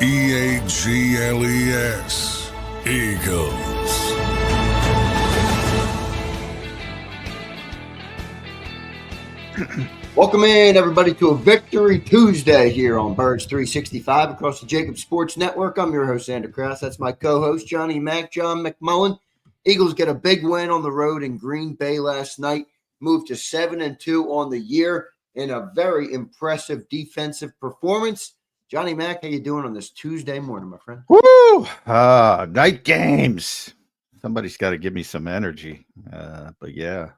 Eagles. Eagles. Welcome in, everybody, to a Victory Tuesday here on Birds 365 across the JAKIB Sports Network. I'm your host, Zander Krause. That's my co-host, John McMullen. Eagles get a big win on the road in Green Bay last night, moved to 7-2 on the year in a very impressive defensive performance. Johnny Mac, how you doing on this Tuesday morning, my friend? Woo! Night games. Somebody's got to give me some energy. But yeah,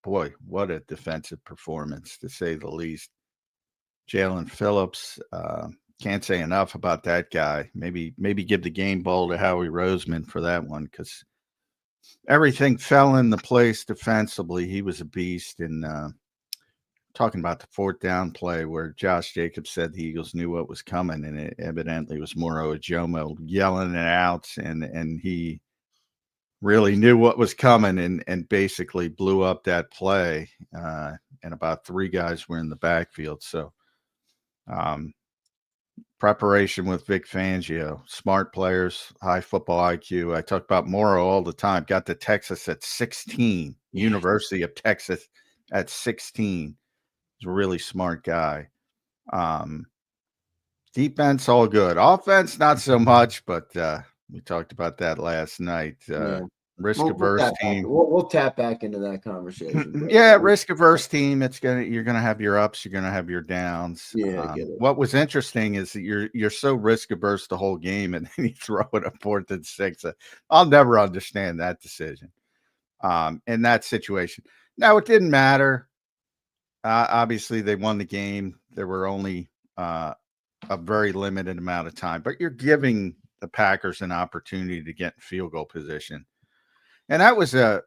boy, what a defensive performance, to say the least. Jalen Phillips, can't say enough about that guy. Maybe give the game ball to Howie Roseman for that one, because everything fell into place defensively. He was a beast. And talking about the fourth down play where Josh Jacobs said the Eagles knew what was coming, and it evidently was Moro Ajomo yelling it out, and he really knew what was coming and basically blew up that play. And about three guys were in the backfield. So preparation with Vic Fangio, smart players, high football IQ. I talk about Moro all the time. Got to Texas at 16, University of Texas at 16. He's a really smart guy. Defense, all good. Offense, not so much, but we talked about that last night. Risk-averse team. We'll tap back into that conversation. Yeah, risk-averse team. You're gonna have your ups, you're gonna have your downs. Yeah, I get it. What was interesting is that you're so risk-averse the whole game, and then you throw it a 4th and 6. I'll never understand that decision. In that situation. Now, it didn't matter. Obviously, they won the game. There were only a very limited amount of time, but you're giving the Packers an opportunity to get in field goal position. And that was they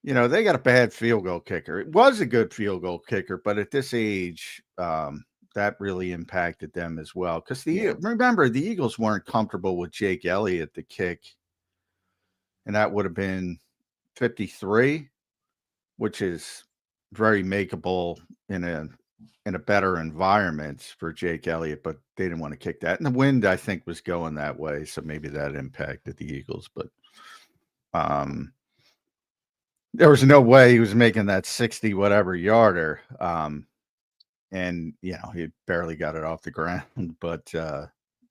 got a bad field goal kicker. It was a good field goal kicker, but at this age, that really impacted them as well. Because remember, the Eagles weren't comfortable with Jake Elliott, the kick, and that would have been 53, which is very makeable in a better environment for Jake Elliott, but they didn't want to kick that. And the wind, I think, was going that way, so maybe that impacted the Eagles. But there was no way he was making that 60 whatever yarder. And he barely got it off the ground, but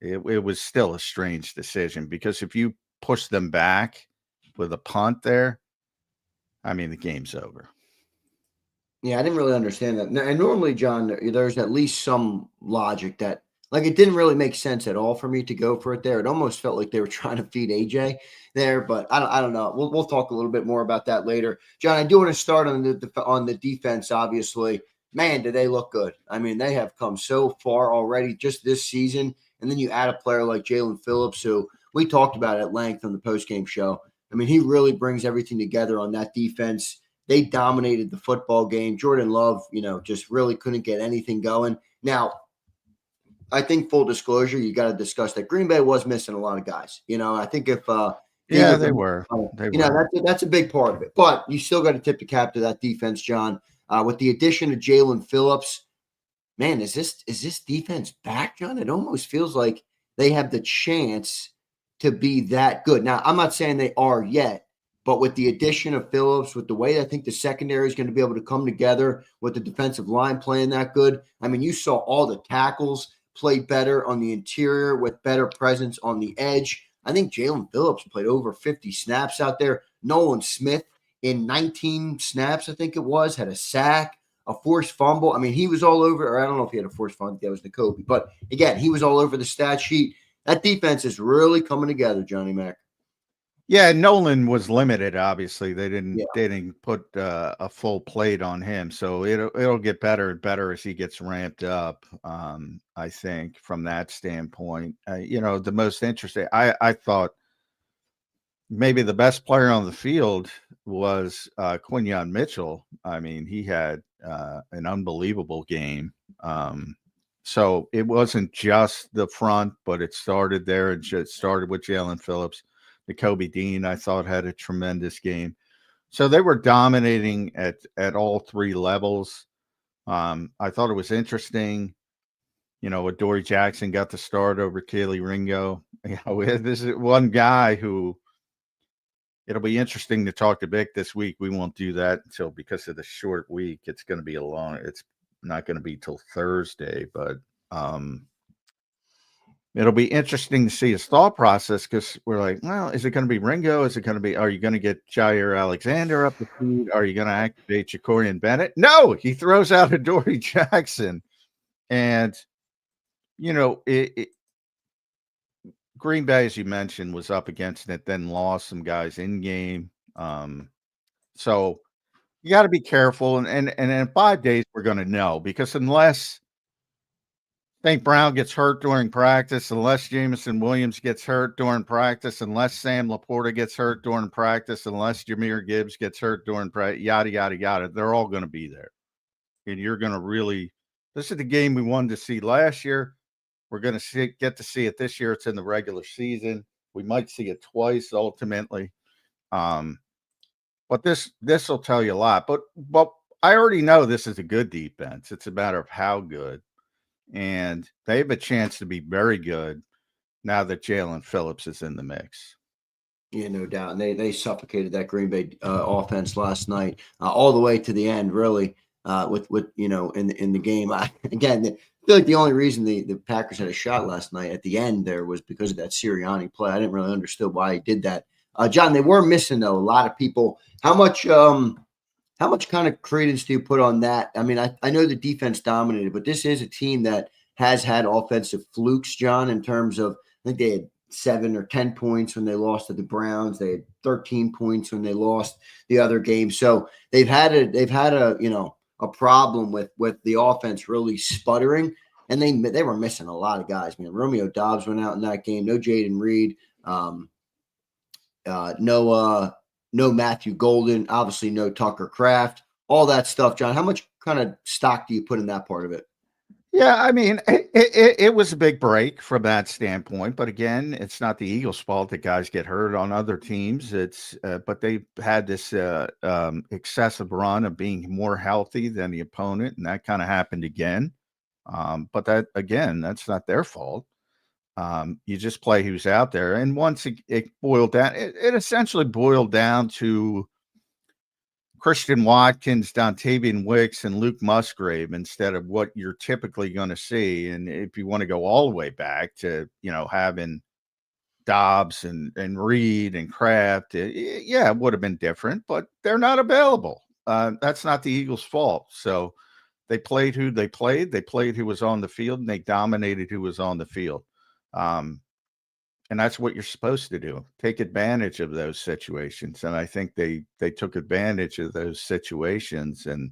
it was still a strange decision, because if you push them back with a punt there, I mean, the game's over. Yeah, I didn't really understand that. And normally, John, there's at least some logic that, like, it didn't really make sense at all for me to go for it there. It almost felt like they were trying to feed AJ there, but I don't know. We'll talk a little bit more about that later. John, I do want to start on the defense. Obviously, man, do they look good? I mean, they have come so far already just this season, and then you add a player like Jalen Phillips, who we talked about at length on the postgame show. I mean, he really brings everything together on that defense. They dominated the football game. Jordan Love, just really couldn't get anything going. Now, I think, full disclosure, you got to discuss that Green Bay was missing a lot of guys. I think if they were. That's a big part of it. But you still got to tip the cap to that defense, John. With the addition of Jalen Phillips, man, is this defense back, John? It almost feels like they have the chance to be that good. Now, I'm not saying they are yet. But with the addition of Phillips, with the way I think the secondary is going to be able to come together, with the defensive line playing that good, I mean, you saw all the tackles play better on the interior with better presence on the edge. I think Jalen Phillips played over 50 snaps out there. Nolan Smith in 19 snaps, I think it was, had a sack, a forced fumble. I mean, he was all over, or I don't know if he had a forced fumble. That was N'Kobe. But again, he was all over the stat sheet. That defense is really coming together, Johnny Mac. Yeah, Nolan was limited. Obviously, they didn't put a full plate on him, so it'll get better and better as he gets ramped up. I think from that standpoint, the most interesting. I thought maybe the best player on the field was Quinyon Mitchell. I mean, he had an unbelievable game. So it wasn't just the front, but it started there. It started with Jalen Phillips. N'Kobe Dean, I thought, had a tremendous game. So they were dominating at all three levels. I thought it was interesting. Adoree Jackson got the start over Keely Ringo. This is one guy who it'll be interesting to talk to Vic this week. We won't do that because of the short week. It's going to be it's not going to be till Thursday, but it'll be interesting to see his thought process because we're like, well, is it going to be Ringo? Are you going to get Jair Alexander up the feet? Are you going to activate Jacorian Bennett? No, he throws out Adoree Jackson. And, Green Bay, as you mentioned, was up against it, then lost some guys in game. So you got to be careful. And in 5 days, we're going to know because unless St. Brown gets hurt during practice, unless Jameson Williams gets hurt during practice, unless Sam Laporta gets hurt during practice, unless Jahmyr Gibbs gets hurt during practice, yada, yada, yada, they're all going to be there. And you're going to this is the game we wanted to see last year. We're going to get to see it this year. It's in the regular season. We might see it twice ultimately. But this will tell you a lot. But I already know this is a good defense. It's a matter of how good. And they have a chance to be very good now that Jalen Phillips is in the mix. Yeah, no doubt. And they suffocated that Green Bay offense last night all the way to the end, really, with in the game. I feel like the only reason the Packers had a shot last night at the end there was because of that Sirianni play. I didn't really understand why he did that. John, they were missing, though, a lot of people. How much kind of credence do you put on that? I mean, I know the defense dominated, but this is a team that has had offensive flukes, John, in terms of, I think they had 7 or 10 points when they lost to the Browns. They had 13 points when they lost the other game. So they've had a problem with the offense really sputtering, and they were missing a lot of guys. Man, Romeo Doubs went out in that game. No Jaden Reed. No Matthew Golden, obviously no Tucker Kraft, all that stuff. John, how much kind of stock do you put in that part of it? Yeah, I mean, it was a big break from that standpoint. But again, it's not the Eagles' fault that guys get hurt on other teams. But they've had this excessive run of being more healthy than the opponent, and that kind of happened again. But that's not their fault. You just play who's out there. And once it boiled down, it essentially boiled down to Christian Watkins, Dontavian Wicks, and Luke Musgrave instead of what you're typically going to see. And if you want to go all the way back to, having Dobbs and Reed and Kraft, it would have been different, but they're not available. That's not the Eagles' fault. So they played who they played. They played who was on the field, and they dominated who was on the field. And that's what you're supposed to do. Take advantage of those situations. And I think they took advantage of those situations, and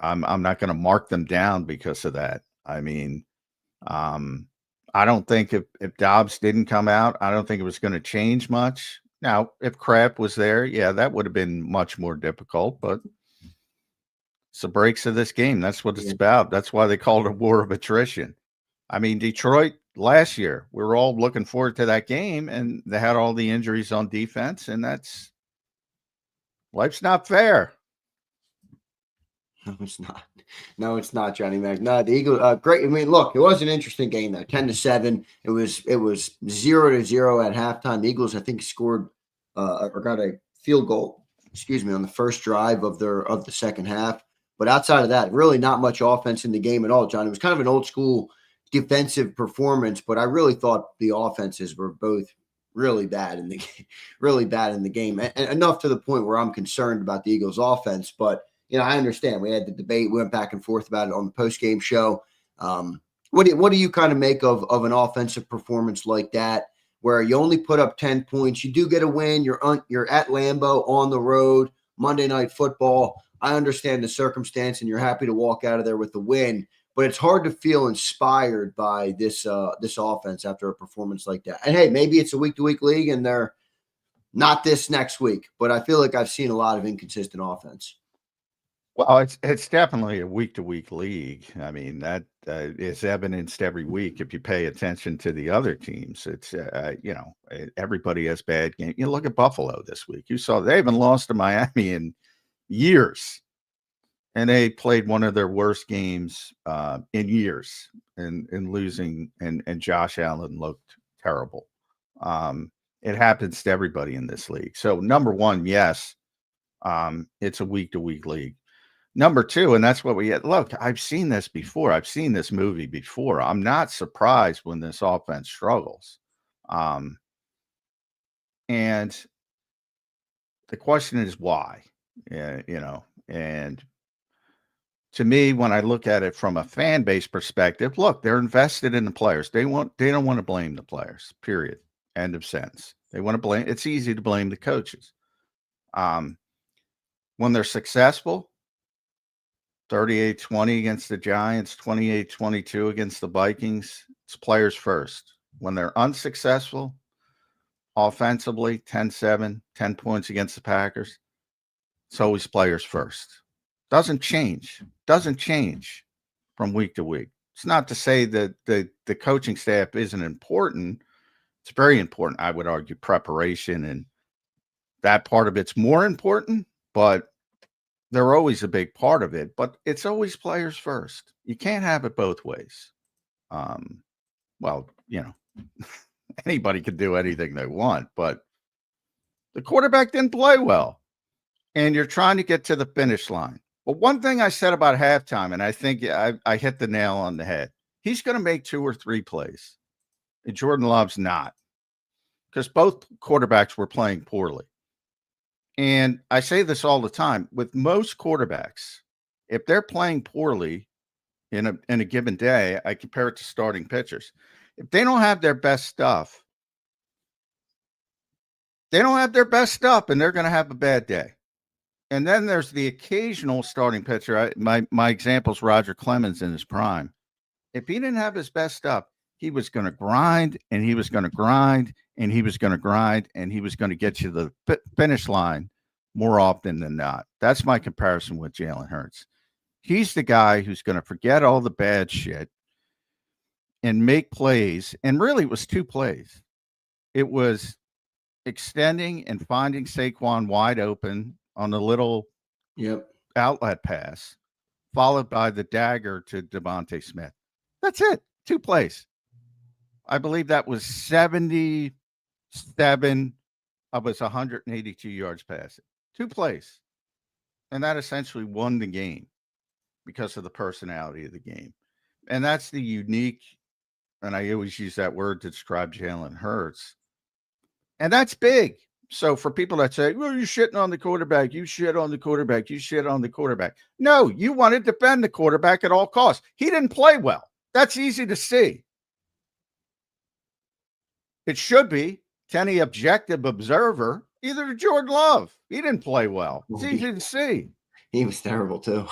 I'm not going to mark them down because of that. I mean, I don't think if Dobbs didn't come out, I don't think it was going to change much. Now, if Kraft was there, that would have been much more difficult, but it's the breaks of this game. That's what it's about. That's why they called it a war of attrition. I mean, Detroit last year, we were all looking forward to that game, and they had all the injuries on defense, and life's not fair. No, it's not. No, it's not, Johnny Mac. No, the Eagles, great. I mean, look, it was an interesting game though. 10-7. It was 0-0 at halftime. The Eagles, I think, scored or got a field goal, on the first drive of the second half. But outside of that, really not much offense in the game at all, John. It was kind of an old school defensive performance, but I really thought the offenses were both really bad in the game, and enough to the point where I'm concerned about the Eagles' offense. But I understand. We had the debate, we went back and forth about it on the postgame show. What do you kind of make of an offensive performance like that, where you only put up 10 points, you do get a win, you're at Lambeau on the road, Monday Night Football. I understand the circumstance, and you're happy to walk out of there with the win. But it's hard to feel inspired by this offense after a performance like that. And hey, maybe it's a week-to-week league, and they're not this next week. But I feel like I've seen a lot of inconsistent offense. Well, it's definitely a week-to-week league. I mean, that is evidenced every week if you pay attention to the other teams. It's everybody has bad games. Look at Buffalo this week. You saw they haven't lost to Miami in years. and they played one of their worst games in years, in losing, and Josh Allen looked terrible. It happens to everybody in this league. So number one, yes, it's a week-to-week league. Number two, and that's what we had. Look, I've seen this before. I've seen this movie before. I'm not surprised when this offense struggles. And the question is why? And to me, when I look at it from a fan base perspective, look, they're invested in the players. They don't want to blame the players, period. End of sentence. They want to blame. It's easy to blame the coaches. When they're successful, 38-20 against the Giants, 28-22 against the Vikings, it's players first. When they're unsuccessful, offensively, 10-7, 10 points against the Packers, it's always players first. Doesn't change from week to week. It's not to say that the coaching staff isn't important. It's very important. I would argue preparation and that part of it's more important, but they're always a big part of it. But it's always players first. You can't have it both ways. Well, anybody can do anything they want, but the quarterback didn't play well, and you're trying to get to the finish line. But one thing I said about halftime, and I think I hit the nail on the head, he's going to make 2 or 3 plays, and Jordan Love's not, because both quarterbacks were playing poorly. And I say this all the time, with most quarterbacks, if they're playing poorly in a given day, I compare it to starting pitchers. If they don't have their best stuff, and they're going to have a bad day. And then there's the occasional starting pitcher. My example is Roger Clemens in his prime. If he didn't have his best stuff, he was going to grind, and he was going to grind, and he was going to grind, and he was going to get you to the finish line more often than not. That's my comparison with Jalen Hurts. He's the guy who's going to forget all the bad shit and make plays. And really, it was 2 plays. It was extending and finding Saquon wide open on the little outlet pass, followed by the dagger to Devontae Smith. That's it. 2 plays. I believe that was 77 of his 182 yards passing. 2 plays. And that essentially won the game because of the personality of the game. And that's the unique, and I always use that word to describe Jalen Hurts. And that's big. So for people that say, well, you're shitting on the quarterback, you shit on the quarterback, you shit on the quarterback. No, you want to defend the quarterback at all costs. He didn't play well. That's easy to see. It should be to any objective observer, either to Jordan Love. He didn't play well. It's easy to see. He was terrible too.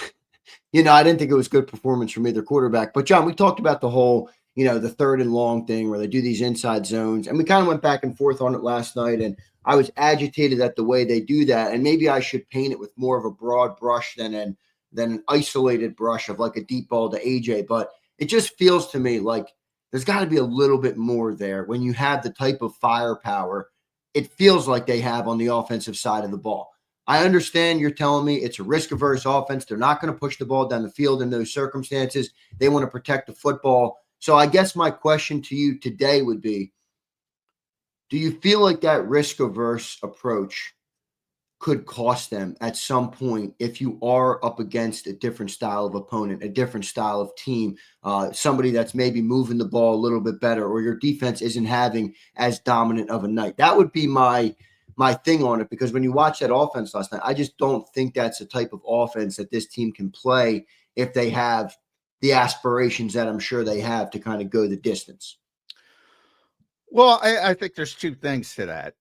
I didn't think it was good performance from either quarterback. But John, we talked about the whole, the 3rd and long thing where they do these inside zones. And we kind of went back and forth on it last night. And I was agitated at the way they do that. And maybe I should paint it with more of a broad brush than an isolated brush of like a deep ball to AJ. But it just feels to me like there's got to be a little bit more there when you have the type of firepower it feels like they have on the offensive side of the ball. I understand you're telling me it's a risk-averse offense. They're not going to push the ball down the field in those circumstances. They want to protect the football. So I guess my question to you today would be, do you feel like that risk-averse approach could cost them at some point if you are up against a different style of opponent, a different style of team, somebody that's maybe moving the ball a little bit better, or your defense isn't having as dominant of a night? That would be my thing on it, because when you watch that offense last night, I just don't think that's the type of offense that this team can play if they have the aspirations that I'm sure they have to kind of go the distance. Well, I think there's 2 things to that.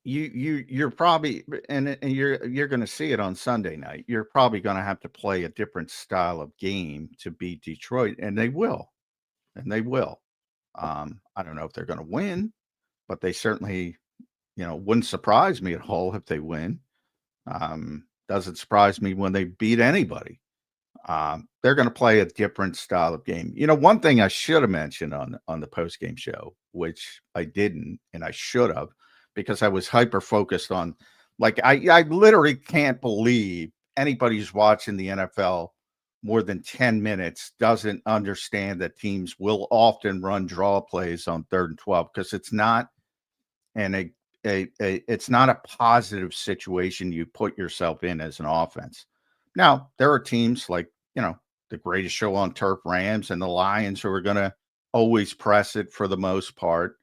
You're probably, and you're going to see it on Sunday night. You're probably going to have to play a different style of game to beat Detroit, and they will. I don't know if they're going to win, but they certainly, wouldn't surprise me at all if they win. Doesn't surprise me when they beat anybody. They're going to play a different style of game. One thing I should have mentioned on the postgame show, which I didn't, and I should have, because I was hyper focused on, like, I literally can't believe anybody who's watching the NFL more than 10 minutes doesn't understand that teams will often run draw plays on 3rd and 12 because it's not it's not a positive situation you put yourself in as an offense. Now, there are teams like, the greatest show on turf Rams and the Lions who are going to always press it for the most part,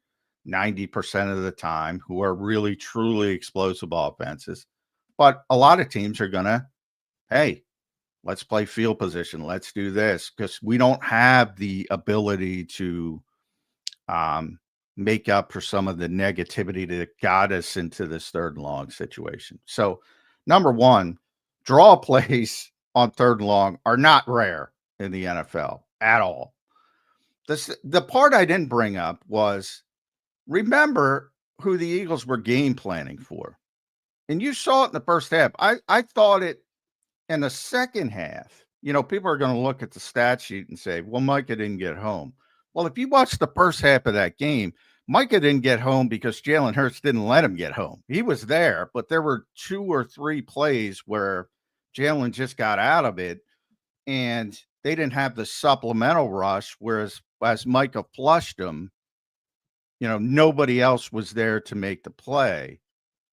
90% of the time, who are really, truly explosive offenses. But a lot of teams are going to, hey, let's play field position. Let's do this because we don't have the ability to make up for some of the negativity that got us into this 3rd and long situation. So, number one, draw plays on 3rd and long are not rare in the NFL at all. The part I didn't bring up was, remember who the Eagles were game planning for. And you saw it in the first half. I thought it in the second half. People are going to look at the stat sheet and say, well, Micah didn't get home. Well, if you watch the first half of that game, Micah didn't get home because Jalen Hurts didn't let him get home. He was there, but there were 2 or 3 plays where Jalen just got out of it, and they didn't have the supplemental rush, whereas as Micah flushed him, nobody else was there to make the play.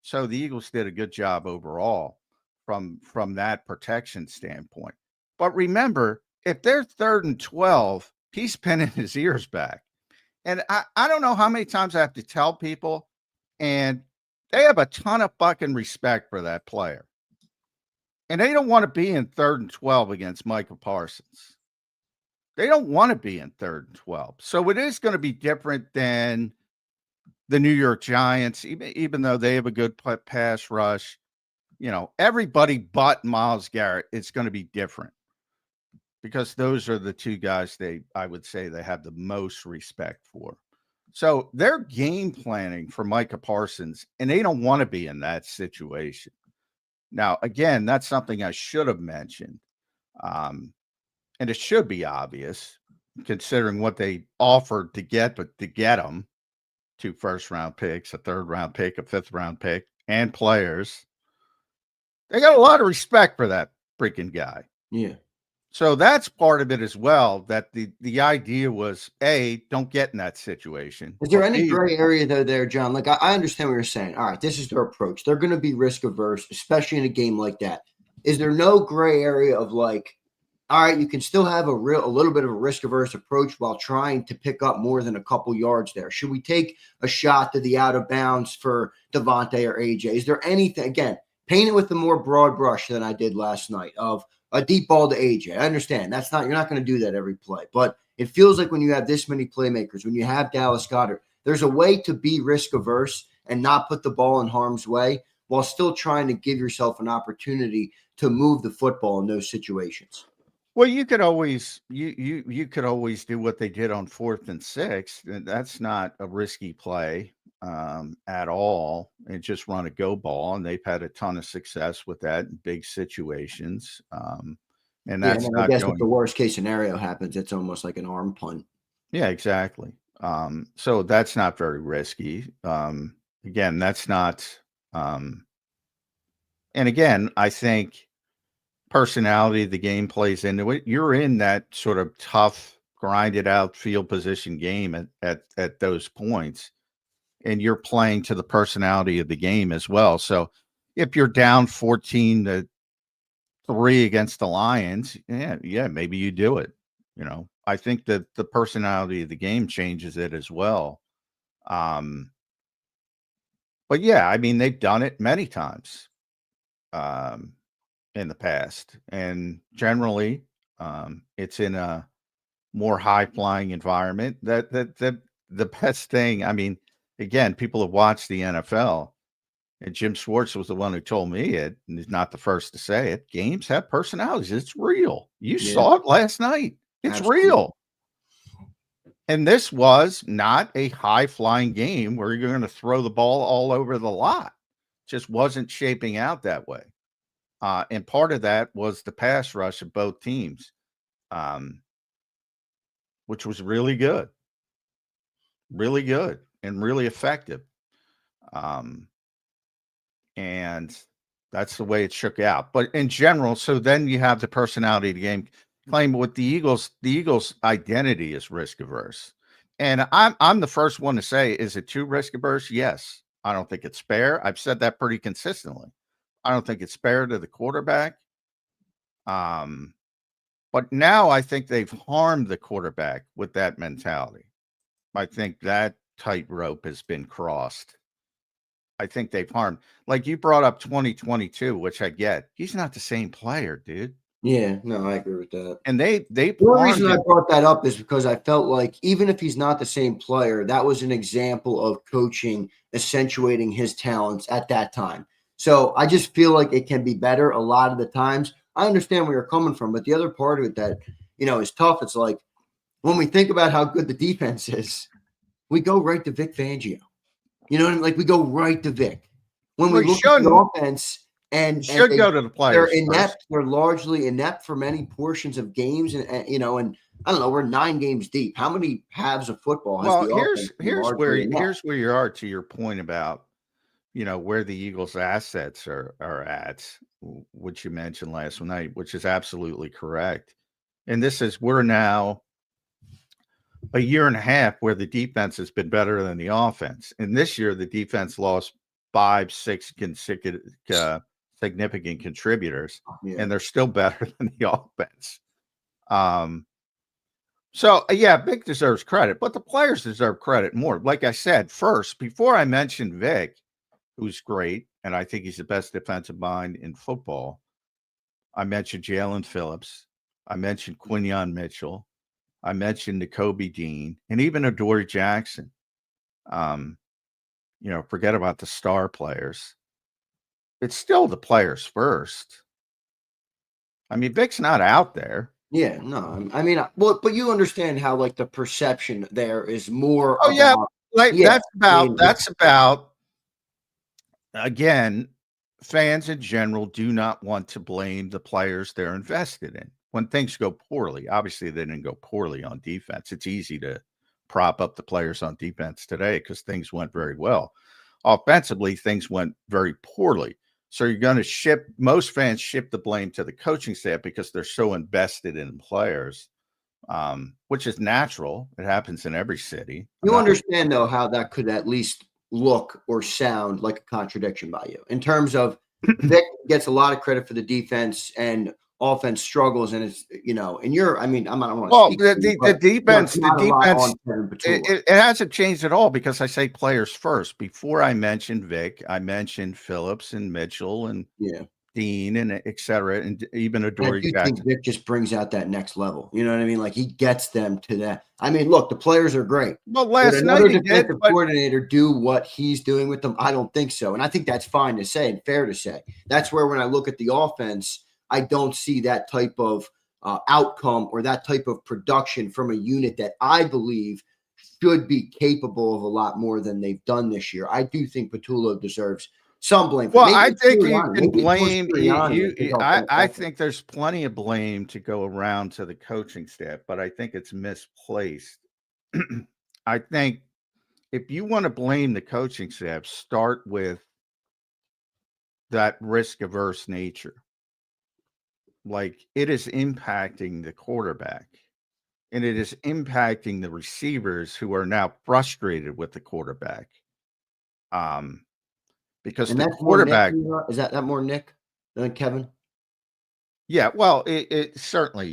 So the Eagles did a good job overall from that protection standpoint. But remember, if they're 3rd and 12, he's pinning his ears back. And I don't know how many times I have to tell people, and they have a ton of fucking respect for that player. And they don't want to be in 3rd and 12 against Micah Parsons. They don't want to be in 3rd and 12. So it is going to be different than the New York Giants, even though they have a good pass rush. Everybody but Myles Garrett, it's going to be different because those are the 2 guys I would say they have the most respect for. So they're game planning for Micah Parsons, and they don't want to be in that situation. Now, again, that's something I should have mentioned. And it should be obvious considering what they offered to get, but to get them 2 first-round picks, a 3rd-round pick, a 5th-round pick, and players. They got a lot of respect for that freaking guy. Yeah. So that's part of it as well, that the idea was, A, don't get in that situation. Is there any gray area though there, John? Like I understand what you're saying. All right, this is their approach. They're going to be risk averse, especially in a game like that. Is there no gray area of like, all right, you can still have a little bit of a risk averse approach while trying to pick up more than a couple yards there? Should we take a shot to the out of bounds for Devontae or AJ? Is there anything, again, paint it with a more broad brush than I did last night of a deep ball to AJ? I understand you're not going to do that every play, but it feels like when you have this many playmakers, when you have Dallas Goedert, there's a way to be risk averse and not put the ball in harm's way while still trying to give yourself an opportunity to move the football in those situations. Well, you could always you could always do what they did on 4th and 6. That's not a risky play at all, and just run a go ball. And they've had a ton of success with that in big situations. And that's I not guess going. if the worst case scenario happens, it's almost like an arm punt. Yeah, exactly. So that's not very risky. Again, that's not. And again, I think personality of the game plays into it. You're in that sort of tough, grinded out field position game at those points, and you're playing to the personality of the game as well. So if you're down 14-3 against the Lions, yeah, maybe you do it. I think that the personality of the game changes it as well. But yeah, I mean, they've done it many times in the past, and generally it's in a more high flying environment. That the best thing, I mean, again, people have watched the NFL, and Jim Schwartz was the one who told me it, and he's not the first to say it. Games have personalities. It's real. You saw it last night. It's Absolutely real. And this was not a high flying game where you're going to throw the ball all over the lot. Just wasn't shaping out that way. And part of that was the pass rush of both teams, which was really good, and really effective. And That's the way it shook out. But in general, so then you have the personality of the game claim with the Eagles' identity is risk averse. And I'm the first one to say, is it too risk averse? Yes. I don't think it's fair. I've said that pretty consistently. I don't think it's fair to the quarterback. But now I think they've harmed the quarterback with that mentality. I think that tightrope has been crossed. I think they've harmed. Like you brought up 2022, which I get. He's not the same player, dude. Yeah, no, I agree with that. And they one reason I brought that up is because I felt like even if he's not the same player, that was an example of coaching accentuating his talents at that time. So I just feel like it can be better a lot of the times. I understand where you're coming from, but the other part of it that, is tough. It's like when we think about how good the defense is, we go right to Vic Fangio. You know what I mean? Like we go right to Vic. When we look at the offense and should go to the players. They're inept. First. They're largely inept for many portions of games, and I don't know. We're 9 games deep. How many halves of football has the offense? Here's where you are to your point about where the Eagles' assets are at, which you mentioned last night, which is absolutely correct. And this is we're now a year and a half where the defense has been better than the offense. And this year, the defense lost 5-6 consecutive significant contributors, and they're still better than the offense. So, Vic deserves credit, but the players deserve credit more. Like I said, first, before I mentioned Vic, who's great, and I think he's the best defensive mind in football, I mentioned Jalen Phillips. I mentioned Quinyon Mitchell. I mentioned Nakobe Dean and even Adoree Jackson. Forget about the star players. It's still the players first. I mean, Vic's not out there. Yeah, no. I mean, but you understand how like the perception there is more. Oh, that's about. Again, fans in general do not want to blame the players they're invested in when things go poorly. Obviously, they didn't go poorly on defense. It's easy to prop up the players on defense today because things went very well. Offensively, things went very poorly. So you're going to most fans ship the blame to the coaching staff because they're so invested in players, which is natural. It happens in every city. You understand, though, how that could at least look or sound like a contradiction by you in terms of Vic gets a lot of credit for the defense and offense struggles, and it's I don't want to the defense it hasn't changed at all because I say players first. Before I mentioned Vic, I mentioned Phillips and Mitchell and Dean and et cetera, and even Adoree Jackson. I think Vic just brings out that next level. You know what I mean? Like he gets them to that. I mean, look, the players are great. Well, last night he did, coordinator do what he's doing with them? I don't think so, and I think that's fine to say and fair to say. That's where when I look at the offense, I don't see that type of outcome or that type of production from a unit that I believe should be capable of a lot more than they've done this year. I do think Patullo deserves some blame. Well, I think you can blame. I think there's plenty of blame to go around to the coaching staff, but I think it's misplaced. I think if you want to blame the coaching staff, start with that risk-averse nature. Like it is impacting the quarterback and it is impacting the receivers who are now frustrated with the quarterback. Because the quarterback is that more Nick than Kevin? Yeah, well, it certainly,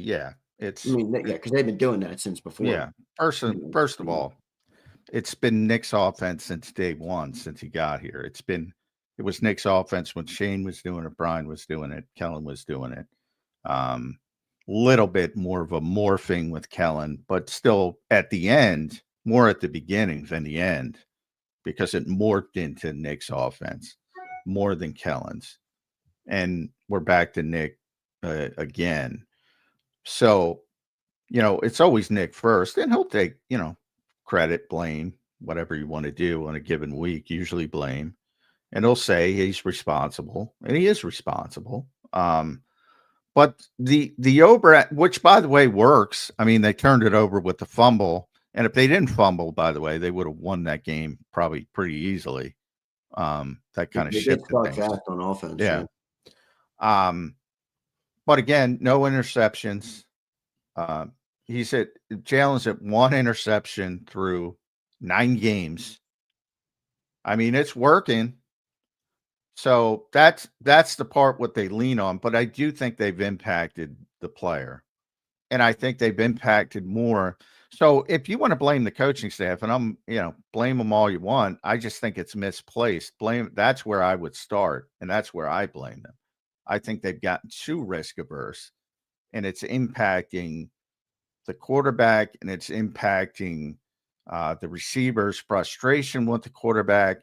it's because they've been doing that since before. Yeah. First of all, it's been Nick's offense since day one, since he got here. It was Nick's offense when Shane was doing it, Brian was doing it, Kellen was doing it. Little bit more of a morphing with Kellen, but still at the end, more at the beginning than the end, because it morphed into Nick's offense more than Kellen's. And we're back to Nick again. So, it's always Nick first, and he'll take, credit, blame, whatever you want to do on a given week, usually blame. And he'll say he's responsible, and he is responsible. But the over, which by the way works. I mean, they turned it over with the fumble, and if they didn't fumble, by the way, they would have won that game probably pretty easily. That kind of shifted things on offense. Yeah. But again, no interceptions. Jalen's at 1 interception through 9 games. I mean, it's working. So that's the part what they lean on. But I do think they've impacted the player, and I think they've impacted more. So if you want to blame the coaching staff, and blame them all you want, I just think it's misplaced. That's where I would start, and that's where I blame them. I think they've gotten too risk averse, and it's impacting the quarterback, and it's impacting the receivers' frustration with the quarterback,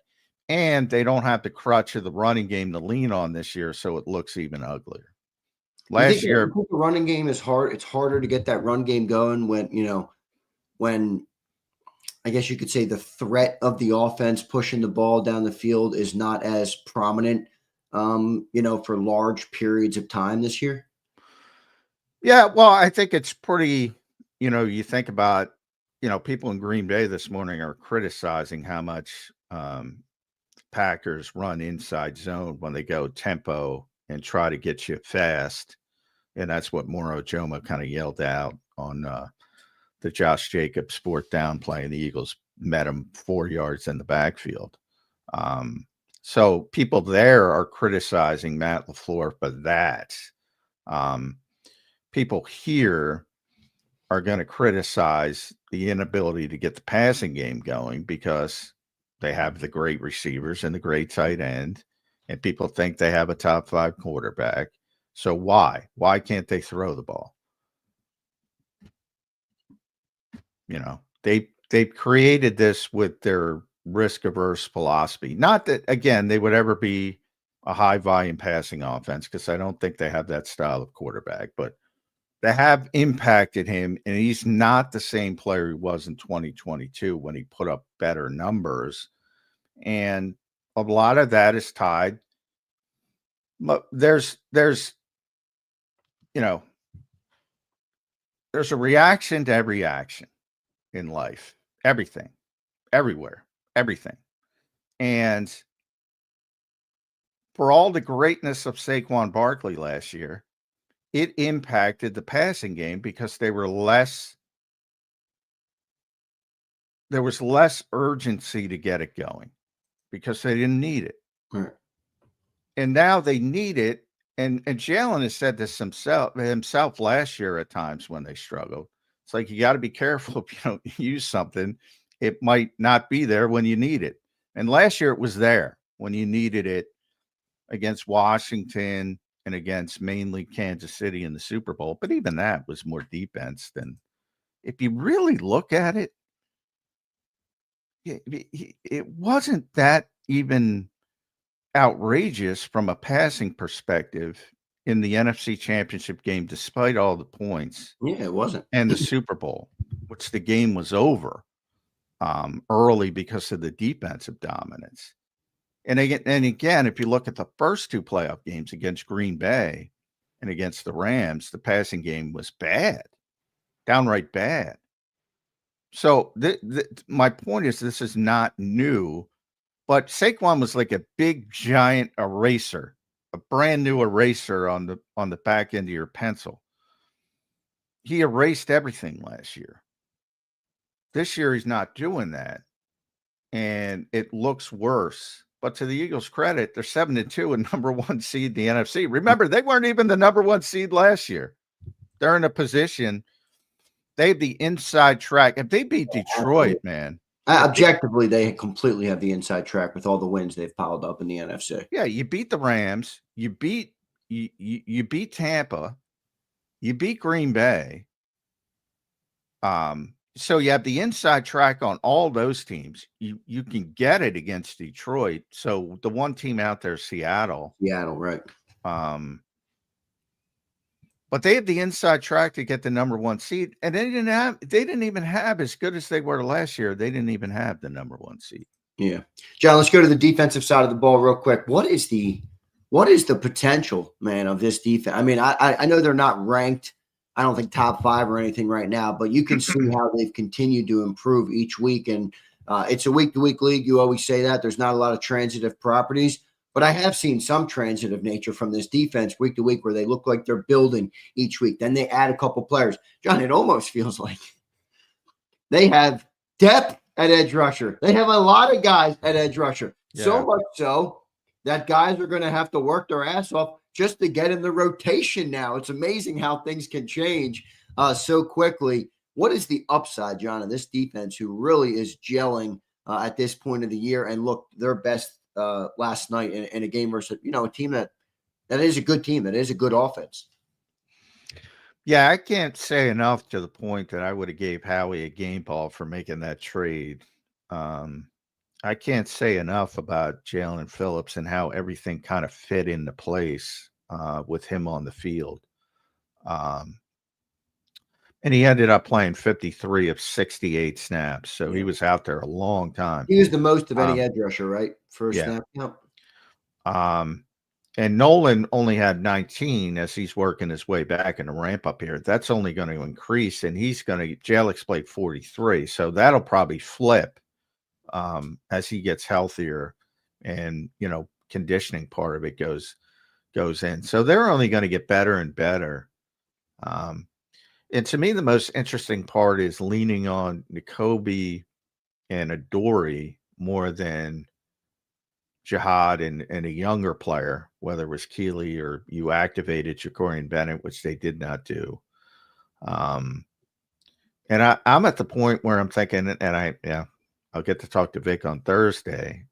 and they don't have the crutch of the running game to lean on this year, so it looks even uglier. Last year, the running game is hard. It's harder to get that run game going when I guess you could say the threat of the offense pushing the ball down the field is not as prominent, for large periods of time this year. Yeah, well, I think it's pretty, you think about, people in Green Bay this morning are criticizing how much Packers run inside zone when they go tempo and try to get you fast. And that's what Moro Joma kind of yelled out on the Josh Jacobs fourth down play, and the Eagles met him 4 yards in the backfield. So people there are criticizing Matt LaFleur for that. People here are going to criticize the inability to get the passing game going because they have the great receivers and the great tight end, and people think they have a top 5 quarterback. So why can't they throw the ball? They've created this with their risk-averse philosophy. Not that, again, they would ever be a high-volume passing offense, because I don't think they have that style of quarterback, but they have impacted him, and he's not the same player he was in 2022 when he put up better numbers. And a lot of that is tied. But there's a reaction to every action in life. Everything, everywhere, everything. And for all the greatness of Saquon Barkley last year, it impacted the passing game because there was less urgency to get it going because they didn't need it. Right. And now they need it. And Jalen has said this himself last year at times when they struggled. It's like, you got to be careful if you don't use something. It might not be there when you need it. And last year it was there when you needed it against Washington and against mainly Kansas City in the Super Bowl. But even that was more defense than, if you really look at it, it wasn't that even outrageous from a passing perspective in the NFC Championship game, despite all the points. Yeah, it wasn't. And the Super Bowl, which the game was over early because of the defensive dominance. And again, if you look at the first 2 playoff games against Green Bay and against the Rams, the passing game was bad, downright bad. So my point is, this is not new, but Saquon was like a big giant eraser, a brand new eraser on the back end of your pencil. He erased everything last year. This year he's not doing that, and it looks worse. But to the Eagles' credit, they're 7-2 and number 1 seed in the NFC. Remember, they weren't even the number 1 seed last year. They're in a position. They have the inside track. If they beat Detroit, man. Objectively, they completely have the inside track with all the wins they've piled up in the NFC. Yeah, you beat the Rams. You beat Tampa. You beat Green Bay. So you have the inside track on all those teams. You can get it against Detroit. So the one team out there is Seattle. Seattle, right. But they have the inside track to get the number 1 seed. And they didn't even have, as good as they were last year, they didn't even have the number 1 seed. Yeah. John, let's go to the defensive side of the ball real quick. What is the potential, man, of this defense? I mean, I know they're not ranked, I don't think top 5 or anything right now, but you can see how they've continued to improve each week. And it's a week-to-week league. You always say that. There's not a lot of transitive properties. But I have seen some transitive nature from this defense week to week where they look like they're building each week. Then they add a couple players. John, it almost feels like they have depth at edge rusher. They have a lot of guys at edge rusher. Yeah. So much so that guys are going to have to work their ass off just to get in the rotation now. It's amazing how things can change so quickly. What is the upside, John, of this defense who really is gelling at this point of the year and looked their best last night in a game versus, a team that is a good team, that is a good offense? Yeah, I can't say enough to the point that I would have gave Howie a game ball for making that trade. I can't say enough about Jalen Phillips and how everything kind of fit into place with him on the field. And he ended up playing 53 of 68 snaps. So he was out there a long time. He was the most of any edge rusher, right? First snap. Yep. And Nolan only had 19 as he's working his way back in the ramp up here. That's only going to increase, and Jalek's played 43. So that'll probably flip as he gets healthier and, conditioning part of it goes in. So they're only going to get better and better. And to me, the most interesting part is leaning on Nakobe and Adoree more than Jihad and a younger player, whether it was Keeley or you activated Jacorian Bennett, which they did not do. And I'm at the point where I'm thinking, and I'll get to talk to Vic on Thursday.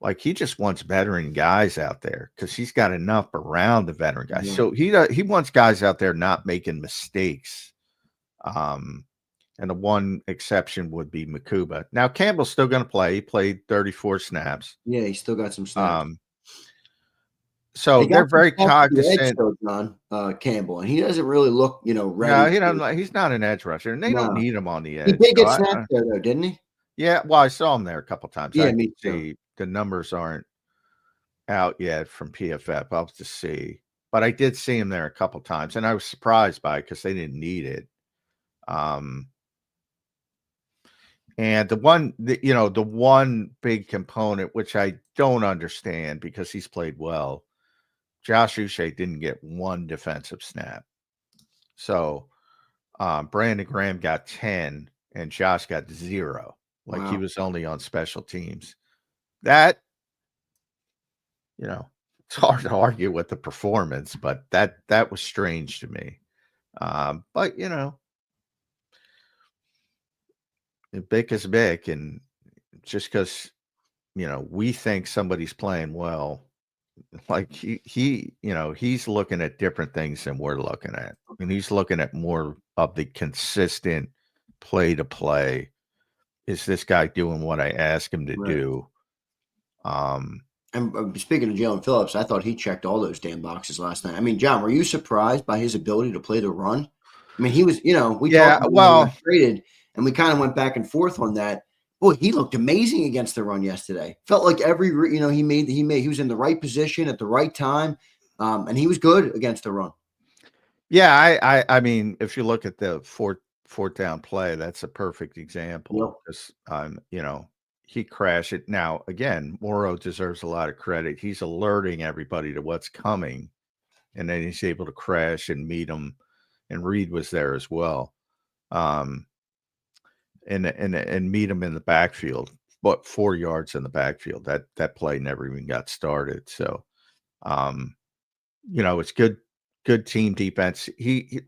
Like, he just wants veteran guys out there because he's got enough around the veteran guys. Yeah. So he wants guys out there not making mistakes. And the one exception would be Makuba. Now, Campbell's still going to play. He played 34 snaps. Yeah, he still got some snaps. So they're very cognizant. John Campbell, and he doesn't really look, ready. No, he's not an edge rusher, and they don't need him on the edge. He did get snapped there, though, didn't he? Yeah, well, I saw him there a couple times. Yeah, I me can see too. the numbers aren't out yet from PFF. I'll have to see. But I did see him there a couple times, and I was surprised by it because they didn't need it. And the one big component, which I don't understand because he's played well, Josh Uche didn't get one defensive snap. So Brandon Graham got 10 and Josh got 0. Like, he was only on special teams. That, it's hard to argue with the performance, but that was strange to me. But, Bick is Bick, and just because we think somebody's playing well, like he's looking at different things than we're looking at, and he's looking at more of the consistent play to play. Is this guy doing what I ask him to do? And speaking of Jalen Phillips, I thought he checked all those damn boxes last night. I mean, John, were you surprised by his ability to play the run? I mean, he was, we talked about him traded, and we kind of went back and forth on that. Boy, he looked amazing against the run yesterday. Felt like he was in the right position at the right time, and he was good against the run. Yeah, I mean, if you look at the fourth down play, that's a perfect example. Because he crashed it. Now, again, Morrow deserves a lot of credit. He's alerting everybody to what's coming, and then he's able to crash and meet him. And Reed was there as well. And meet him in the backfield, but 4 yards in the backfield. That play never even got started. So, it's good team defense. He's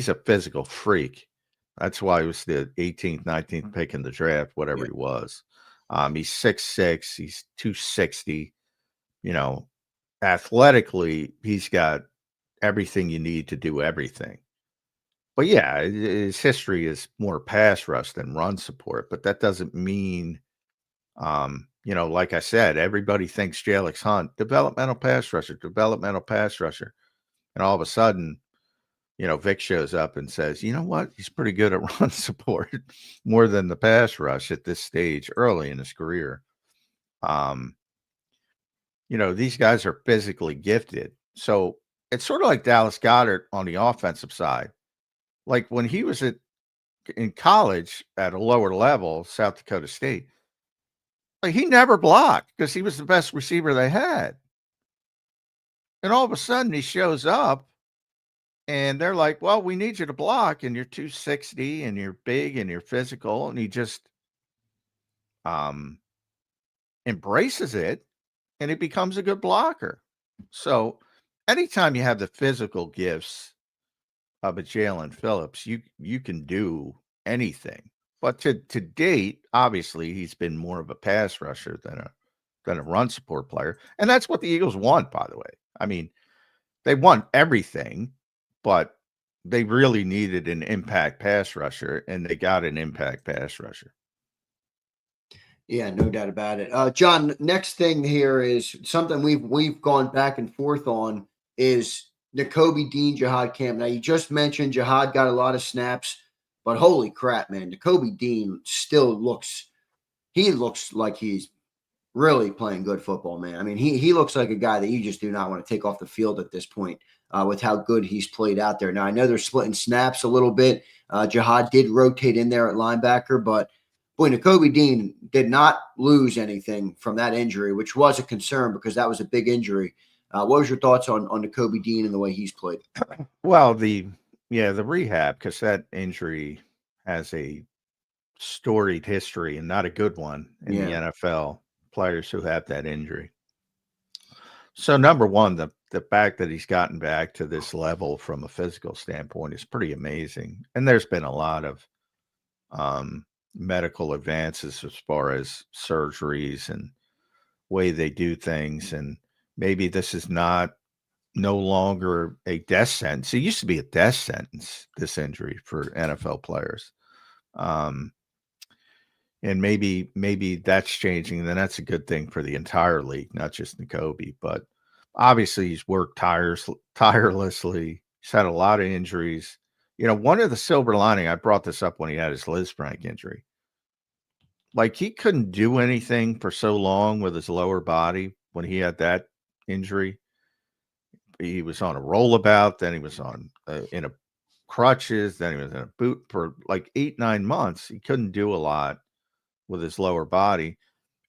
a physical freak. That's why he was the 18th, 19th pick in the draft, whatever he was. He's 6'6", he's 260. Athletically, he's got everything you need to do everything. But yeah, his history is more pass rush than run support. But that doesn't mean, like I said, everybody thinks Jalix Hunt, developmental pass rusher. And all of a sudden, Vic shows up and says, you know what? He's pretty good at run support more than the pass rush at this stage early in his career. These guys are physically gifted. So it's sort of like Dallas Goedert on the offensive side. Like, when he was in college at a lower level, South Dakota State, Like, he never blocked because he was the best receiver they had. And all of a sudden he shows up and they're like, well, we need you to block, and you're 260 and you're big and you're physical. And he just embraces it and he becomes a good blocker. So anytime you have the physical gifts of a Jalen Phillips, you can do anything. But to date, obviously, he's been more of a pass rusher than a run support player. And that's what the Eagles want, by the way. I mean, they want everything, but they really needed an impact pass rusher, and they got an impact pass rusher. Yeah, no doubt about it. John, next thing here is something we've gone back and forth on is Nakobe Dean, Jihad Camp. Now, you just mentioned Jihad got a lot of snaps, but holy crap, man, Nakobe Dean still looks like he's really playing good football, man. I mean, he looks like a guy that you just do not want to take off the field at this point with how good he's played out there. Now, I know they're splitting snaps a little bit. Jihad did rotate in there at linebacker, but boy, Nakobe Dean did not lose anything from that injury, which was a concern because that was a big injury. What was your thoughts on Nakobe Dean and the way he's played? Well, the rehab, because that injury has a storied history and not a good one in the NFL, players who have that injury. So number one, the fact that he's gotten back to this level from a physical standpoint is pretty amazing. And there's been a lot of medical advances as far as surgeries and way they do things. And maybe this is no longer a death sentence. It used to be a death sentence, this injury for NFL players. And maybe that's changing, and then that's a good thing for the entire league, not just Nakobe. But obviously he's worked tirelessly. He's had a lot of injuries. You know, one of the silver lining, I brought this up when he had his Lisfranc injury. Like, he couldn't do anything for so long with his lower body when he had that injury. He was on a rollabout, then he was on in a crutches, then he was in a boot for like 8-9 months. He couldn't do a lot with his lower body.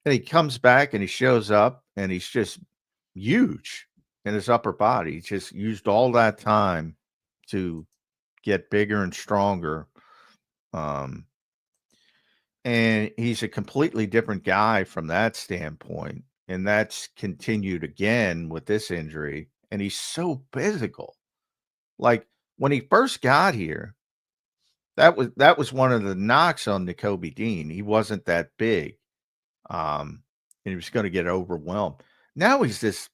And he comes back and he shows up and he's just huge in his upper body. He just used all that time to get bigger and stronger. And he's a completely different guy from that standpoint. And that's continued again with this injury. And he's so physical. Like, when he first got here, that was one of the knocks on Nakobe Dean. He wasn't that big. And he was going to get overwhelmed. Now he's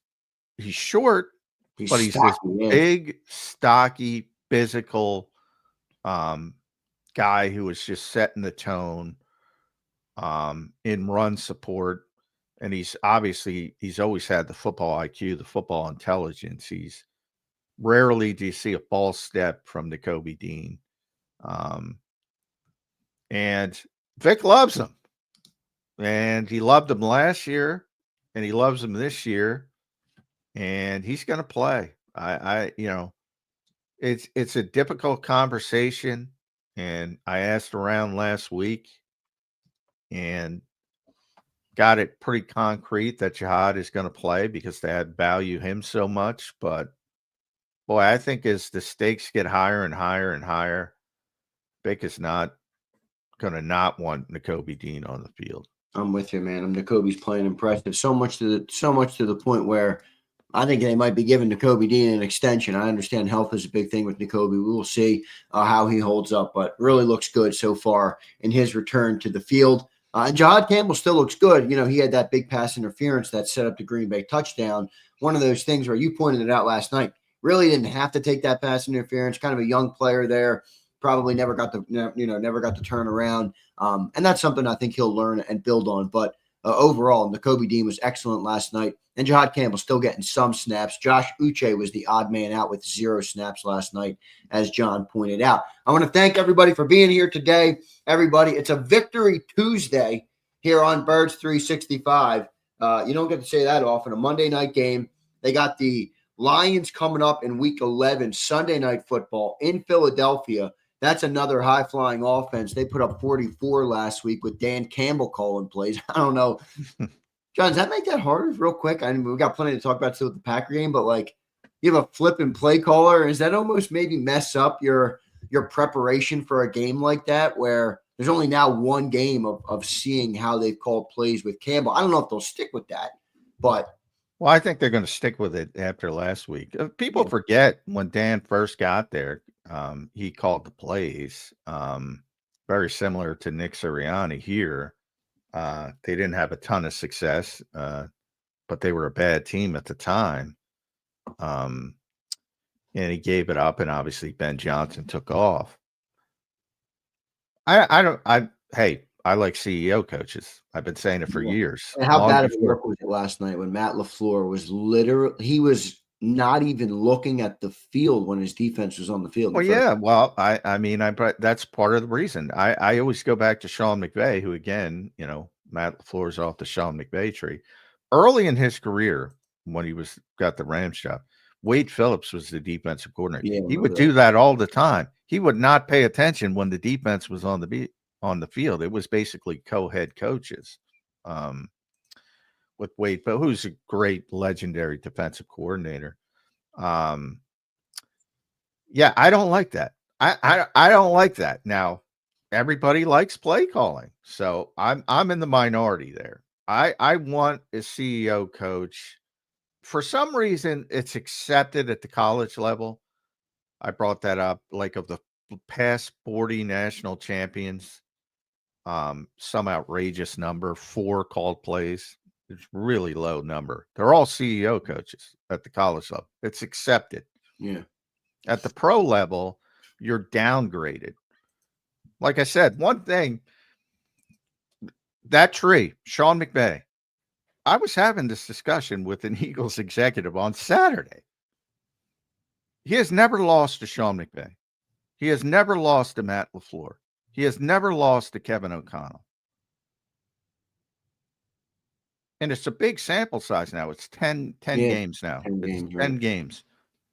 short, but he's this big, stocky, physical guy who was just setting the tone in run support. And he's always had the football IQ, the football intelligence. Rarely do you see a false step from Nakobe Dean. And Vic loves him. And he loved him last year, and he loves him this year. And he's going to play. It's a difficult conversation. And I asked around last week and got it pretty concrete that Jihad is going to play because they value him so much. But boy, I think as the stakes get higher and higher and higher, Vic is not going to not want Nakobe Dean on the field. I'm with you, man. Nakobe's playing impressive. So much to the point where I think they might be giving Nakobe Dean an extension. I understand health is a big thing with Nakobe. We will see how he holds up, but really looks good so far in his return to the field. And Jihad Campbell still looks good. You know, he had that big pass interference that set up the Green Bay touchdown. One of those things where you pointed it out last night. Really didn't have to take that pass interference. Kind of a young player there. Probably never got to turn around. And that's something I think he'll learn and build on. But overall, Nakobe Dean was excellent last night. And Jihad Campbell still getting some snaps. Josh Uche was the odd man out with 0 snaps last night, as John pointed out. I want to thank everybody for being here today. Everybody, it's a Victory Tuesday here on Birds 365. You don't get to say that often. A Monday night game. They got the Lions coming up in Week 11, Sunday Night Football in Philadelphia. that's another high-flying offense. They put up 44 last week with Dan Campbell calling plays. I don't know. John, does that make that harder real quick? I mean, we got plenty to talk about still with the Packer game, but like you have a flipping play caller. Is that almost maybe mess up your preparation for a game like that where there's only now one game of seeing how they've called plays with Campbell? I don't know if they'll stick with that, but well, I think they're going to stick with it after last week. People forget when Dan first got there, he called the plays very similar to Nick Sirianni here. They didn't have a ton of success, but they were a bad team at the time. And he gave it up, and obviously Ben Johnson took off. Hey, I like CEO coaches. I've been saying it for years. And how bad of a work was it last night when Matt LaFleur was he was not even looking at the field when his defense was on the field? Well, yeah. Well, I mean, that's part of the reason. I always go back to Sean McVay, who again, Matt LaFleur's off the Sean McVay tree. Early in his career, when he got the Rams job, Wade Phillips was the defensive coordinator. Yeah, he would do that all the time. He would not pay attention when the defense was on the field. It was basically co-head coaches with Wade, who's a great legendary defensive coordinator. Yeah, I don't like that. I don't like that. Now, everybody likes play calling, so I'm in the minority there. I want a CEO coach. For some reason, it's accepted at the college level. I brought that up, like of the past 40 national champions, some outrageous number, 4 called plays. It's really low number. They're all CEO coaches at the college level. It's accepted. Yeah. At the pro level, you're downgraded. Like I said, one thing, that tree, Sean McVay, I was having this discussion with an Eagles executive on Saturday. He has never lost to Sean McVay. He has never lost to Matt LaFleur. He has never lost to Kevin O'Connell. And it's a big sample size now. It's 10 games now. 10 games.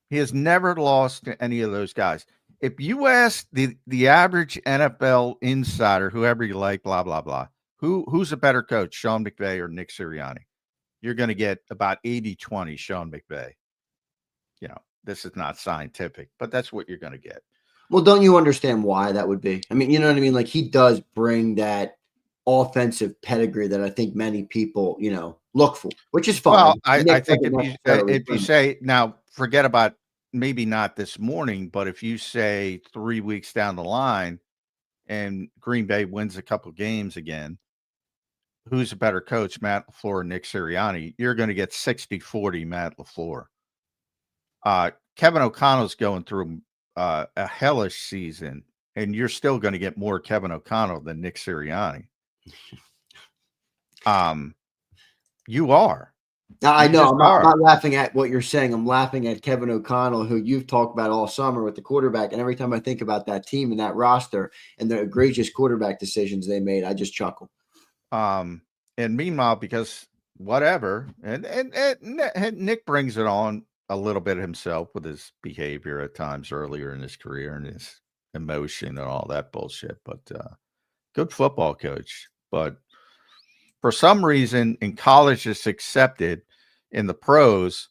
He has never lost to any of those guys. If you ask the average NFL insider, whoever you like, blah, blah, blah, who's a better coach, Sean McVay or Nick Sirianni? You're going to get about 80-20 Sean McVay. This is not scientific, but that's what you're going to get. Well, don't you understand why that would be? I mean, you know what I mean? Like, he does bring that offensive pedigree that I think many people, look for, which is fine. Well, I think if you say, now forget about maybe not this morning, but if you say 3 weeks down the line and Green Bay wins a couple games again, who's a better coach, Matt LaFleur or Nick Sirianni? You're going to get 60-40 Matt LaFleur. Kevin O'Connell's going through a hellish season, and you're still going to get more Kevin O'Connell than Nick Sirianni. You are. I know. I'm not laughing at what you're saying. I'm laughing at Kevin O'Connell, who you've talked about all summer with the quarterback. And every time I think about that team and that roster and the egregious quarterback decisions they made, I just chuckle. And meanwhile, because whatever, and Nick brings it on a little bit himself with his behavior at times earlier in his career and his emotion and all that bullshit. But good football coach. But for some reason in college, it's accepted. In the pros,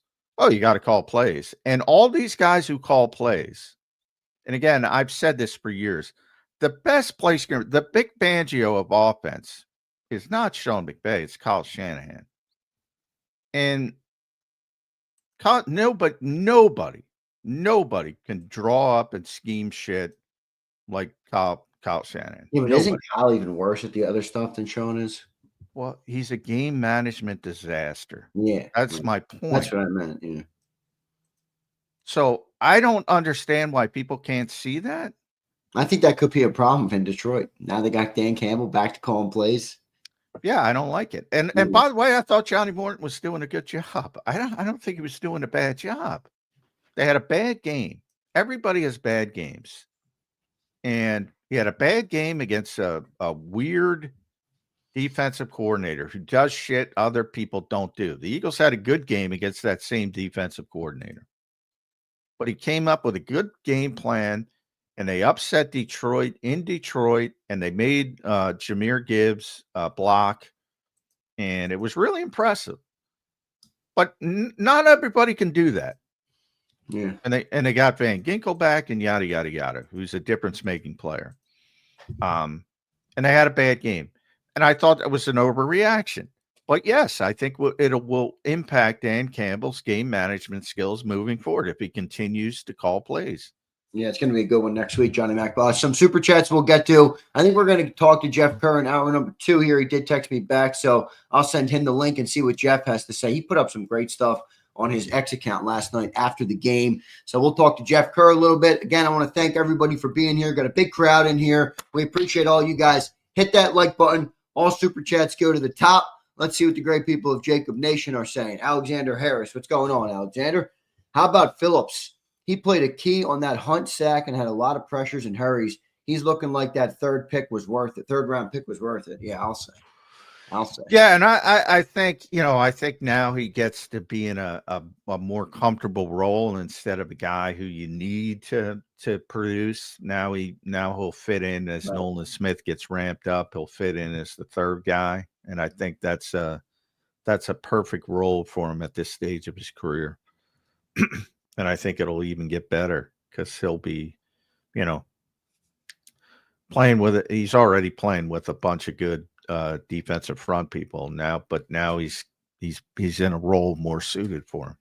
you got to call plays. And all these guys who call plays, and again, I've said this for years, the best play screamer, the big Fangio of offense is not Sean McVay, it's Kyle Shanahan. And nobody can draw up and scheme shit like Kyle Shanahan. Yeah, but isn't Kyle even worse at the other stuff than Sean is? Well, he's a game management disaster. Yeah. That's my point. That's what I meant. Yeah. So I don't understand why people can't see that. I think that could be a problem in Detroit. Now they got Dan Campbell back to calling plays. Yeah, I don't like it. And by the way, I thought Johnny Morton was doing a good job. I don't think he was doing a bad job. They had a bad game. Everybody has bad games. And he had a bad game against a weird defensive coordinator who does shit other people don't do. The Eagles had a good game against that same defensive coordinator. But he came up with a good game plan and they upset Detroit in Detroit, and they made Jahmyr Gibbs block, and it was really impressive. But not everybody can do that. Yeah. And they got Van Ginkel back and yada yada yada, who's a difference-making player. And they had a bad game, and I thought that was an overreaction. But yes, I think it will impact Dan Campbell's game management skills moving forward if he continues to call plays. Yeah, it's going to be a good one next week, Johnny Mac. Some super chats we'll get to. I think we're going to talk to Jeff Kerr in hour number 2 here. He did text me back, so I'll send him the link and see what Jeff has to say. He put up some great stuff on his X account last night after the game. So we'll talk to Jeff Kerr a little bit. Again, I want to thank everybody for being here. Got a big crowd in here. We appreciate all you guys. Hit that like button. All super chats go to the top. Let's see what the great people of JAKIB Nation are saying. Alexander Harris, what's going on, Alexander? How about Phillips? He played a key on that Hunt sack and had a lot of pressures and hurries. He's looking like that third round pick was worth it. Yeah, I'll say. Yeah, and I think, I think now he gets to be in a more comfortable role instead of a guy who you need to produce. Now he'll fit in as Nolan Smith gets ramped up. He'll fit in as the third guy, and I think that's a perfect role for him at this stage of his career. And I think it'll even get better because he'll be, playing with it. He's already playing with a bunch of good defensive front people now, but now he's in a role more suited for him.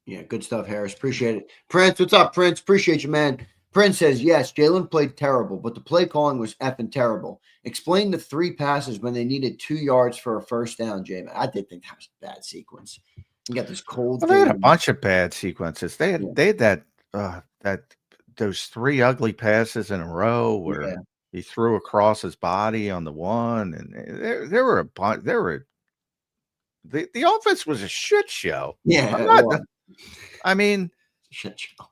Yeah, good stuff, Harris. Appreciate it. Prince, what's up, Prince? Appreciate you, man. Prince says, yes, Jalen played terrible, but the play calling was effing terrible. Explain the 3 passes when they needed 2 yards for a first down, Jamin. I did think that was a bad sequence. You got this cold. Well, they had a bunch of bad sequences. They had those 3 ugly passes in a row where he threw across his body on the one, and there were a bunch. The offense was a shit show. Yeah, I mean, shit show.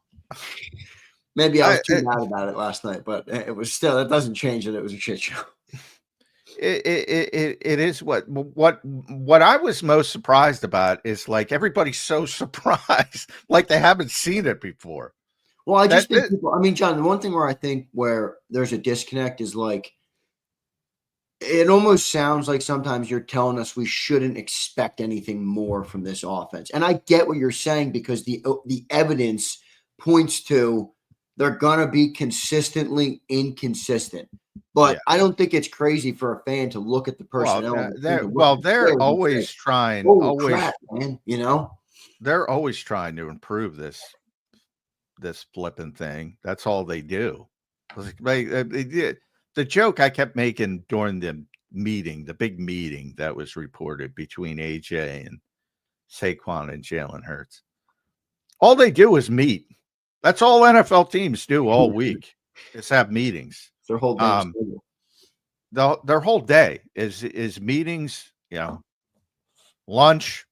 Maybe I was too mad about it last night, but it was still. It doesn't change that it was a shit show. It is what I was most surprised about is like everybody's so surprised, like they haven't seen it before. Well, I just think people, I mean, John, the one thing where there's a disconnect is like it almost sounds like sometimes you're telling us we shouldn't expect anything more from this offense. And I get what you're saying because the evidence points to they're going to be consistently inconsistent. But I don't think it's crazy for a fan to look at the personnel. They're always trying. Crap, man, they're always trying to improve this flipping thing. That's all they do. The joke I kept making during the big meeting that was reported between AJ and Saquon and Jalen Hurts. All they do is meet. That's all NFL teams do all week is have meetings. Their whole day. Their whole day is meetings, lunch,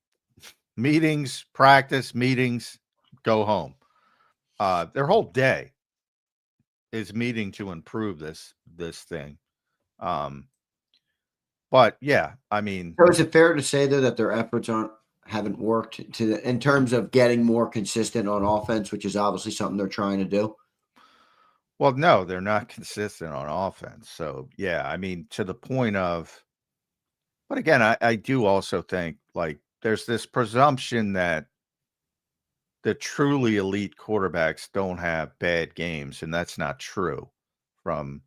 meetings, practice, meetings, go home. Their whole day is meeting to improve this thing. But yeah, I mean, so is it fair to say though that their efforts haven't worked in terms of getting more consistent on offense, which is obviously something they're trying to do? Well, no, they're not consistent on offense. So yeah, I mean, to the point of, but again, I do also think like there's this presumption that the truly elite quarterbacks don't have bad games, and that's not true. From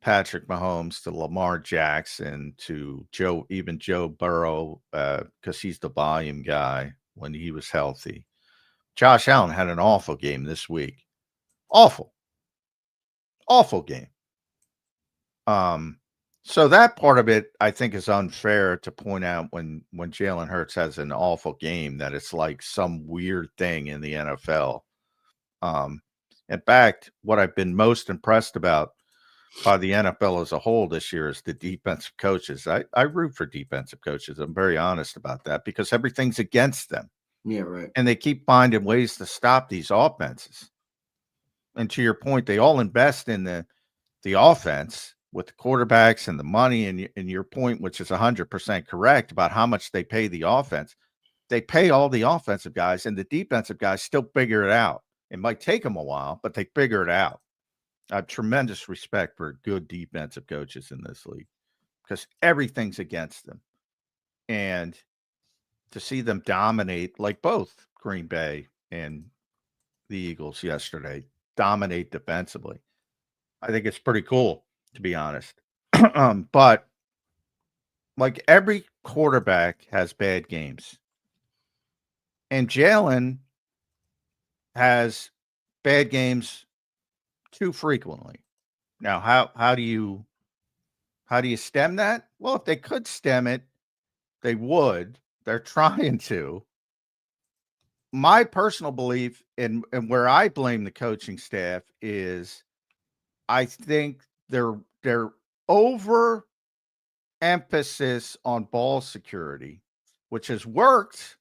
Patrick Mahomes to Lamar Jackson to Joe Burrow, because he's the volume guy when he was healthy. Josh Allen had an awful game this week. Awful game. So that part of it, I think, is unfair to point out when Jalen Hurts has an awful game that it's like some weird thing in the NFL. In fact, what I've been most impressed about by the NFL as a whole this year is the defensive coaches. I root for defensive coaches. I'm very honest about that because everything's against them. Yeah, right. And they keep finding ways to stop these offenses. And to your point, they all invest in the offense with the quarterbacks and the money, and your point, which is 100% correct about how much they pay the offense. They pay all the offensive guys, and the defensive guys still figure it out. It might take them a while, but they figure it out. I have tremendous respect for good defensive coaches in this league because everything's against them. And to see them dominate, like both Green Bay and the Eagles yesterday, dominate defensively, I think it's pretty cool, to be honest. But like every quarterback has bad games. And Jalen has bad games too frequently. Now, how do you stem that? Well, if they could stem it, they would. They're trying to. My personal belief and where I blame the coaching staff is I think their over emphasis on ball security, which has worked,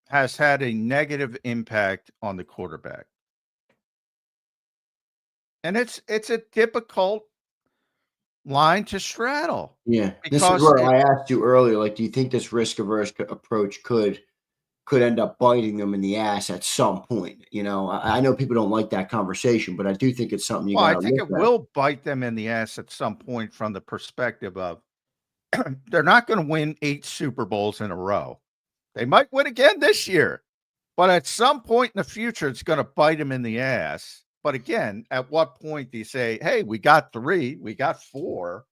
has had a negative impact on the quarterback. And it's a difficult line to straddle. Yeah, this is Because where I asked you earlier, like, do you think this risk-averse approach could end up biting them in the ass at some point? You know, I know people don't like that conversation, but I do think it's something you well, I gotta think look it at. will bite them in the ass at some point from the perspective of they're not going to win 8 Super Bowls in a row. They might win again this year, but at some point in the future, it's going to bite them in the ass. But again, at what point do you say, hey, we got 3, we got 4.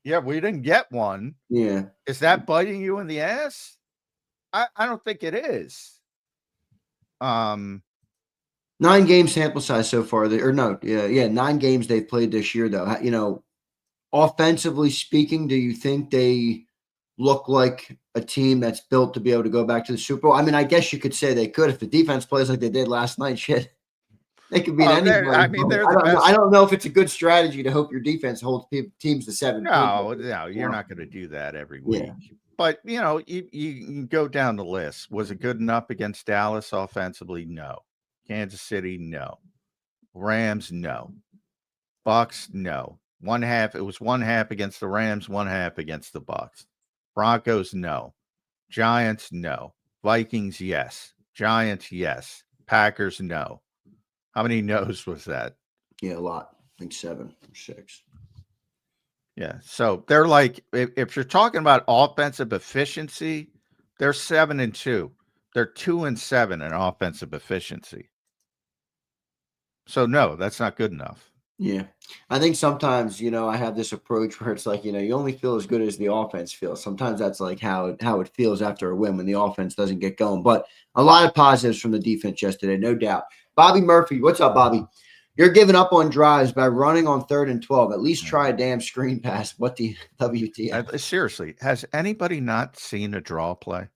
Yeah, we didn't get 1. Yeah. Is that biting you in the ass? I don't think it is. 9 game sample size so far. 9 games they've played this year, though. You know, offensively speaking, do you think they look like a team that's built to be able to go back to the Super Bowl? I mean, I guess you could say they could if the defense plays like they did last night. Shit, they could beat Well, anybody. they're I the don't know. best. I don't know if it's a good strategy to hope your defense holds teams to 7 points. No, you're not going to do that every week. Yeah. But, you know, you can go down the list. Was it good enough against Dallas offensively? No. Kansas City? No. Rams? No. Bucks? No. It was 1/2 against the Rams, 1/2 against the Bucks. Broncos? No. Giants? No. Vikings? Yes. Giants? Yes. Packers? No. How many no's was that? Yeah, a lot. I think 7 or 6. Yeah. So they're like, if you're talking about offensive efficiency, they're 7-2. They're 2-7 in offensive efficiency. So no, that's not good enough. Yeah. I think sometimes, you know, I have this approach where it's like, you know, you only feel as good as the offense feels. Sometimes that's like how it feels after a win when the offense doesn't get going. But a lot of positives from the defense yesterday, no doubt. Bobby Murphy, what's up, Bobby? You're giving up on drives by running on 3rd and 12. At least try a damn screen pass. What the WTF? Seriously, has anybody not seen a draw play?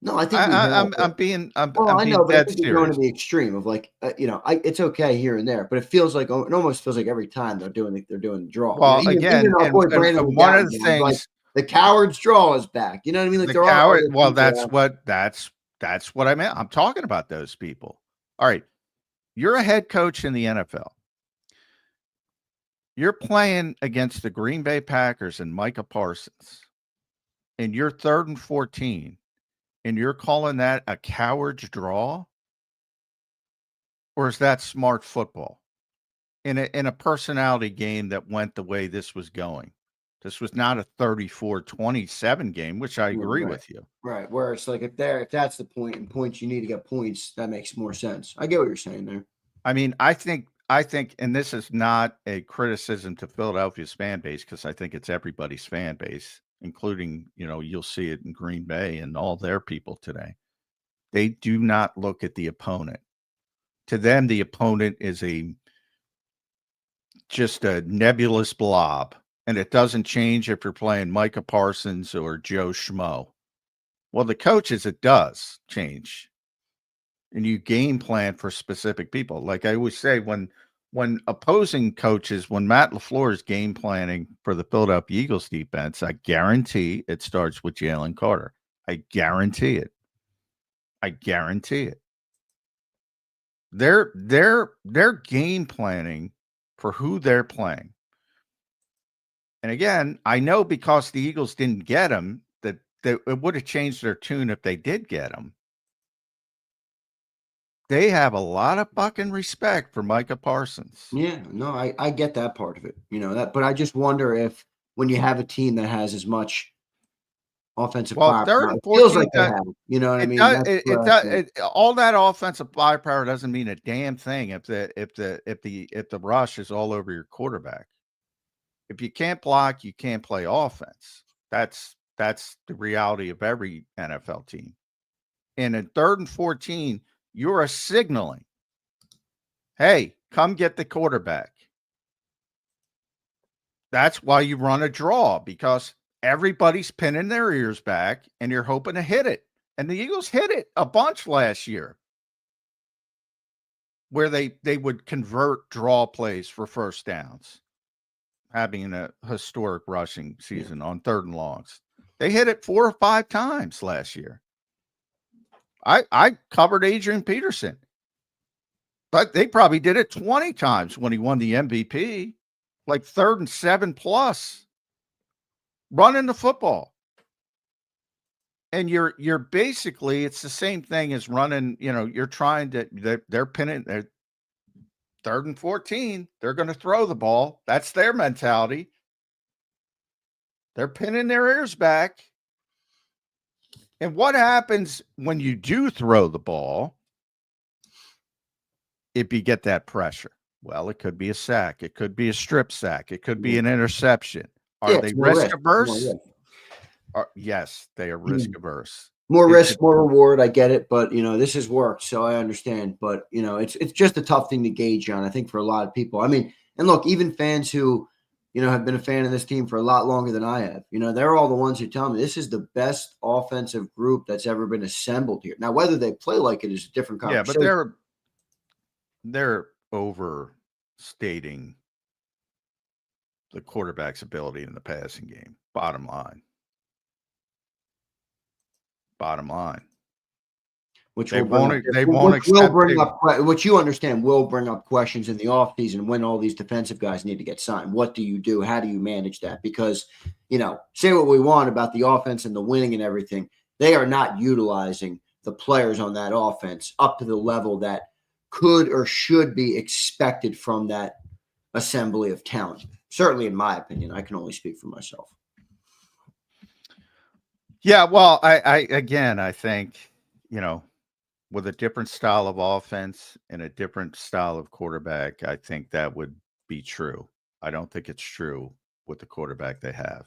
No, I think we have. I'm being I being know, but I dead think you're going to serious. the extreme of like, you know, it's okay here and there, but it feels like it almost feels like every time they're doing the draw. Well, You know, again, even our boy and Brandon one of McGowan, the you know, like things the coward's draw is back. You know what I mean? Like the there are coward. other Well, people that's what I meant. I'm talking about those people. All right, you're a head coach in the NFL. You're playing against the Green Bay Packers and Micah Parsons, and you're 3rd and 14, and you're calling that a coward's draw? Or is that smart football in a personality game that went the way this was going? This was not a 34-27 game, which I agree with you. Right. Where it's like if that's the point and points you need to get points, that makes more sense. I get what you're saying there. I mean, I think, and this is not a criticism to Philadelphia's fan base because I think it's everybody's fan base, including, you know, you'll see it in Green Bay and all their people today. They do not look at the opponent. To them, the opponent is just a nebulous blob, and it doesn't change if you're playing Micah Parsons or Joe Schmo. Well, the coaches, it does change. And you game plan for specific people. Like I always say, when opposing coaches, when Matt LaFleur is game planning for the Philadelphia Eagles defense, I guarantee it starts with Jalen Carter. I guarantee it. I guarantee it. They're game planning for who they're playing. And again, I know because the Eagles didn't get him that it would have changed their tune if they did get him. they have a lot of fucking respect for Micah Parsons. Yeah, no, I get that part of it. But I just wonder if when you have a team that has as much offensive Well, firepower, third it and feels 14, like they have. You know what I it mean? does. That's It where I does. think. All that offensive firepower doesn't mean a damn thing if the rush is all over your quarterback. If you can't block, you can't play offense. That's the reality of every NFL team. And in third and 14, you're signaling, hey, come get the quarterback. That's why you run a draw, because everybody's pinning their ears back and you're hoping to hit it. And the Eagles hit it a bunch last year, where they would convert draw plays for first downs, having a historic rushing season on third and longs. They hit it 4 or 5 times last year. I covered Adrian Peterson, but they probably did it 20 times when he won the MVP, like 3rd and 7 plus, running the football. And you're basically, it's the same thing as running, you're trying to, they're pinning, 3rd and 14, they're going to throw the ball. That's their mentality. They're pinning their ears back. And what happens when you do throw the ball if you get that pressure? Well, it could be a sack. It could be a strip sack. It could be an interception. Are they risk averse? Yes, they are risk averse. More risk, more reward. I get it, but this has worked, so I understand. But it's just a tough thing to gauge on. I think for a lot of people. I mean, and look, even fans who have been a fan of this team for a lot longer than I have. They're all the ones who tell me this is the best offensive group that's ever been assembled here. Now, whether they play like it is a different conversation. Yeah, but they're overstating the quarterback's ability in the passing game. Bottom line. Which you understand will bring up questions in the offseason when all these defensive guys need to get signed. What do you do? How do you manage that? Because, say what we want about the offense and the winning and everything, they are not utilizing the players on that offense up to the level that could or should be expected from that assembly of talent. Certainly, in my opinion, I can only speak for myself. Yeah, well, I think, with a different style of offense and a different style of quarterback, I think that would be true. I don't think it's true with the quarterback they have.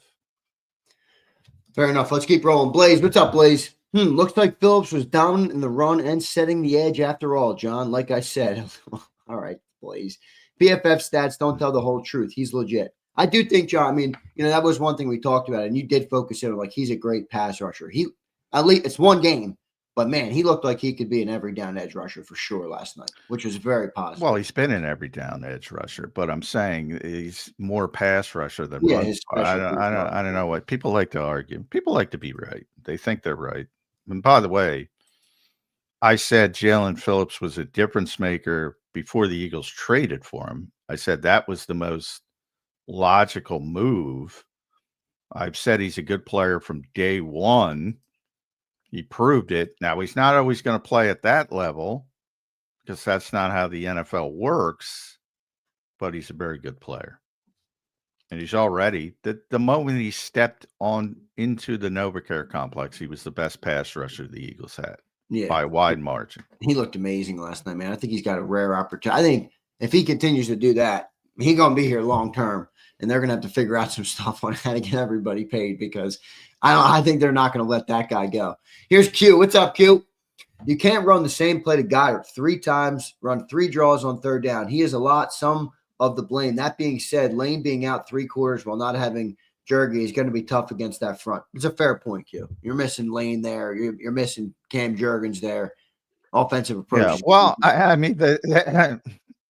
Fair enough. Let's keep rolling. Blaze, what's up, Blaze? Looks like Phillips was down in the run and setting the edge after all, John. Like I said. All right, Blaze. PFF stats don't tell the whole truth. He's legit. I do think, John, I mean, that was one thing we talked about, and you did focus in on, like, he's a great pass rusher. At least it's one game, but man, he looked like he could be an every down edge rusher for sure last night, which was very positive. Well, he's been an every down edge rusher, but I'm saying he's more pass rusher than run. I don't know what people like to argue. People like to be right. They think they're right. And by the way, I said Jalen Phillips was a difference maker before the Eagles traded for him. I said that was the most logical move. I've said he's a good player from day one. He proved it. Now, he's not always going to play at that level because that's not how the NFL works, but he's a very good player. And he's already, the moment he stepped on into the NovaCare complex, he was the best pass rusher the Eagles had by a wide margin. He looked amazing last night, man. I think he's got a rare opportunity. I think if he continues to do that, he's going to be here long term, and they're going to have to figure out some stuff on how to get everybody paid because I think they're not going to let that guy go. Here's Q. What's up, Q? You can't run the same play to Goddard 3 times, run 3 draws on third down. He is some of the blame. That being said, Lane being out 3 quarters while not having Jurgi is going to be tough against that front. It's a fair point, Q. You're missing Lane there. You're missing Cam Jurgens there. Offensive approach. Yeah, well, I mean,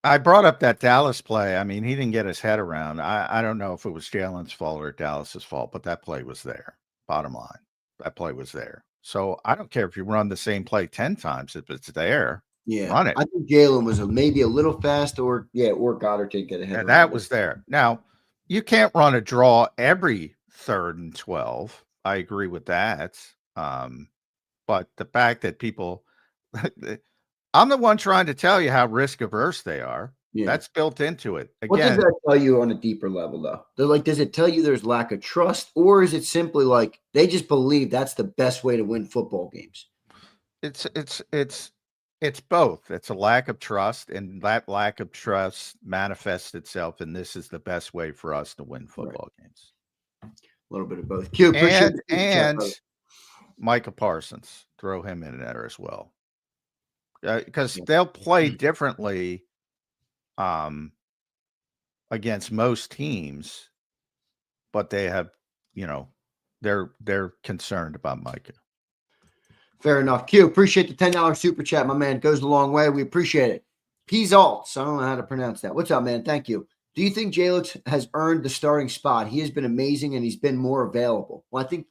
I brought up that Dallas play. I mean, he didn't get his head around. I don't know if it was Jalen's fault or Dallas's fault, but that play was there. Bottom line, that play was there. So I don't care if you run the same play 10 times. If it's there, run it. I think Jalen was maybe a little fast or Goddard didn't get ahead. And that was there. Now, you can't run a draw every 3rd and 12. I agree with that. But the fact that people I'm the one trying to tell you how risk averse they are. Yeah. That's built into it. What does Again, that tell you on a deeper level, though? They're like, does it tell you there's lack of trust, or is it simply like they just believe that's the best way to win football games? it's both. It's a lack of trust, and that lack of trust manifests itself, and this is the best way for us to win football games. A little bit of both. Q, appreciate And Micah Parsons, throw him in there as well, because they'll play differently against most teams, but they have, they're concerned about Micah. Fair enough. Q, appreciate the $10 super chat, my man. Goes a long way. We appreciate it. Pizalts. I don't know how to pronounce that. What's up, man? Thank you. Do you think Jalen has earned the starting spot? He has been amazing and he's been more available. Well, I think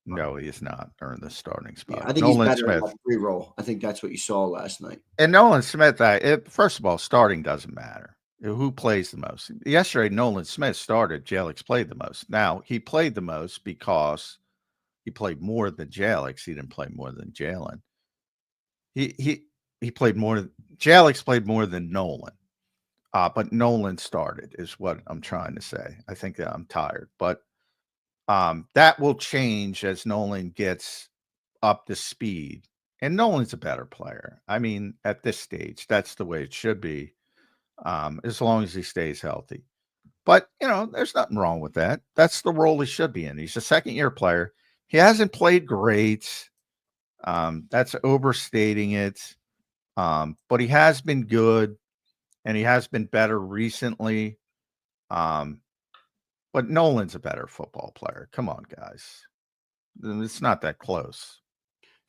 no, he has not earned the starting spot. Yeah, I think Nolan he's better Smith. in that free roll. I think that's what you saw last night. And Nolan Smith, first of all, starting doesn't matter. Who plays the most? Yesterday, Nolan Smith started. Jalix played the most. Now, he played the most because he played more than Jalix. He didn't play more than Jalen. He played more. Jalix played more than Nolan. But Nolan started is what I'm trying to say. I think that I'm tired, but that will change as Nolan gets up to speed. And Nolan's a better player. I mean, at this stage, that's the way it should be, as long as he stays healthy. But, there's nothing wrong with that. That's the role he should be in. He's a second-year player. He hasn't played great. That's overstating it. But he has been good, and he has been better recently. But Nolan's a better football player. Come on, guys. It's not that close.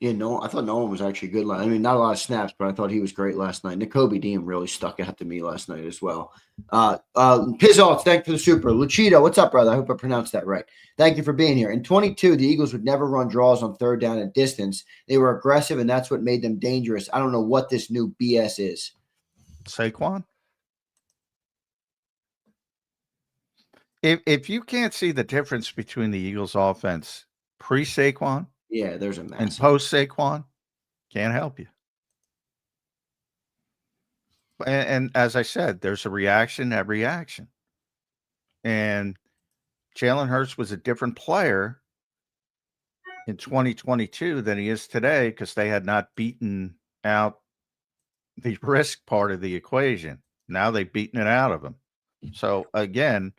Yeah, no, I thought Nolan was actually good. I mean, not a lot of snaps, but I thought he was great last night. N'Kobe Dean really stuck out to me last night as well. Pizzalts, thank you for the super. Luchito, what's up, brother? I hope I pronounced that right. Thank you for being here. In 22, the Eagles would never run draws on third down and distance. They were aggressive, and that's what made them dangerous. I don't know what this new BS is. Saquon? If you can't see the difference between the Eagles offense pre-Saquon, yeah, there's a mess. And post-Saquon, can't help you. And as I said, there's a reaction at reaction. And Jalen Hurts was a different player in 2022 than he is today because they had not beaten out the risk part of the equation. Now they've beaten it out of him. So, again,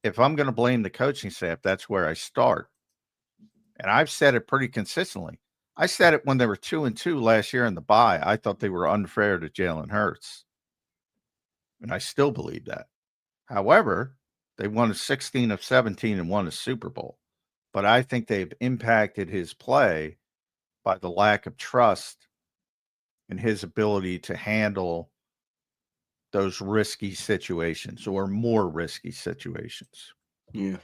if I'm going to blame the coaching staff, that's where I start. And I've said it pretty consistently. I said it when they were 2-2 last year in the bye. I thought they were unfair to Jalen Hurts. And I still believe that. However, they won 16 of 17 and won a Super Bowl. But I think they've impacted his play by the lack of trust in his ability to handle those risky situations or more risky situations. Yeah.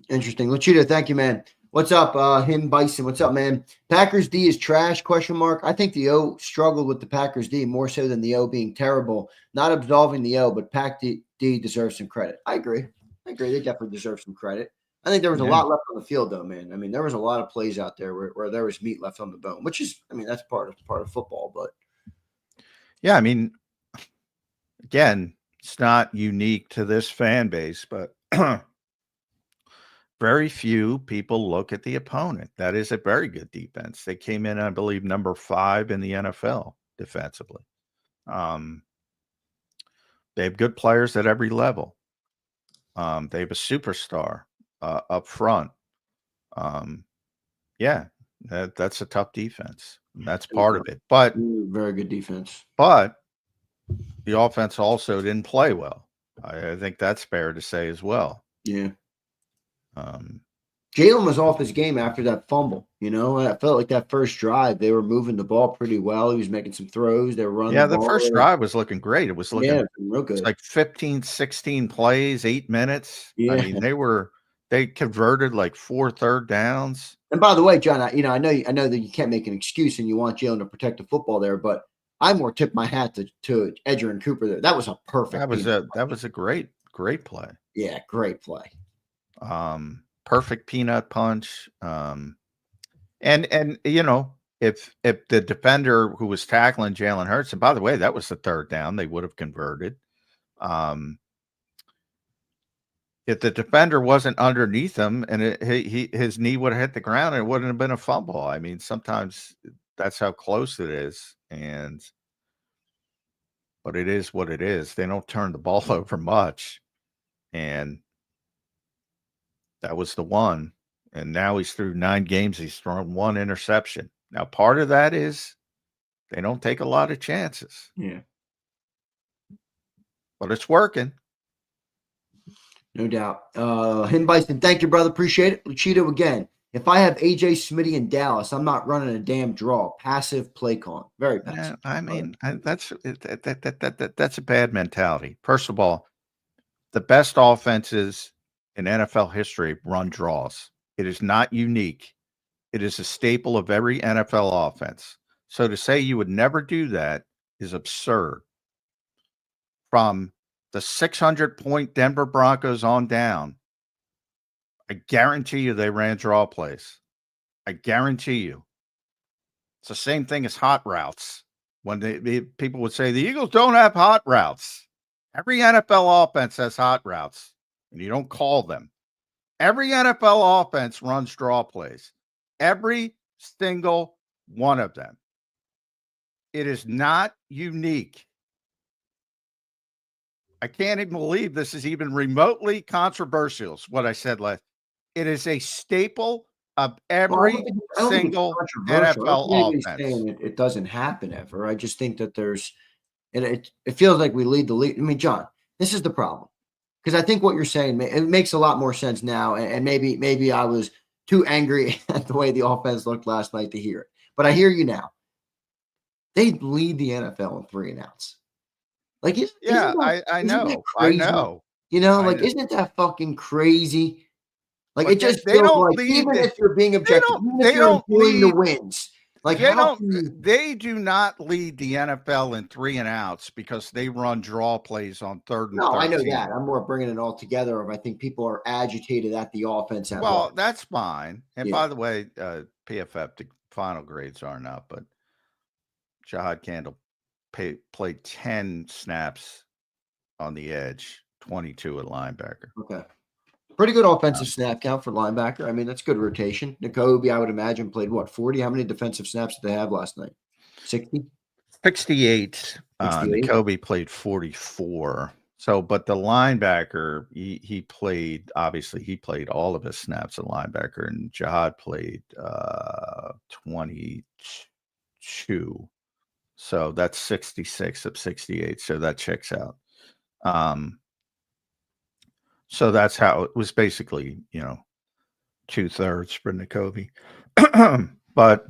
Interesting. Luchito, thank you, man. What's up, him Bison? What's up, man? Packers D is trash, question mark. I think the O struggled with the Packers D more so than the O being terrible. Not absolving the O, but Pack D deserves some credit. I agree. They definitely deserve some credit. I think there was a lot left on the field, though, man. I mean, there was a lot of plays out there where there was meat left on the bone, which is, I mean, that's part of football. But yeah, I mean, again, it's not unique to this fan base, but very few people look at the opponent. That is a very good defense. They came in, I believe, number 5 in the NFL defensively. They have good players at every level. They have a superstar up front. That's a tough defense. That's part of it. But very good defense. But the offense also didn't play well. I think that's fair to say as well. Yeah. Jalen was off his game after that fumble. I felt like that first drive, they were moving the ball pretty well. He was making some throws. They were running. Yeah, the first drive was looking great. It was looking real good. Like 15, 16 plays, 8 minutes. Yeah. I mean, they converted like 4 third downs. And by the way, John, I know that you can't make an excuse and you want Jalen to protect the football there, but I more tip my hat to Edger and Cooper there. That was a perfect. That was a great play. Yeah, great play. Perfect peanut punch. And if the defender who was tackling Jalen Hurts, and by the way, that was the third down, they would have converted. If the defender wasn't underneath him and his knee would have hit the ground, it wouldn't have been a fumble. I mean, sometimes that's how close it is, but it is what it is. They don't turn the ball over much, and that was the one. And now he's through 9 games. He's thrown 1 interception. Now, part of that is they don't take a lot of chances. Yeah. But it's working. No doubt. Him Bison, thank you, brother. Appreciate it. Luchito again. If I have AJ Smitty in Dallas, I'm not running a damn draw. Passive play call. Very passive. Yeah, I mean, that's a bad mentality. First of all, the best offenses in NFL history run draws. It is not unique. It is a staple of every NFL offense. So to say you would never do that is absurd. From the 600-point Denver Broncos on down, I guarantee you they ran draw plays. I guarantee you. It's the same thing as hot routes. When people would say the Eagles don't have hot routes. Every NFL offense has hot routes, and you don't call them. Every NFL offense runs draw plays. Every single one of them. It is not unique. I can't even believe this is even remotely controversial, is what I said last. It is a staple of every single NFL offense. Saying it doesn't happen ever. I just think that it feels like we lead the league. I mean, John, this is the problem. Because I think what you're saying, it makes a lot more sense now. And maybe I was too angry at the way the offense looked last night to hear it. But I hear you now. They lead the NFL in 3 and outs. Like, I know. You know, like, isn't that fucking crazy? Like, but it just feels like even if you're being objective, even if you're including the wins, like they do not lead the NFL in 3 and outs because they run draw plays on 3rd and 13. I know that. I'm more bringing it all together. I think people are agitated at the offense. Well, that's fine. And by the way, PFF, the final grades aren't up, but Jahad Candle played 10 snaps on the edge, 22 at linebacker. Okay. Pretty good offensive snap count for linebacker. I mean, that's good rotation. N'Kobe, I would imagine, played 40? How many defensive snaps did they have last night? 60? 68. N'Kobe played 44. So, but the linebacker, he played all of his snaps at linebacker, and Jahad played 22. So that's 66 of 68. So that checks out. So that's how it was basically, 2/3 for N'Kobe. But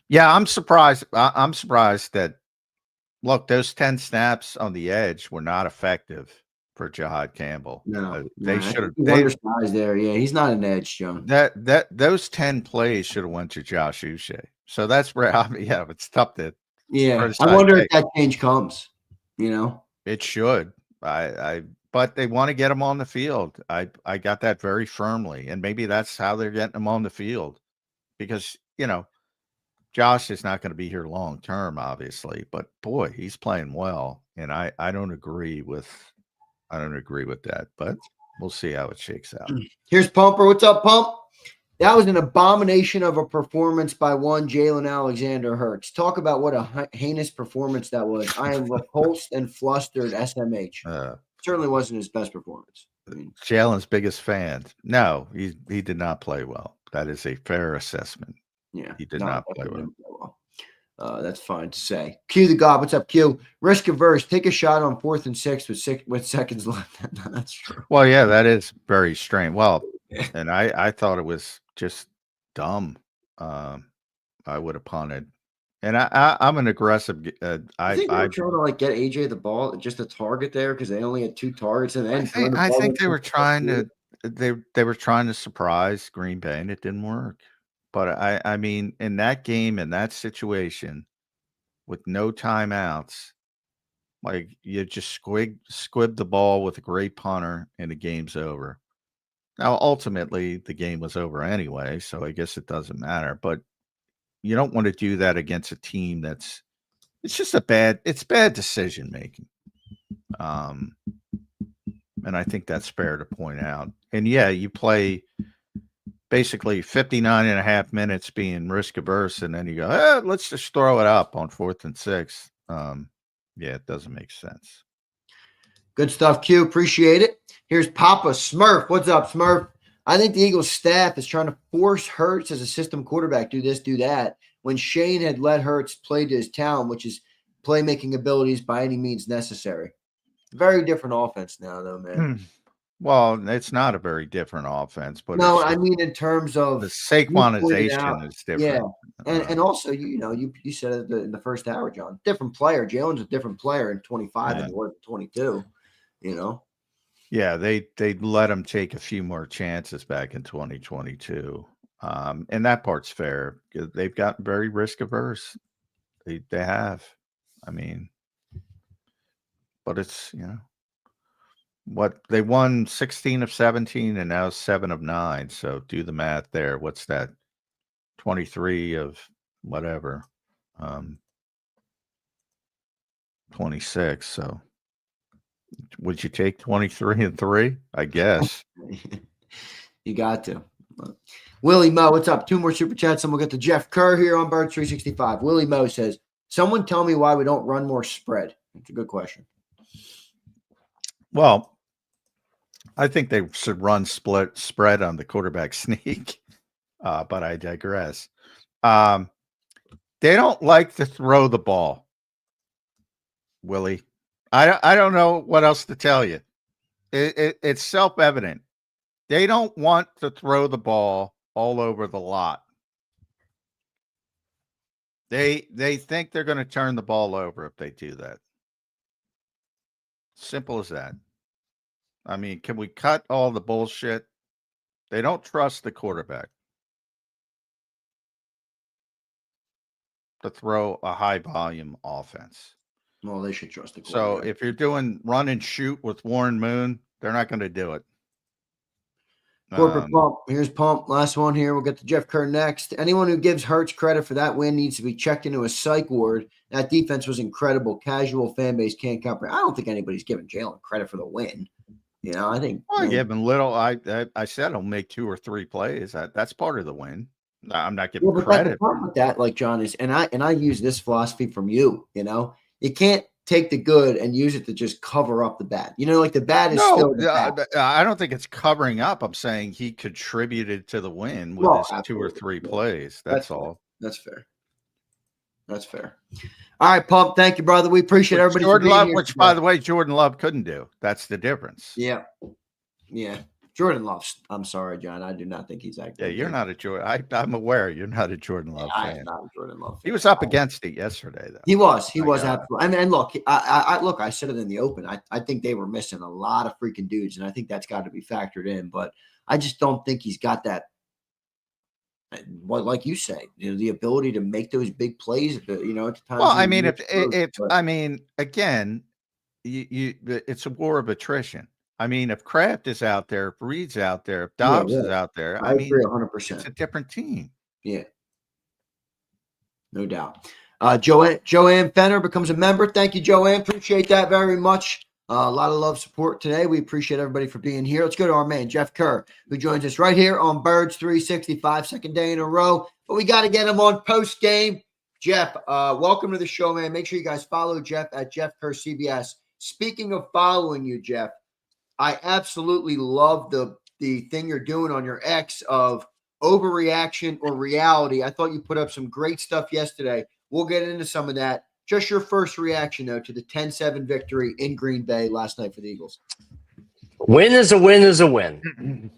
yeah, I'm surprised. I'm surprised that, look, those 10 snaps on the edge were not effective for Jahad Campbell. No, they should have. They undersized there. Yeah, he's not an edge, John. Those 10 plays should have went to Josh Uche. So that's where it's tough to. Yeah, I wonder if that change comes. It should. But they want to get him on the field. I got that very firmly, and maybe that's how they're getting him on the field, because Josh is not going to be here long term, obviously. But boy, he's playing well, and I don't agree with that. But we'll see how it shakes out. Here's Pumper. What's up, Pump? That was an abomination of a performance by one Jalen Alexander Hurts. Talk about what a heinous performance that was. I am repulsed and flustered, SMH. Certainly wasn't his best performance. Jalen's biggest fan. No, he did not play well. That is a fair assessment. Yeah. He did not play well. That's fine to say. Q the God. What's up, Q? Risk-averse. Take a shot on 4th and 6 with seconds left. That's true. Well, yeah, that is very strange. Well, and I thought it was just dumb. I would have punted. And I'm an aggressive. I think they were trying to get AJ the ball, just a target there, because they only had 2 targets. And then I think they were trying to they were trying to surprise Green Bay, and it didn't work. But I mean, in that game, in that situation, with no timeouts, like, you just squib the ball with a great punter, and the game's over. Now, ultimately, the game was over anyway, so I guess it doesn't matter. But you don't want to do that against a team it's just bad decision making. And I think that's fair to point out. And yeah, you play basically 59 and a half minutes being risk averse, and then you go, let's just throw it up on 4th and 6. Yeah, it doesn't make sense. Good stuff, Q. Appreciate it. Here's Papa Smurf. What's up, Smurf? I think the Eagles staff is trying to force Hurts as a system quarterback, do this, do that, when Shane had let Hurts play to his talent, which is playmaking abilities by any means necessary. Very different offense now, though, man. Well, it's not a very different offense, but no, I mean in terms of the Saquonization is different. Yeah, and also you said it in the first hour, John. Different player. Jalen's a different player in 25 than he was in 22. Yeah, they let him take a few more chances back in 2022, and that part's fair. They've gotten very risk averse. They have. I mean, but it's what they won 16 of 17 and now 7 of 9. So do the math there. What's that? 23 of whatever, 26. So would you take 23 and 3? I guess. You got to. Willie Mo, what's up? 2 more super chats and we'll get to Jeff Kerr here on Birds 365. Willie Mo says, someone tell me why we don't run more spread. That's a good question. Well, I think they should run spread on the quarterback sneak, but I digress. They don't like to throw the ball, Willie. I don't know what else to tell you. It's self-evident. They don't want to throw the ball all over the lot. They think they're going to turn the ball over if they do that. Simple as that. I mean, can we cut all the bullshit? They don't trust the quarterback to throw a high volume offense. Well, they should trust the quarterback. So if you're doing run and shoot with Warren Moon, they're not going to do it. Corporate Pump. Here's Pump. Last one here. We'll get to Jeff Kerr next. Anyone who gives Hurts credit for that win needs to be checked into a psych ward. That defense was incredible. Casual fan base can't comprehend. I don't think anybody's giving Jalen credit for the win. I think. Well, I give him little. I said he'll make 2 or 3 plays. That's part of the win. I'm not giving credit. The problem with that, like John, is, and I use this philosophy from you. You can't take the good and use it to just cover up the bad. Like the bad is still the bad. I don't think it's covering up. I'm saying he contributed to the win with his absolutely. 2 or 3 plays. That's all. That's fair. That's fair. All right, Pump. Thank you, brother. We appreciate everybody. Jordan Love, which, by the way, Jordan Love couldn't do. That's the difference. Yeah. Jordan Love. I'm sorry, John. I do not think he's that good. Yeah, you're not a Jordan. I'm aware you're not a Jordan Love fan. I'm not a Jordan Love fan. He was up against it yesterday, though. He was absolutely. I mean, look, I said it in the open. I think they were missing a lot of freaking dudes, and I think that's got to be factored in. But I just don't think he's got that. Well, like you say, the ability to make those big plays. At times. Well, I mean, again, it's a war of attrition. I mean, if Kraft is out there, if Reed's out there, if Dobbs is out there, I mean, agree 100%. It's a different team. Yeah, no doubt. Joanne Fenner becomes a member. Thank you, Joanne. Appreciate that very much. A lot of love support today. We appreciate everybody for being here. Let's go to our man, Jeff Kerr, who joins us right here on Birds 365, second day in a row. But we got to get him on post game. Jeff, welcome to the show, man. Make sure you guys follow Jeff at Jeff Kerr CBS. Speaking of following you, Jeff, I absolutely love the thing you're doing on your X of overreaction or reality. I thought you put up some great stuff yesterday. We'll get into some of that. Just your first reaction, though, to the 10-7 victory in Green Bay last night for the Eagles. Win is a win is a win.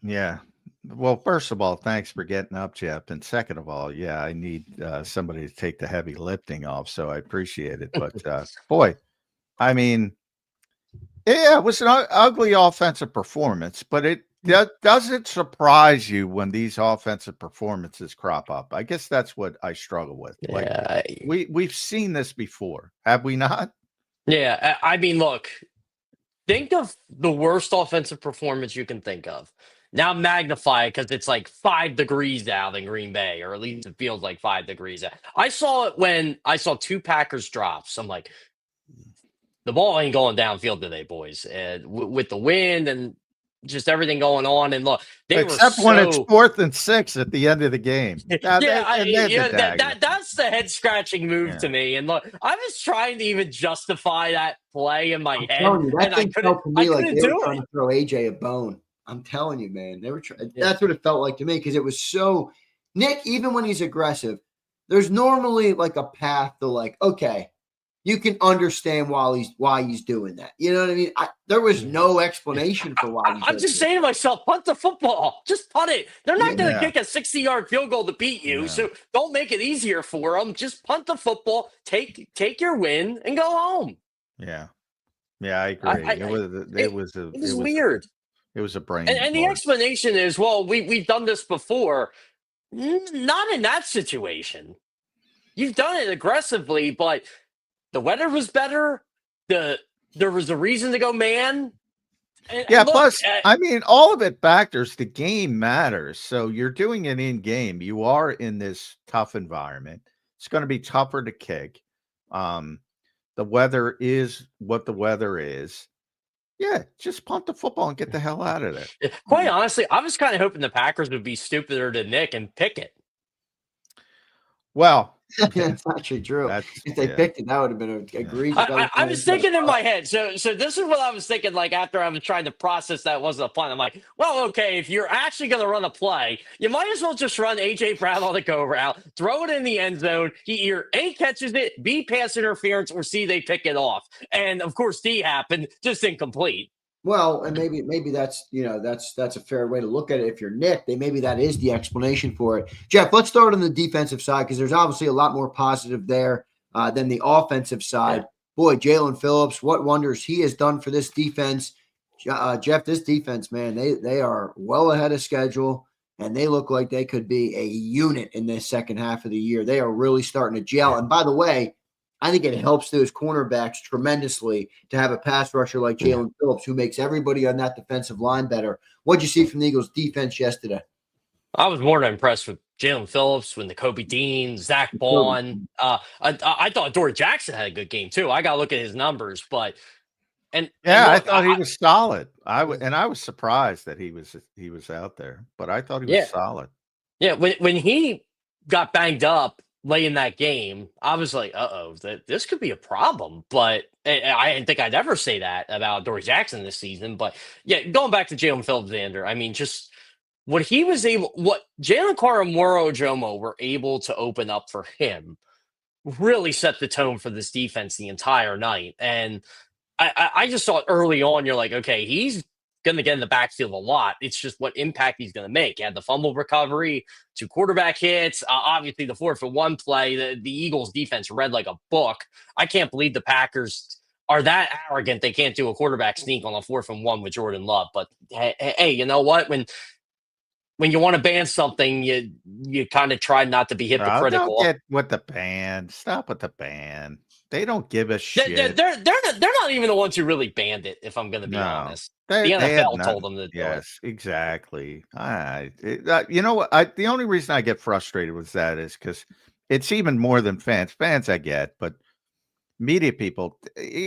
Yeah. Well, first of all, thanks for getting up, Jeff. And second of all, yeah, I need somebody to take the heavy lifting off, so I appreciate it. But, boy, I mean, yeah, it was an ugly offensive performance, but it doesn't surprise you when these offensive performances crop up. I guess that's what I struggle with. Yeah, we've seen this before, have we not? Yeah, I mean, look, think of the worst offensive performance you can think of. Now magnify it because it's like 5 degrees out in Green Bay, or at least it feels like 5 degrees out. I saw it when I saw 2 Packers drops. I'm like, the ball ain't going downfield today, boys. With the wind and just everything going on, and look, they were Except when it's so 4th and 6 at the end of the game. Now, that's the head scratching move to me. And look, I was trying to even justify that play in my I'm head, telling you, that and thing felt to me like they were do trying it. to throw AJ a bone. I'm telling you, man. They were trying. Yeah. That's what it felt like to me because it was so Nick, even when he's aggressive, there's normally like a path to like, okay, you can understand why he's doing that. You know what I mean? There was no explanation for why I'm just saying to myself, punt the football. Just punt it. They're not going to kick a 60-yard field goal to beat you, so don't make it easier for them. Just punt the football, take your win, and go home. Yeah, I agree. It was weird. It was a brain. And the explanation is, well, we've done this before. Not in that situation. You've done it aggressively, but the weather was better. There was a reason to go man. And look, plus, I mean, all of it factors. The game matters. So you're doing it in game. You are in this tough environment. It's going to be tougher to kick. The weather is what the weather is. Yeah, just punt the football and get the hell out of there. Quite honestly, I was kind of hoping the Packers would be stupider than Nick and pick it. Well, that's actually true. If they picked it, that would have been egregious. I was thinking in my head. So this is what I was thinking. Like after I was trying to process that wasn't a punt, I'm like, well, okay, if you're actually going to run a play, you might as well just run AJ Brown on the go route, throw it in the end zone. He either A, catches it, B, pass interference, or C, they pick it off. And of course, D happened, just incomplete. Well, and maybe that's that's a fair way to look at it. If you're Nick, maybe that is the explanation for it. Jeff, let's start on the defensive side because there's obviously a lot more positive there than the offensive side. Yeah. Boy, Jalen Phillips, what wonders he has done for this defense. Jeff, this defense, man, they are well ahead of schedule, and they look like they could be a unit in this second half of the year. They are really starting to gel. And by the way, I think it helps those cornerbacks tremendously to have a pass rusher like Jalen Phillips, who makes everybody on that defensive line better. What'd you see from the Eagles' defense yesterday? I was more than impressed with Jalen Phillips, with Nakobe Dean, Zach Bond. I thought Dory Jackson had a good game too. I got to look at his numbers, but I thought he was solid. I was surprised that he was out there, but I thought he was solid. Yeah, when he got banged up late in that game, I was like, this could be a problem. But I didn't think I'd ever say that about Dory Jackson this season. But yeah, going back to Jalen Phillips, Zander, I mean, just what Jalen Carr and Moro Ojomo were able to open up for him really set the tone for this defense the entire night. And I just thought early on, you're like, okay, he's going to get in the backfield a lot. It's just what impact he's going to make. He had the fumble recovery, 2 quarterback hits, obviously the 4-for-1 play. The Eagles defense read like a book. I can't believe the Packers are that arrogant they can't do a quarterback sneak on a 4-for-1 with Jordan Love. But hey, you know what? When you want to ban something, you kind of try not to be hypocritical. Don't get with the ban. Stop with the ban. They don't give a shit. They're not even the ones who really banned it, if I'm going to be honest. The NFL told them to do it. Yes, exactly. You know what? The only reason I get frustrated with that is because it's even more than fans. Fans I get, but media people,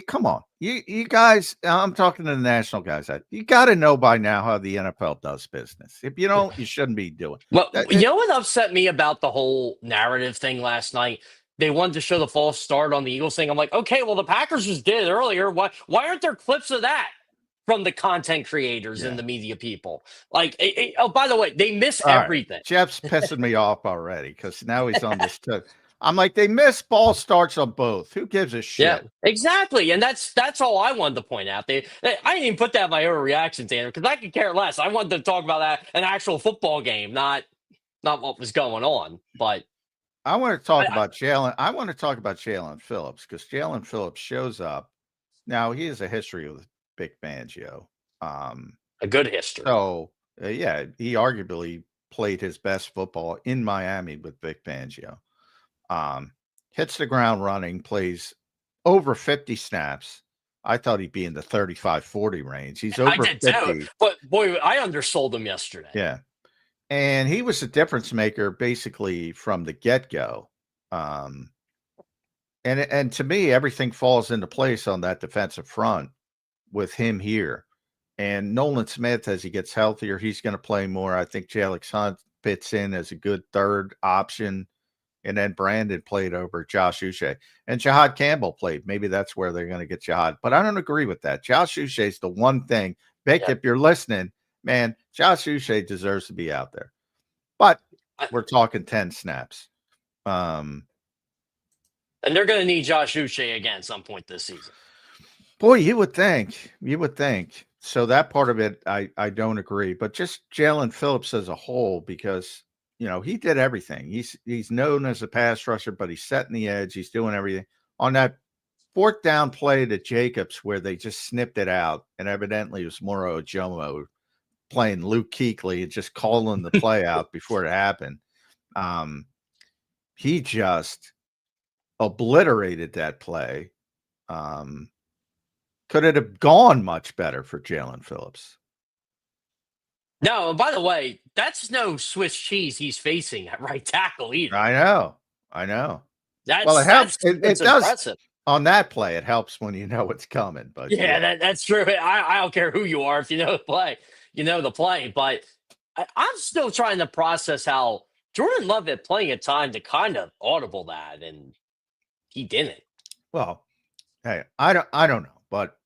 come on. You guys, I'm talking to the national guys. You got to know by now how the NFL does business. If you don't, you shouldn't be doing it. Well, you know what upset me about the whole narrative thing last night? They wanted to show the false start on the Eagles thing. I'm like, okay, well, the Packers just did it earlier. Why aren't there clips of that from the content creators and the media people? Like, oh, by the way, they miss everything. Right. Jeff's pissing me off already because now he's on this. I'm like, they miss ball starts on both. Who gives a shit? Yeah, exactly. And that's all I wanted to point out. I didn't even put that in my overreaction, Tanner, because I could care less. I wanted to talk about an actual football game, not what was going on. But I want to talk about Jalen. I want to talk about Jalen Phillips because Jalen Phillips shows up. Now, he has a history with Vic Fangio. A good history. So, he arguably played his best football in Miami with Vic Fangio. Hits the ground running, plays over 50 snaps. I thought he'd be in the 35-40 range. He's I over did 50. too. But boy, I undersold him yesterday. Yeah. And he was a difference maker basically from the get-go. And to me, everything falls into place on that defensive front with him here. And Nolan Smith, as he gets healthier, he's going to play more. I think Alex Hunt fits in as a good third option. And then Brandon played over Josh Uche. And Jahad Campbell played. Maybe that's where they're going to get Jahad. But I don't agree with that. Josh Uche is the one thing. Vic, if you're listening, man, Josh Uche deserves to be out there. But we're talking 10 snaps. And they're going to need Josh Uche again at some point this season. Boy, you would think. You would think. So that part of it, I don't agree. But just Jalen Phillips as a whole, because – he did everything. He's known as a pass rusher, but he's setting the edge. He's doing everything. On that fourth down play to Jacobs where they just snipped it out, and evidently it was Moro Ojomo playing Luke Kuechly and just calling the play out before it happened. He just obliterated that play. Could it have gone much better for Jalen Phillips? No, by the way, that's no Swiss cheese he's facing at right tackle either. I know. Well, it helps. It does impressive. On that play. It helps when you know it's coming. But yeah. That's true. I don't care who you are if you know the play. You know the play. But I'm still trying to process how Jordan Love had plenty of time to kind of audible that, and he didn't. Well, hey, I don't know, but.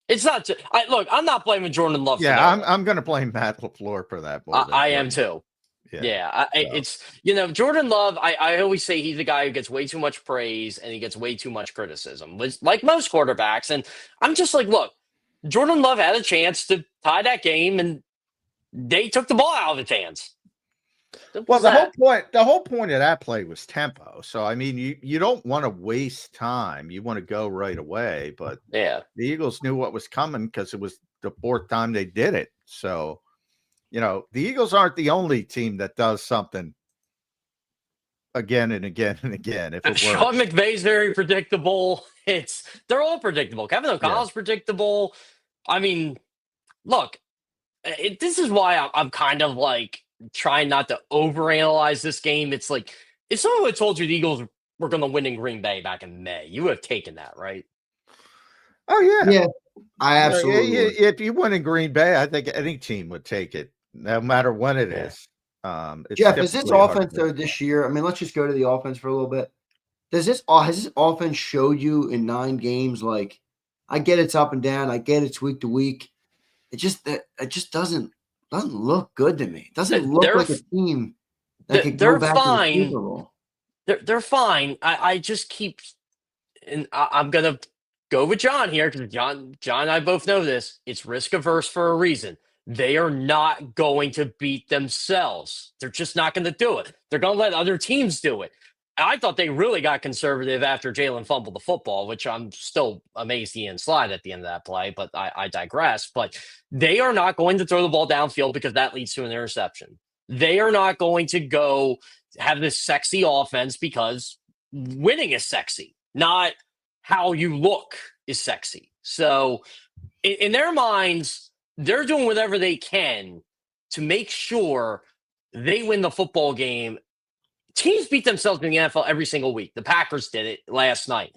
It's not. Look, I'm not blaming Jordan Love. Yeah, I'm going to blame Matt LaFleur for that. I am too. It's Jordan Love. I always say he's the guy who gets way too much praise and he gets way too much criticism, like most quarterbacks. And I'm just like, look, Jordan Love had a chance to tie that game, and they took the ball out of his hands. Well, the whole point of that play was tempo. So, I mean, you don't want to waste time. You want to go right away. But the Eagles knew what was coming because it was the fourth time they did it. So, the Eagles aren't the only team that does something again and again and again. If it Sean McVay's very predictable. They're all predictable. Kevin O'Connell's predictable. I mean, look, this is why I'm kind of like trying not to overanalyze this game. It's like if someone had told you the Eagles were going to win in Green Bay back in May, you would have taken that, right? Oh yeah, yeah. I absolutely. If you win in Green Bay, I think any team would take it, no matter what it is. Jeff, is this offense though this year? I mean, let's just go to the offense for a little bit. Has this offense showed you in 9 games? Like, I get it's up and down. I get it's week to week. It just doesn't look good to me. It doesn't look like a team that could go back to the Super Bowl. They're fine. I just keep, and I'm gonna go with John here because John and I both know this. It's risk averse for a reason. They are not going to beat themselves. They're just not going to do it. They're going to let other teams do it. I thought they really got conservative after Jalen fumbled the football, which I'm still amazed he didn't slide at the end of that play, but I digress. But they are not going to throw the ball downfield because that leads to an interception. They are not going to go have this sexy offense because winning is sexy, not how you look is sexy. So in their minds, they're doing whatever they can to make sure they win the football game. Teams beat themselves in the NFL every single week. The Packers did it last night.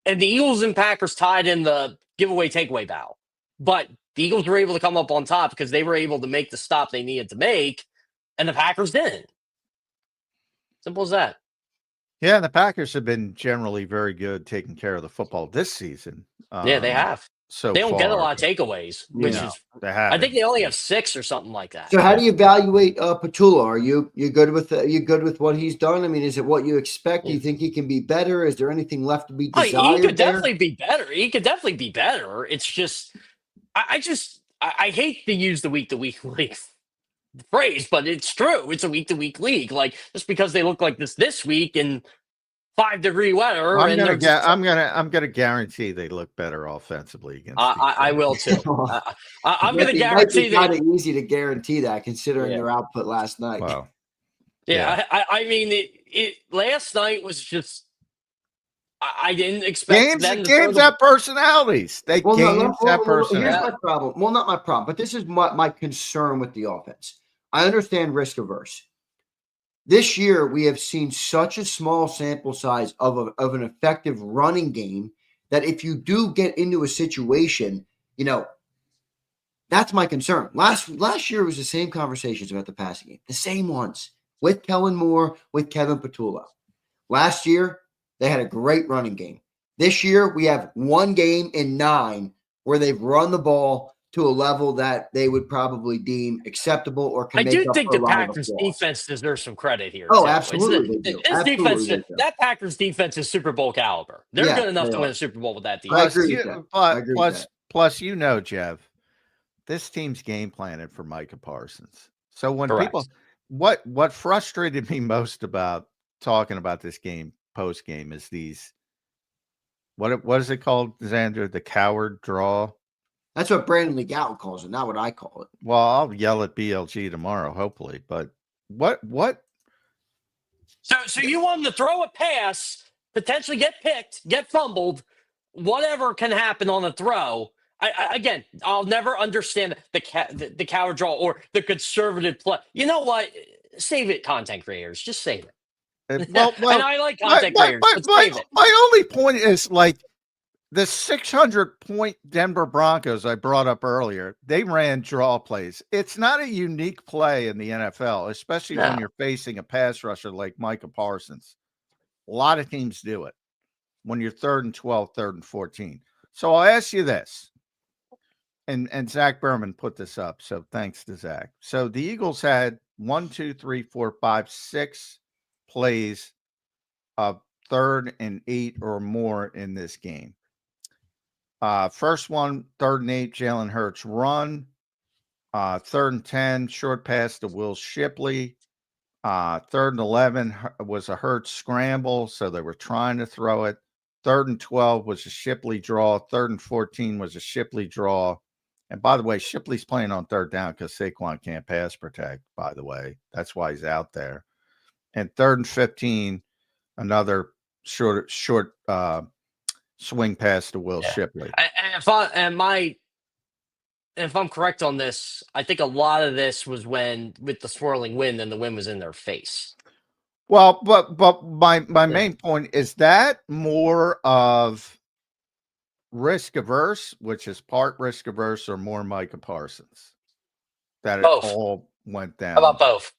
And the Eagles and Packers tied in the giveaway takeaway battle. But the Eagles were able to come up on top because they were able to make the stop they needed to make, and the Packers didn't. Simple as that. Yeah, the Packers have been generally very good taking care of the football this season. Yeah, they have. So they don't far, get a lot of takeaways, which is I think they only have 6 or something like that. So how do you evaluate Petula? Are you good with what he's done? I mean, is it what you expect? Do you think he can be better? Is there anything left to be desired? He could definitely be better. He could definitely be better. It's just I hate to use the week-to-week league phrase, but it's true. It's a week-to-week league. Like just because they look like this week and 5-degree weather. I'm gonna guarantee they look better offensively against. I will too. I'm gonna guarantee that. It's kind of easy to guarantee that, considering their output last night. Wow. I mean, it last night was just I didn't expect them to Games have personalities. Games have here's personalities. my problem. Well, not my problem, but this is my concern with the offense. I understand risk averse. This year, we have seen such a small sample size of an effective running game that if you do get into a situation, that's my concern. Last year was the same conversations about the passing game, the same ones with Kellen Moore, with Kevin Petullo. Last year, they had a great running game. This year, we have one game in 9 where they've run the ball to a level that they would probably deem acceptable or can make up think for the a lot of Packers flaws. defense deserves some credit here. Oh, too. absolutely. They do. This Absolutely defense, they do. that Packers defense is Super Bowl caliber. They're good enough to win a Super Bowl with that defense. I agree with that. Plus, Jeff, this team's game planning for Micah Parsons. So when Correct. what frustrated me most about talking about this game post game is these what is it called, Zander? The coward draw. That's what Brandon Legal calls it, not what I call it. Well, I'll yell at BLG tomorrow, hopefully. But what? So you want him to throw a pass, potentially get picked, get fumbled, whatever can happen on a throw. Again, I'll never understand the coward draw or the conservative play. You know what? Save it, content creators. Just save it. And I like content creators, but save it. My only point is like the 600-point Denver Broncos I brought up earlier. They ran draw plays. It's not a unique play in the NFL, especially when you're facing a pass rusher like Micah Parsons. A lot of teams do it when you're 3rd and 12, 3rd and 14. So I'll ask you this. And Zach Berman put this up, so thanks to Zach. So the Eagles had 6 plays of 3rd and 8 or more in this game. First one, 3rd and 8, Jalen Hurts run. 3rd and 10, short pass to Will Shipley. 3rd and 11 was a Hurts scramble, so they were trying to throw it. 3rd and 12 was a Shipley draw. 3rd and 14 was a Shipley draw. And by the way, Shipley's playing on 3rd down because Saquon can't pass protect, by the way. That's why he's out there. And 3rd and 15, another short swing pass to Will Shipley. If I'm correct on this, I think a lot of this was with the swirling wind and the wind was in their face. Well, but my main point is that more of risk averse, which is part risk averse, or more Micah Parsons, that both. It all went down. How about both?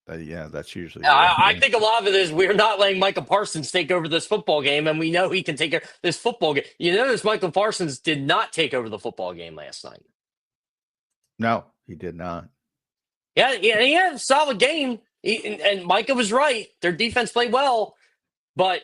Yeah, that's usually. I think a lot of it is we're not letting Micah Parsons take over this football game, and we know he can take over this football game. You notice Michael Parsons did not take over the football game last night. No, he did not. Yeah, he had a solid game, and Micah was right. Their defense played well, but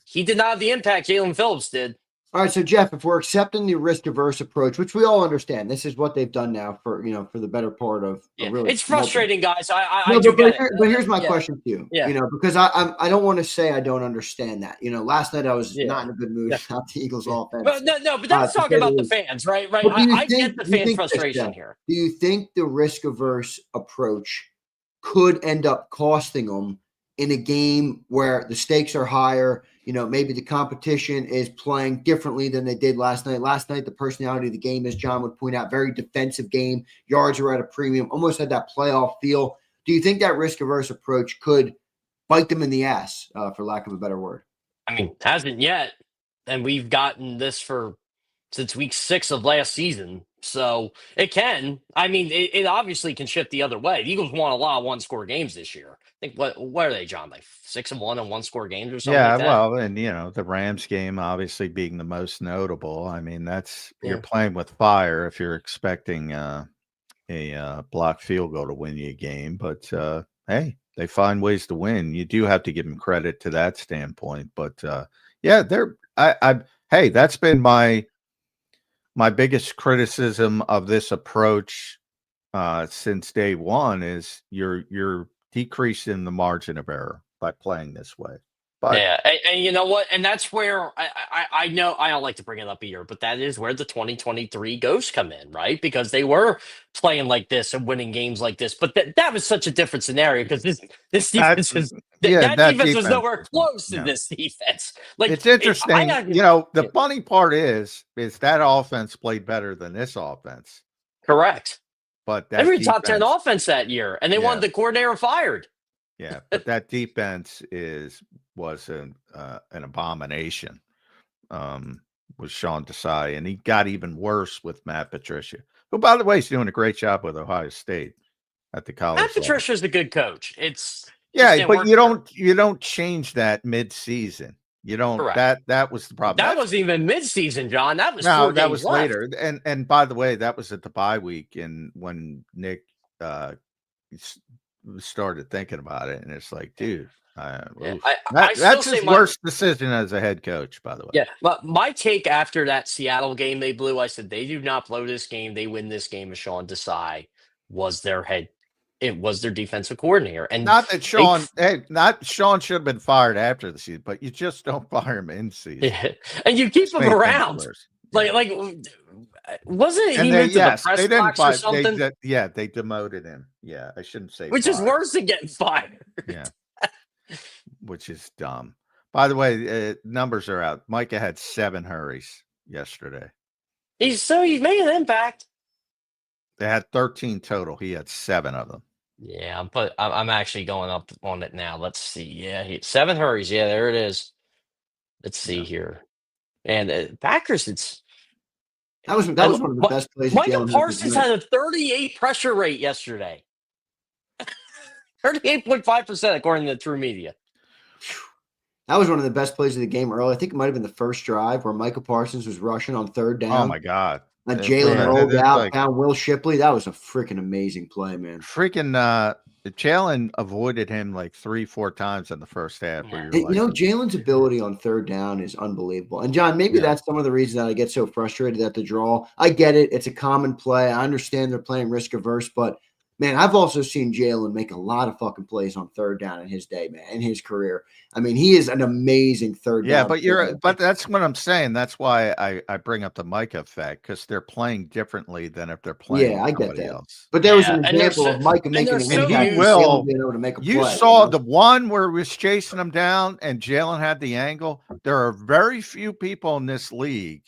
he did not have the impact Jalen Phillips did. All right, so Jeff, if we're accepting the risk-averse approach, which we all understand, this is what they've done now for the better part of really. It's frustrating, guys. But here's my question to you. Yeah. Because I don't want to say I don't understand that. Last night I was not in a good mood about the Eagles offense. But but that's talking about the fans, right? Right. I get the fans' frustration here. Do you think the risk-averse approach could end up costing them in a game where the stakes are higher? Maybe the competition is playing differently than they did last night. Last night, the personality of the game, as John would point out, very defensive game. Yards were at a premium, almost had that playoff feel. Do you think that risk-averse approach could bite them in the ass, for lack of a better word? I mean, hasn't yet. And we've gotten this since week 6 of last season. So it can. I mean, it obviously can shift the other way. The Eagles won a lot of one-score games this year. I think what are they, John? Like 6-1 on one-score games or something like that? Yeah, well, and the Rams game obviously being the most notable. I mean, you're playing with fire if you're expecting a blocked field goal to win you a game. But hey, they find ways to win. You do have to give them credit to that standpoint. But hey, that's been my biggest criticism of this approach since day one is you're decreasing the margin of error by playing this way. But and you know what? And that's where I know I don't like to bring it up here, but that is where the 2023 ghosts come in, right? Because they were playing like this and winning games like this. But that was such a different scenario because this defense That that defense was nowhere was close to yeah. this defense. Like It's interesting. I The funny part is that offense played better than this offense, correct. but They that were top 10 defense, offense that year, and they yeah, wanted the coordinator fired. yeah, but that defense was an abomination. With Sean Desai, and he got even worse with Matt Patricia, who, by the way, is doing a great job with Ohio State at the college Matt level. Patricia's a good coach. It's Yeah, but you don't change that mid-season. You don't. Correct. That was the problem. That wasn't even mid-season, John. That was No, 4 that games was left. later. And by the way, that was at the bye week, and when Nick started thinking about it, and it's like, dude, that's his worst decision as a head coach, by the way. Yeah, but my take after that Seattle game they blew, I said they do not blow this game. They win this game. As Sean Desai was their defensive coordinator, and not that Sean should have been fired after the season, but you just don't fire him in season. Yeah. And you keep him around. Like wasn't he went to the press box or something? They demoted him. Yeah, I shouldn't say which is worse than getting fired. Yeah, which is dumb. By the way, numbers are out. Micah had 7 hurries yesterday. He's made an impact. They had 13 total. He had 7 of them. Yeah, I'm actually going up on it now. Let's see. Yeah, 7 hurries. Yeah, there it is. Let's see here. And Packers, that was one of the best plays. Michael Parsons had a 38 pressure rate yesterday. 38.5% according to True Media. That was one of the best plays of the game early. I think it might have been the first drive where Michael Parsons was rushing on 3rd down. Oh my God. And Jalen rolled out, found Will Shipley. That was a freaking amazing play, man. Jalen avoided him like 3-4 times in the first half. Yeah. Jalen's ability on 3rd down is unbelievable. And John, maybe that's some of the reason that I get so frustrated at the draw. I get it. It's a common play. I understand they're playing risk-averse, but man, I've also seen Jalen make a lot of fucking plays on 3rd down in his day, man, in his career. I mean, he is an amazing 3rd down. Yeah, but that's what I'm saying. That's why I bring up the Micah effect, because they're playing differently than if they're playing somebody else. But there was an example of Micah making an impact. You saw the one where he was chasing him down and Jalen had the angle. There are very few people in this league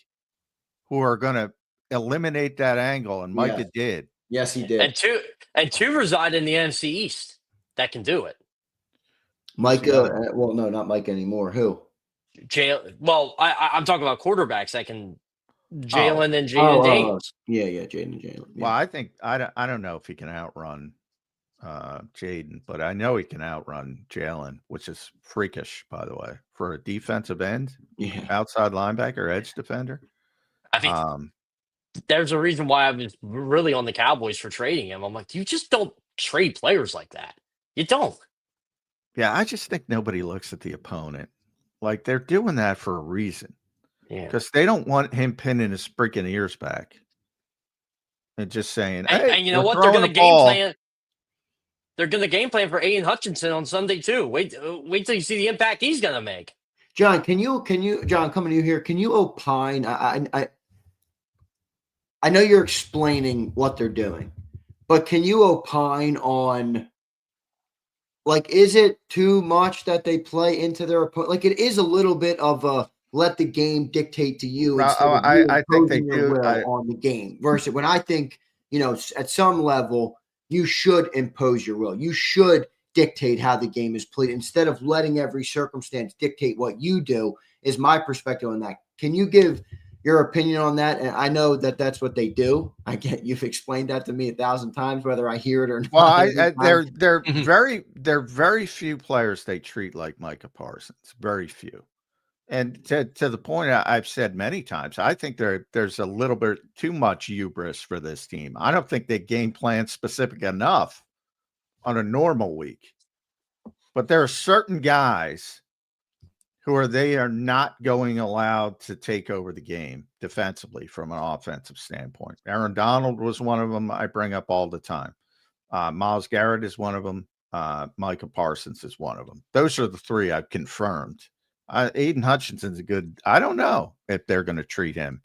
who are going to eliminate that angle, and Micah did. Yes, he did. And two reside in the NFC East that can do it. Micah, well, no, not Micah anymore. Who? Jalen. Well, I'm talking about quarterbacks that can. Jalen and Jaden Daniels. Yeah, Jaden and Jalen. Yeah. Well, I think I don't know if he can outrun Jaden, but I know he can outrun Jalen, which is freakish, by the way, for a defensive end, outside linebacker, edge defender. I think there's a reason why I was really on the Cowboys for trading him. I'm like, you just don't trade players like that. You don't. Yeah, I just think nobody looks at the opponent. Like, they're doing that for a reason. Yeah. Because they don't want him pinning his freaking ears back. And just saying, and you know what? They're going to game plan. They're going to game plan for Aiden Hutchinson on Sunday too. Wait till you see the impact he's going to make. John, can you, John, coming to you here, can you opine? I know you're explaining what they're doing, but can you opine on, like, is it too much that they play into their opponent? Like, it is a little bit of a let the game dictate to you. I think they do on the game versus when I think, at some level, you should impose your will. You should dictate how the game is played instead of letting every circumstance dictate what you do, is my perspective on that. Can you give your opinion on that? And I know that that's what they do. I get you've explained that to me 1,000 times, whether I hear it or not. Well, they're very few players they treat like Micah Parsons. Very few. And to the point I've said many times, I think there's a little bit too much hubris for this team. I don't think they game plan specific enough on a normal week. But there are certain guys they are not going allowed to take over the game defensively from an offensive standpoint. Aaron Donald was one of them I bring up all the time. Myles Garrett is one of them. Micah Parsons is one of them. Those are the 3 I've confirmed. Aiden Hutchinson's I don't know if they're going to treat him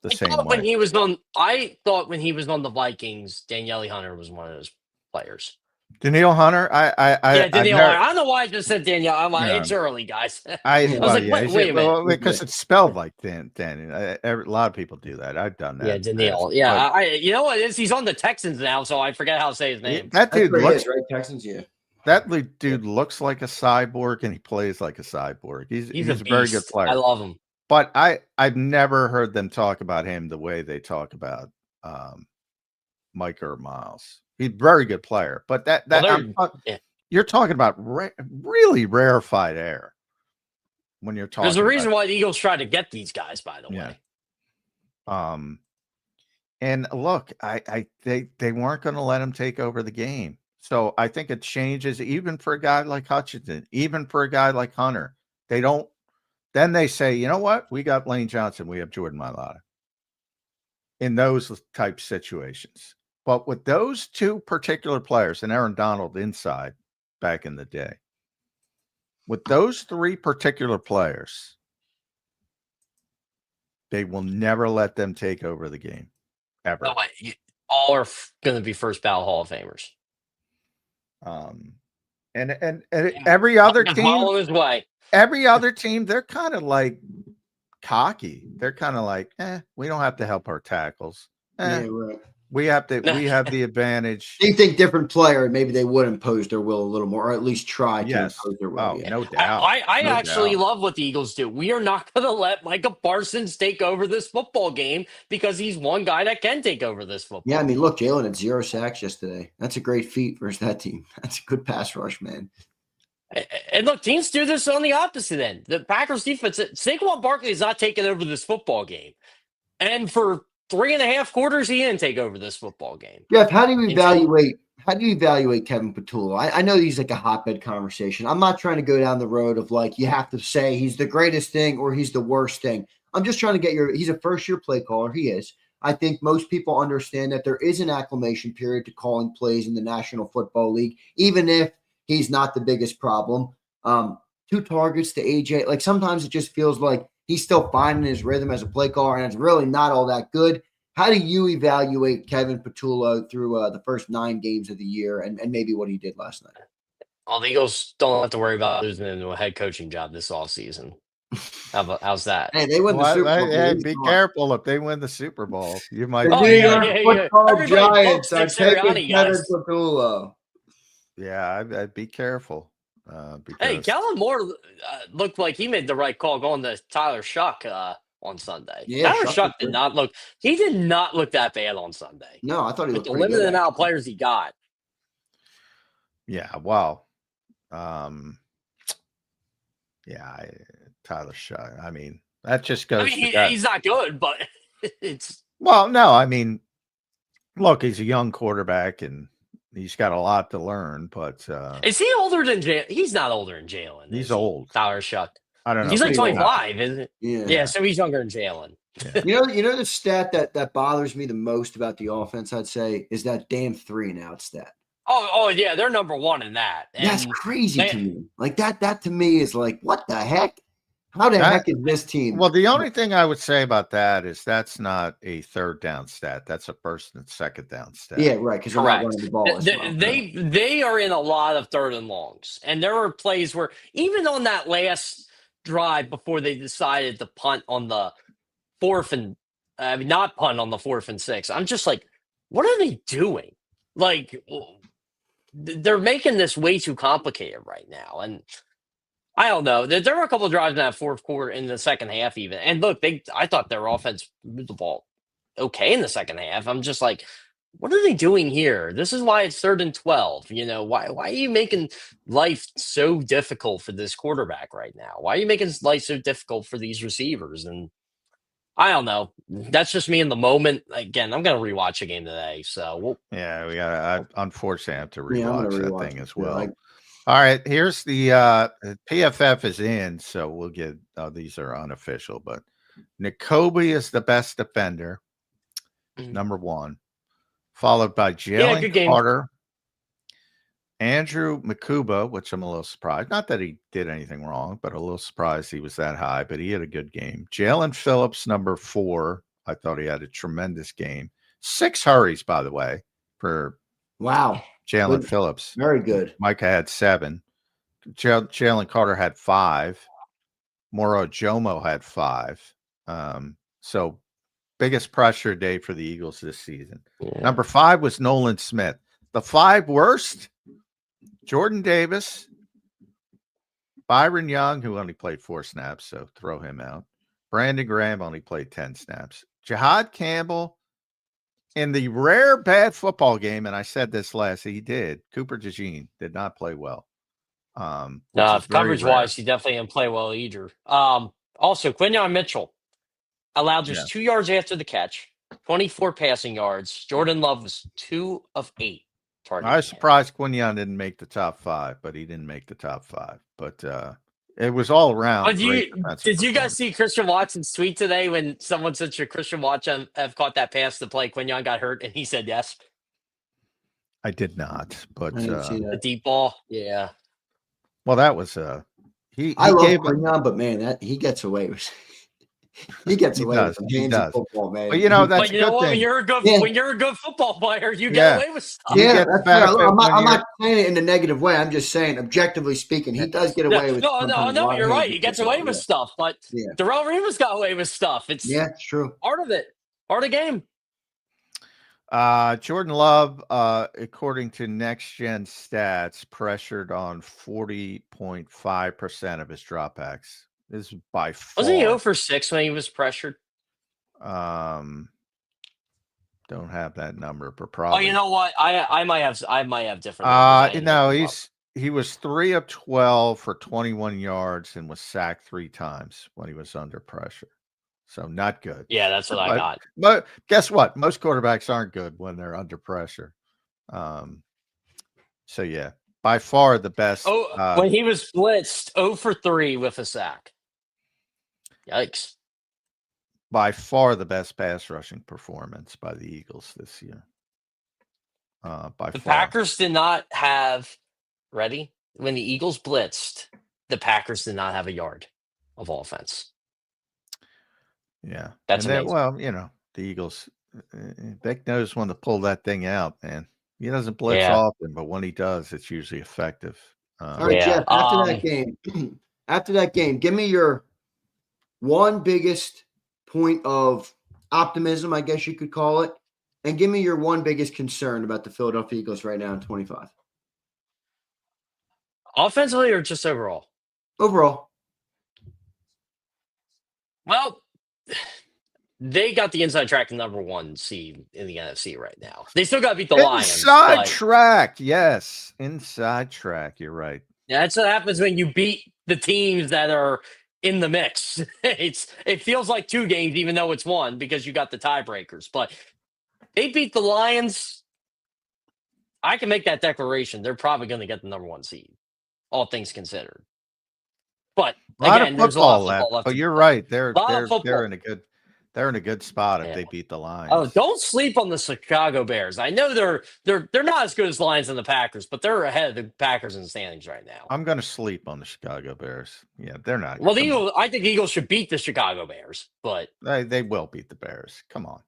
the same way. I thought when he was on the Vikings, Danielle Hunter was one of those players. Danielle Hunter. Yeah, I've Danielle. never, I don't know why I just said Danielle. I'm like, yeah. it's early, guys. I I was well, like, yeah, wait a minute. because it's spelled like Dan. A lot of people do that. I've done Yeah, that in the past. Danielle. Yeah, But you know what it is? He's on the Texans now, so I forget how to say his name. that That's dude where he looks is, right? Texans, yeah. dude looks like a cyborg, and he plays like a cyborg. He's a He's a very good beast. I player. love him. But I've never heard them talk about him the way they talk about Micah or Miles. He's a very good player, but Yeah. you're talking about really rarefied air when you're talking. There's a reason about, why the Eagles tried to get these guys, by the yeah. way. And look, they weren't going to let him take over the game, so I think it changes even for a guy like Hutchinson, even for a guy like Hunter. They don't. Then they say, you know what? We got Lane Johnson. We have Jordan Mailata. In those type situations. But with those two particular players and Aaron Donald inside back in the day, with those three particular players, they will never let them take over the game ever. No way. All are going to be first ballot Hall of Famers. And every other team, well on his way. Every other team, they're kind of like cocky. They're kind of like, we don't have to help our tackles. Yeah, right. We have the advantage. They think different player, maybe they would impose their will a little more, or at least try to impose their will. Oh, yeah. no doubt. I actually love what the Eagles do. We are not going to let Micah Parsons take over this football game because he's one guy that can take over this football. Yeah, I mean, look, Jalen had 0 sacks yesterday. That's a great feat versus that team. That's a good pass rush, man. And look, teams do this on the opposite end. The Packers defense, Saquon Barkley is not taking over this football game. And for 3.5 quarters, he didn't take over this football game. Jeff, how do you evaluate Kevin Patullo? I know he's like a hotbed conversation. I'm not trying to go down the road of like you have to say he's the greatest thing or he's the worst thing. I'm just trying to get he's a first-year play caller. He is. I think most people understand that there is an acclimation period to calling plays in the National Football League, even if he's not the biggest problem. 2 targets to AJ. Like sometimes it just feels like he's still finding his rhythm as a play caller, and it's really not all that good. How do you evaluate Kevin Patullo through the first 9 games of the year and maybe what he did last night? Well, the Eagles don't have to worry about losing into a head coaching job this offseason. How's that? Hey, they win the Super Bowl. Hey, be careful if they win the Super Bowl. You might. The New York Football Giants are taking Kevin Patullo. Yeah, I'd be careful. Hey, Kellen Moore looked like he made the right call going to Tyler Shuck on Sunday. Yeah, Tyler Shuck did not look that bad on Sunday. No, I thought he looked the limited amount of players he got. Yeah, well, Tyler Shuck. I mean, that just goes. He's not good, but it's. Well, no, I mean, look, he's a young quarterback and he's got a lot to learn, but is he older than Jalen? He's not older than Jalen. He's old. Tyler Shuck. I don't know. He's like 25, isn't it? Yeah, so he's younger than Jalen. Yeah. You know the stat that bothers me the most about the offense, I'd say, is that damn 3 and out stat. Oh yeah, they're number 1 in that. And that's crazy to me. Like that to me is like, what the heck? How the heck is this team? Well, the only thing I would say about that is that's not a 3rd down stat. That's a 1st and 2nd down stat. Yeah, right. Because they're not running the ball. They are in a lot of 3rd and longs, and there were plays where even on that last drive before they decided to punt on the 4th and not punt on the 4th and 6. I'm just like, what are they doing? Like, they're making this way too complicated right now, and I don't know. There were a couple of drives in that 4th quarter in the second half, even. And look, I thought their offense moved the ball okay in the second half. I'm just like, what are they doing here? This is why it's 3rd and 12. You know, why are you making life so difficult for this quarterback right now? Why are you making life so difficult for these receivers? And I don't know. That's just me in the moment. Again, I'm going to rewatch a game today. So we got. Unfortunately, I have to rewatch that thing as well. All right, here's the PFF is in, so we'll get these are unofficial, but Nakobe is the best defender, number 1, followed by Jalen Carter, Andrew Makuba, which I'm a little surprised. Not that he did anything wrong, but a little surprised he was that high, but he had a good game. Jalen Phillips, number 4. I thought he had a tremendous game. 6 hurries, by the way, for wow. Jalen Phillips. Very good. Micah had 7. Jalen Carter had 5. Moro Jomo had 5. So biggest pressure day for the Eagles this season. Yeah. Number 5 was Nolan Smith. The 5 worst: Jordan Davis, Byron Young, who only played 4 snaps, so throw him out. Brandon Graham only played 10 snaps. Jihad Campbell, in the rare bad football game, and I said this last, he did. Cooper DeJean did not play well. No, coverage wise, he definitely didn't play well either. Also, Quinyon Mitchell allowed just 2 yards after the catch, 24 passing yards. Jordan Love was 2 of 8 targeting. I was surprised Quinyon didn't make the top 5, but he didn't make the top 5. But it was all around. Did you guys see Christian Watson's tweet today when someone said, should Christian Watson have caught that pass to play? Quinyon got hurt, and he said yes. I did not, but I didn't see that. The deep ball, yeah. Well, that was he. I love gave Quinyon, but man, he gets away with. He gets away with some hands in football, man. But you know that's but you know what? When you're a good football player, you get away with stuff. Yeah, that's right. I'm not saying it in a negative way. I'm just saying, objectively speaking, he does get away with. No, you're right. He gets away with stuff, but Darrell Revis got away with stuff. It's true. Part of it. Part of the game. Jordan Love, according to Next Gen Stats, pressured on 40.5% of his dropbacks. This is by far. Wasn't he 0 for 6 when he was pressured? Don't have that number, but probably. Oh, you know what? I might have different. No, he was 3 of 12 for 21 yards and was sacked 3 times when he was under pressure. So not good. Yeah, that's what I got. But guess what? Most quarterbacks aren't good when they're under pressure. So yeah, by far the best. When he was blitzed, 0 for 3 with a sack. Yikes. By far the best pass rushing performance by the Eagles this year. The Packers did not have when the Eagles blitzed, the Packers did not have a yard of offense. Yeah. That's amazing. The Eagles, Vic knows when to pull that thing out, man. He doesn't blitz often, but when he does, it's usually effective. All right, Jeff, after that game, give me your one biggest point of optimism, I guess you could call it, and give me your one biggest concern about the Philadelphia Eagles right now in 25. Offensively or just overall? Overall. Well, they got the inside track number 1 seed in the NFC right now. They still got to beat the Lions. Inside track, yes. Inside track, you're right. Yeah, that's what happens when you beat the teams that are in the mix. It feels like 2 games, even though it's 1, because you got the tiebreakers. But they beat the Lions. I can make that declaration. They're probably going to get the number 1 seed, all things considered. But again, there's a lot of football left. But you're right. They're in a good spot if they beat the Lions. Oh, don't sleep on the Chicago Bears. I know they're not as good as the Lions and the Packers, but they're ahead of the Packers in the standings right now. I'm going to sleep on the Chicago Bears. Yeah, they're not. Well, I think the Eagles should beat the Chicago Bears, but they will beat the Bears. Come on.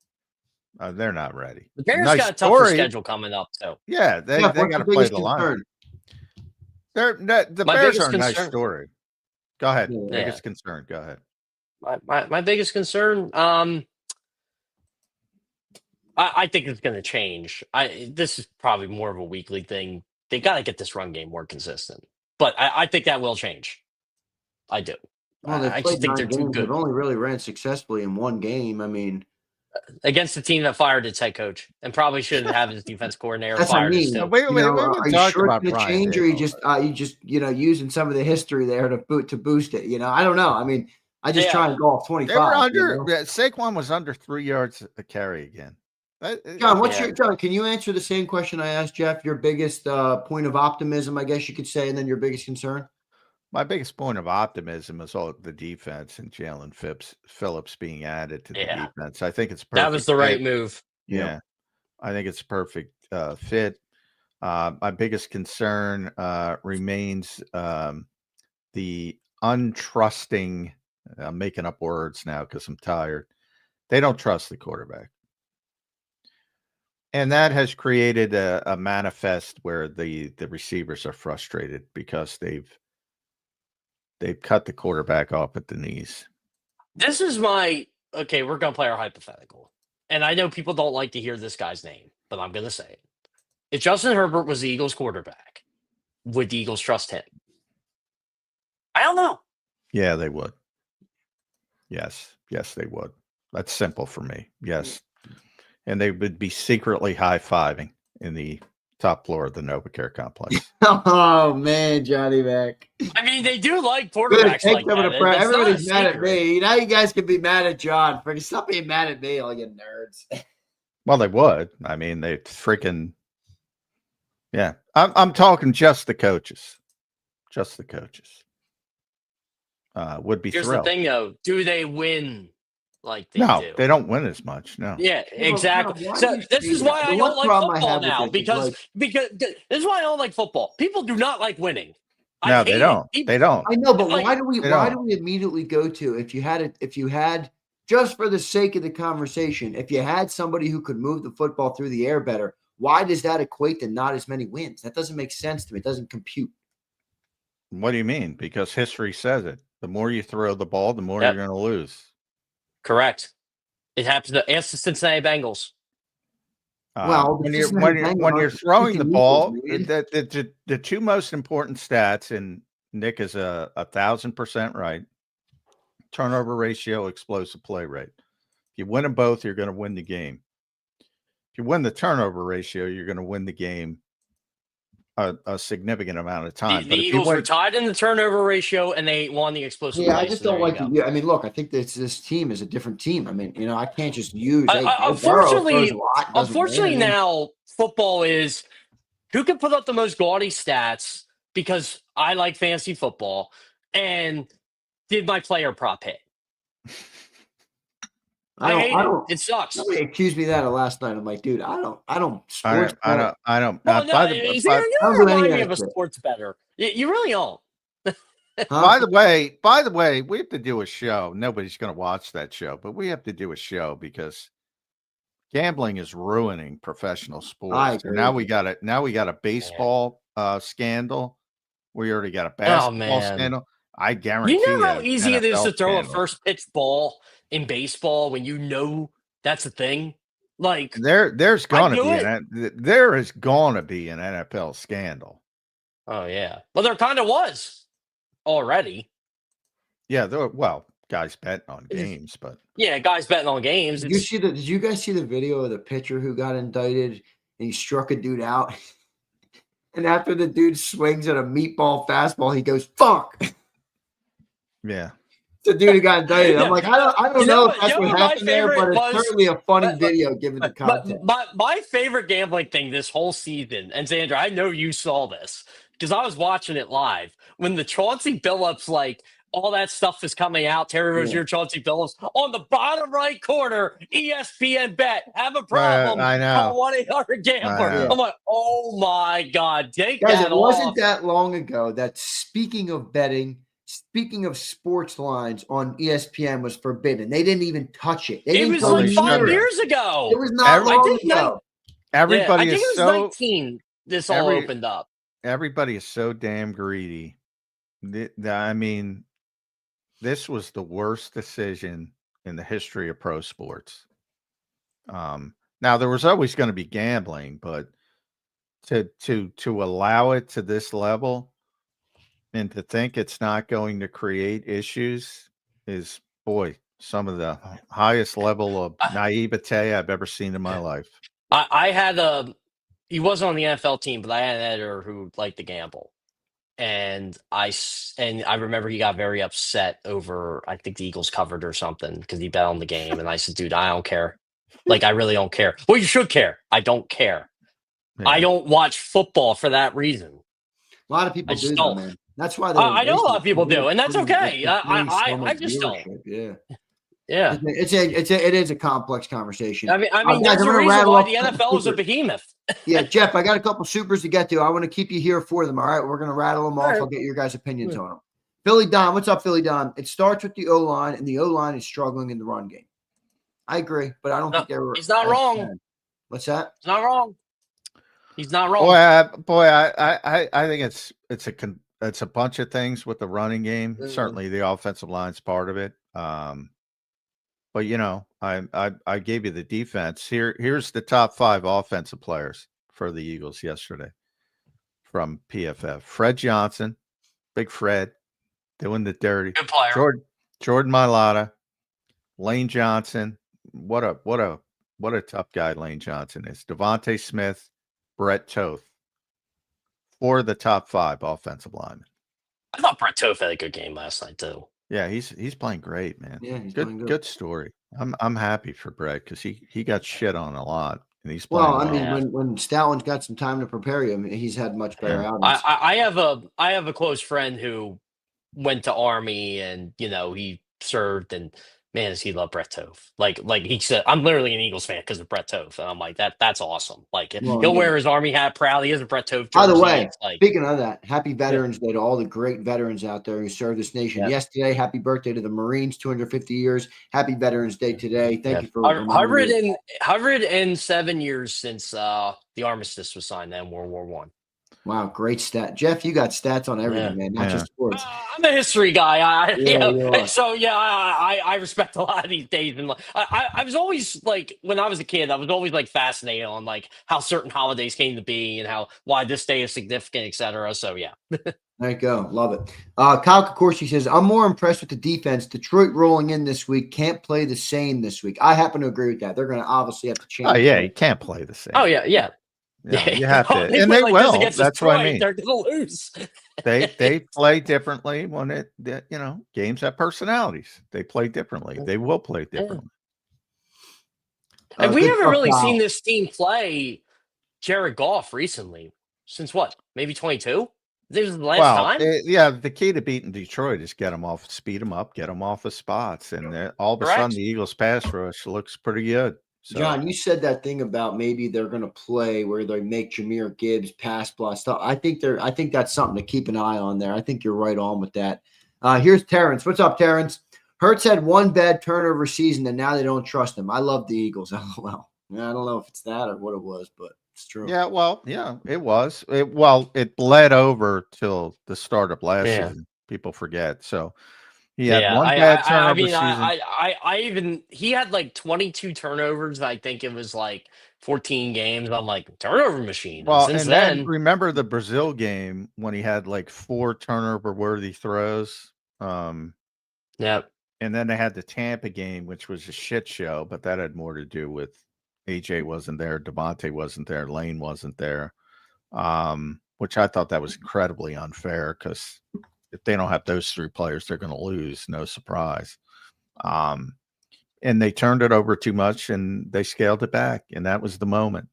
They're not ready. The Bears got a tougher schedule coming up, so. Yeah, they got to play the Lions. The Bears are a nice story. Go ahead. Biggest concern. Go ahead. My biggest concern, I think it's going to change. This is probably more of a weekly thing. They got to get this run game more consistent, but I think that will change. I do. Well, I just think they're too good. They've only really ran successfully in 1 game. I mean, against the team that fired its head coach and probably shouldn't have his defense coordinator fired. Are you sure it's going to change, or you just using some of the history there to boost it? I don't know. I mean, I just try and go off 25. They were under. Saquon was under 3 yards a carry again. John, John? Can you answer the same question I asked Jeff? Your biggest point of optimism, I guess you could say, and then your biggest concern. My biggest point of optimism is all the defense and Jalen Phillips being added to the defense. I think it's perfect. That was the right move. Yeah, I think it's a perfect fit. My biggest concern remains the untrusting. I'm making up words now because I'm tired. They don't trust the quarterback. And that has created a manifest where the receivers are frustrated because they've cut the quarterback off at the knees. This is my okay. We're gonna play our hypothetical, and I know people don't like to hear this guy's name, but I'm gonna say it. If Justin Herbert was the Eagles quarterback, would the Eagles trust him? I don't know. Yeah, they would. Yes, they would. That's simple for me. Yes, and they would be secretly high-fiving in the top floor of the NovaCare complex. Oh man, Johnny Mac. I mean, they do like Good, quarterbacks take like some of that. the pride. That's not a Everybody's mad at secret. me. Now you guys can be mad at John. Freaking stop being mad at me, all you nerds. Well, they would. I mean, they freaking yeah. I'm talking just the coaches. Just the coaches. Would be Here's thrilled. the thing, though: do they win like they No, do? they don't win as much. No. Yeah, Yeah, but exactly. why So do you this say is that? why The I one don't like problem I football have with now this is, because this is why I don't like football. People do not like winning. I No, they hate don't. it. They don't. I know, but Like, why do we they why do don't. we immediately go to if you had just for the sake of the conversation, if you had somebody who could move the football through the air better, why does that equate to not as many wins? That doesn't make sense to me. It doesn't compute. What do you mean? Because history says it. The more you throw the ball, the more Yep. you're going to lose. Correct. It happens to ask the Cincinnati Bengals. Well, when the you're Cincinnati Bengals when you're aren't throwing the freaking ball, Eagles, man. the two most important stats, and Nick is 1,000% right. Turnover ratio, explosive play rate. If you win them both, you're going to win the game. If you win the turnover ratio, you're going to win the game a significant amount of time. The But if you Eagles were win, tied in the turnover ratio, and they won the explosive Yeah, I play. just So there don't you like go. the. I mean, look, I think this team is a different team. I mean, I can't just use. Hey, Joe Burrow throws a lot, doesn't win. Unfortunately, now football is who can put up the most gaudy stats because I like fantasy football and did my player prop hit? I hate it. It sucks. Somebody accused me of that last night. I'm like, dude, I don't. I Sports. don't. Well, no, By you I don't don't do any remind of me that of a shit. sports better. You really don't. By the way, we have to do a show. Nobody's going to watch that show, but we have to do a show because gambling is ruining professional I sports. agree. Now we got it. Now we got a baseball scandal. We already got a Oh basketball man, scandal. I guarantee you know how an easy it is NFL to throw a scandal. first pitch ball in baseball when you know that's a thing. Like There's I going to do be it. there is going to be an NFL scandal. Oh yeah, well there kind of was already. Yeah, guys betting on games, but Yeah, guys betting on games. Did you guys see the video of the pitcher who got indicted and he struck a dude out? And after the dude swings at a meatball fastball, he goes, "Fuck." yeah. The dude who got indicted. I'm like, I don't know if that's what my happened there, favorite but it's was? certainly a funny video given the But context. my favorite gambling thing this whole season, and Xander, I know you saw this because I was watching it live when the Chauncey Phillips, like all that stuff is coming out. Terry Rozier, Chauncey Phillips on the bottom right corner. ESPN bet have a problem. I know. Call 1-800-GAMBLER. know. I'm like, oh my god, take Guys, that it wasn't off. that long ago that speaking of betting, speaking of sports lines on ESPN was forbidden. They didn't even touch it. It was like 5 years ago. It was not long ago. Everybody I think is it was so 19. This all opened up. Everybody is so damn greedy. I mean, this was the worst decision in the history of pro sports. Now there was always going to be gambling, but to allow it to this level and to think it's not going to create issues is, boy, some of the highest level of naivete I've ever seen in my life. I had he wasn't on the NFL team, but I had an editor who liked to gamble. And I remember he got very upset over, I think the Eagles covered or something because he bet on the game. And I said, dude, I don't care. Like, I really don't care. Well, you should care. I don't care. Yeah. I don't watch football for that reason. A lot of people do, though, man. That's why I know a lot of people do, and that's okay. I just don't. Yeah. Yeah. It is a complex conversation. I mean, guys, there's I'm a gonna reason rattle why off the a couple NFL is a supers. behemoth. Yeah, Jeff, I got a couple supers to get to. I want to keep you here for them. All right, we're going to rattle them off. right. I'll get your guys' opinions on them. Philly Don, what's up, Philly Don? It starts with the O-line, and the O-line is struggling in the run game. I agree, but I don't think they were. He's not wrong. What's that? He's not wrong. He's not wrong. I think it's a bunch of things with the running game. Certainly, the offensive line's part of it. But I gave you the defense. Here's the top 5 offensive players for the Eagles yesterday from PFF. Fred Johnson, Big Fred, doing the dirty. Good player. Jordan Mailata, Lane Johnson. What a tough guy Lane Johnson is. Devontae Smith, Brett Toth. 4 of the top 5 offensive linemen. I thought Brett Toth had a good game last night too. Yeah, he's playing great, man. Yeah, he's playing Good story. I'm happy for Brett because he got shit on a lot, and he's playing. Well, I mean, when Stoutland's got some time to prepare him, he's had much better outings. I have a close friend who went to Army, and he served, and man, does he love Brett Toth. Like he said, I'm literally an Eagles fan because of Brett Toth, and I'm like, that's awesome. Like he'll wear his Army hat proud. He has a Brett Toth jersey. By the way, speaking of that, happy Veterans Day to all the great veterans out there who served this nation yesterday. Happy birthday to the Marines, 250 years. Happy Veterans Day today. Thank you for 107 years since the armistice was signed in World War I. Wow, great stat. Jeff, you got stats on everything, man, not just sports. I'm a history guy. I respect a lot of these days. And I was always like, when I was a kid, I was always like fascinated on like how certain holidays came to be and why this day is significant, et cetera. So, yeah. There you go. Love it. Kyle Kokorski says, I'm more impressed with the defense. Detroit rolling in this week. Can't play the same this week. I happen to agree with that. They're going to obviously have to change. Oh, yeah. You can't play the same. Oh, yeah. Yeah, you have to, and they will. That's what I mean. They're gonna lose. They play differently when games have personalities. They play differently. They will play differently. And we haven't really seen this team play Jared Goff recently. Since what? Maybe 22. This is the last time. The key to beating Detroit is speed them up, get them off of spots, and all of a sudden the Eagles' pass rush looks pretty good. So, John, you said that thing about maybe they're going to play where they make Jahmyr Gibbs pass block stuff. I think that's something to keep an eye on there. I think you're right on with that. Here's Terrence. What's up, Terrence? Hurts had one bad turnover season, and now they don't trust him. I love the Eagles. LOL. I don't know if it's that or what it was, but it's true. Yeah, well, it was. It bled over till the start of last season. People forget. So he had one bad turnover season. He had like 22 turnovers. I think it was like 14 games. I'm like, turnover machine. Well, and then remember the Brazil game when he had like 4 turnover-worthy throws. Yep. And then they had the Tampa game, which was a shit show, but that had more to do with AJ wasn't there, Devontae wasn't there, Lane wasn't there, which I thought that was incredibly unfair because if they don't have those 3 players, they're going to lose. No surprise. And they turned it over too much and they scaled it back. And that was the moment.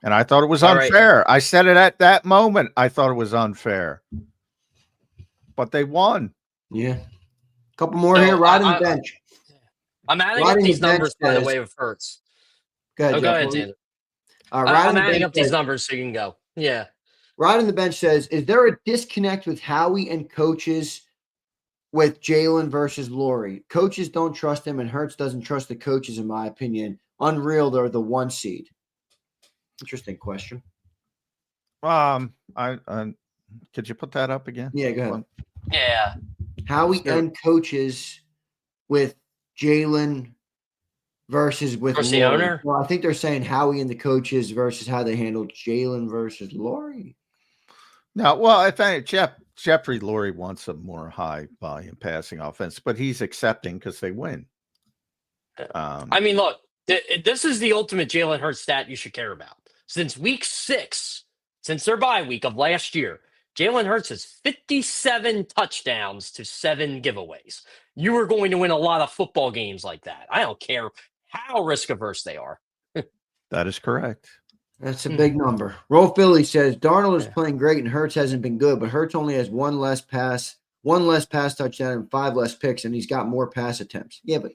And I thought it was unfair. Right. I said it at that moment. I thought it was unfair. But they won. Yeah. A couple more here. Riding the bench. I'm adding up these numbers, by the way, of Hurts. Go ahead, Xander. I'm adding up these numbers so you can go. Yeah. Riding the bench says, is there a disconnect with Howie and coaches with Jalen versus Laurie? Coaches don't trust him, and Hurts doesn't trust the coaches, in my opinion. Unreal, they're the 1 seed. Interesting question. I could you put that up again? Yeah, go ahead. Yeah. Howie and coaches with Jalen versus with the owner? Well, I think they're saying Howie and the coaches versus how they handled Jalen versus Laurie. No, well, I think Jeffrey Lurie wants a more high volume passing offense, but he's accepting because they win. I mean, look, this is the ultimate Jalen Hurts stat you should care about. Since week 6, since their bye week of last year, Jalen Hurts has 57 touchdowns to 7 giveaways. You are going to win a lot of football games like that. I don't care how risk-averse they are. That is correct. That's a big number. Roll Philly says Darnold is playing great and Hurts hasn't been good, but Hurts only has one less pass touchdown and 5 less picks, and he's got more pass attempts. Yeah, but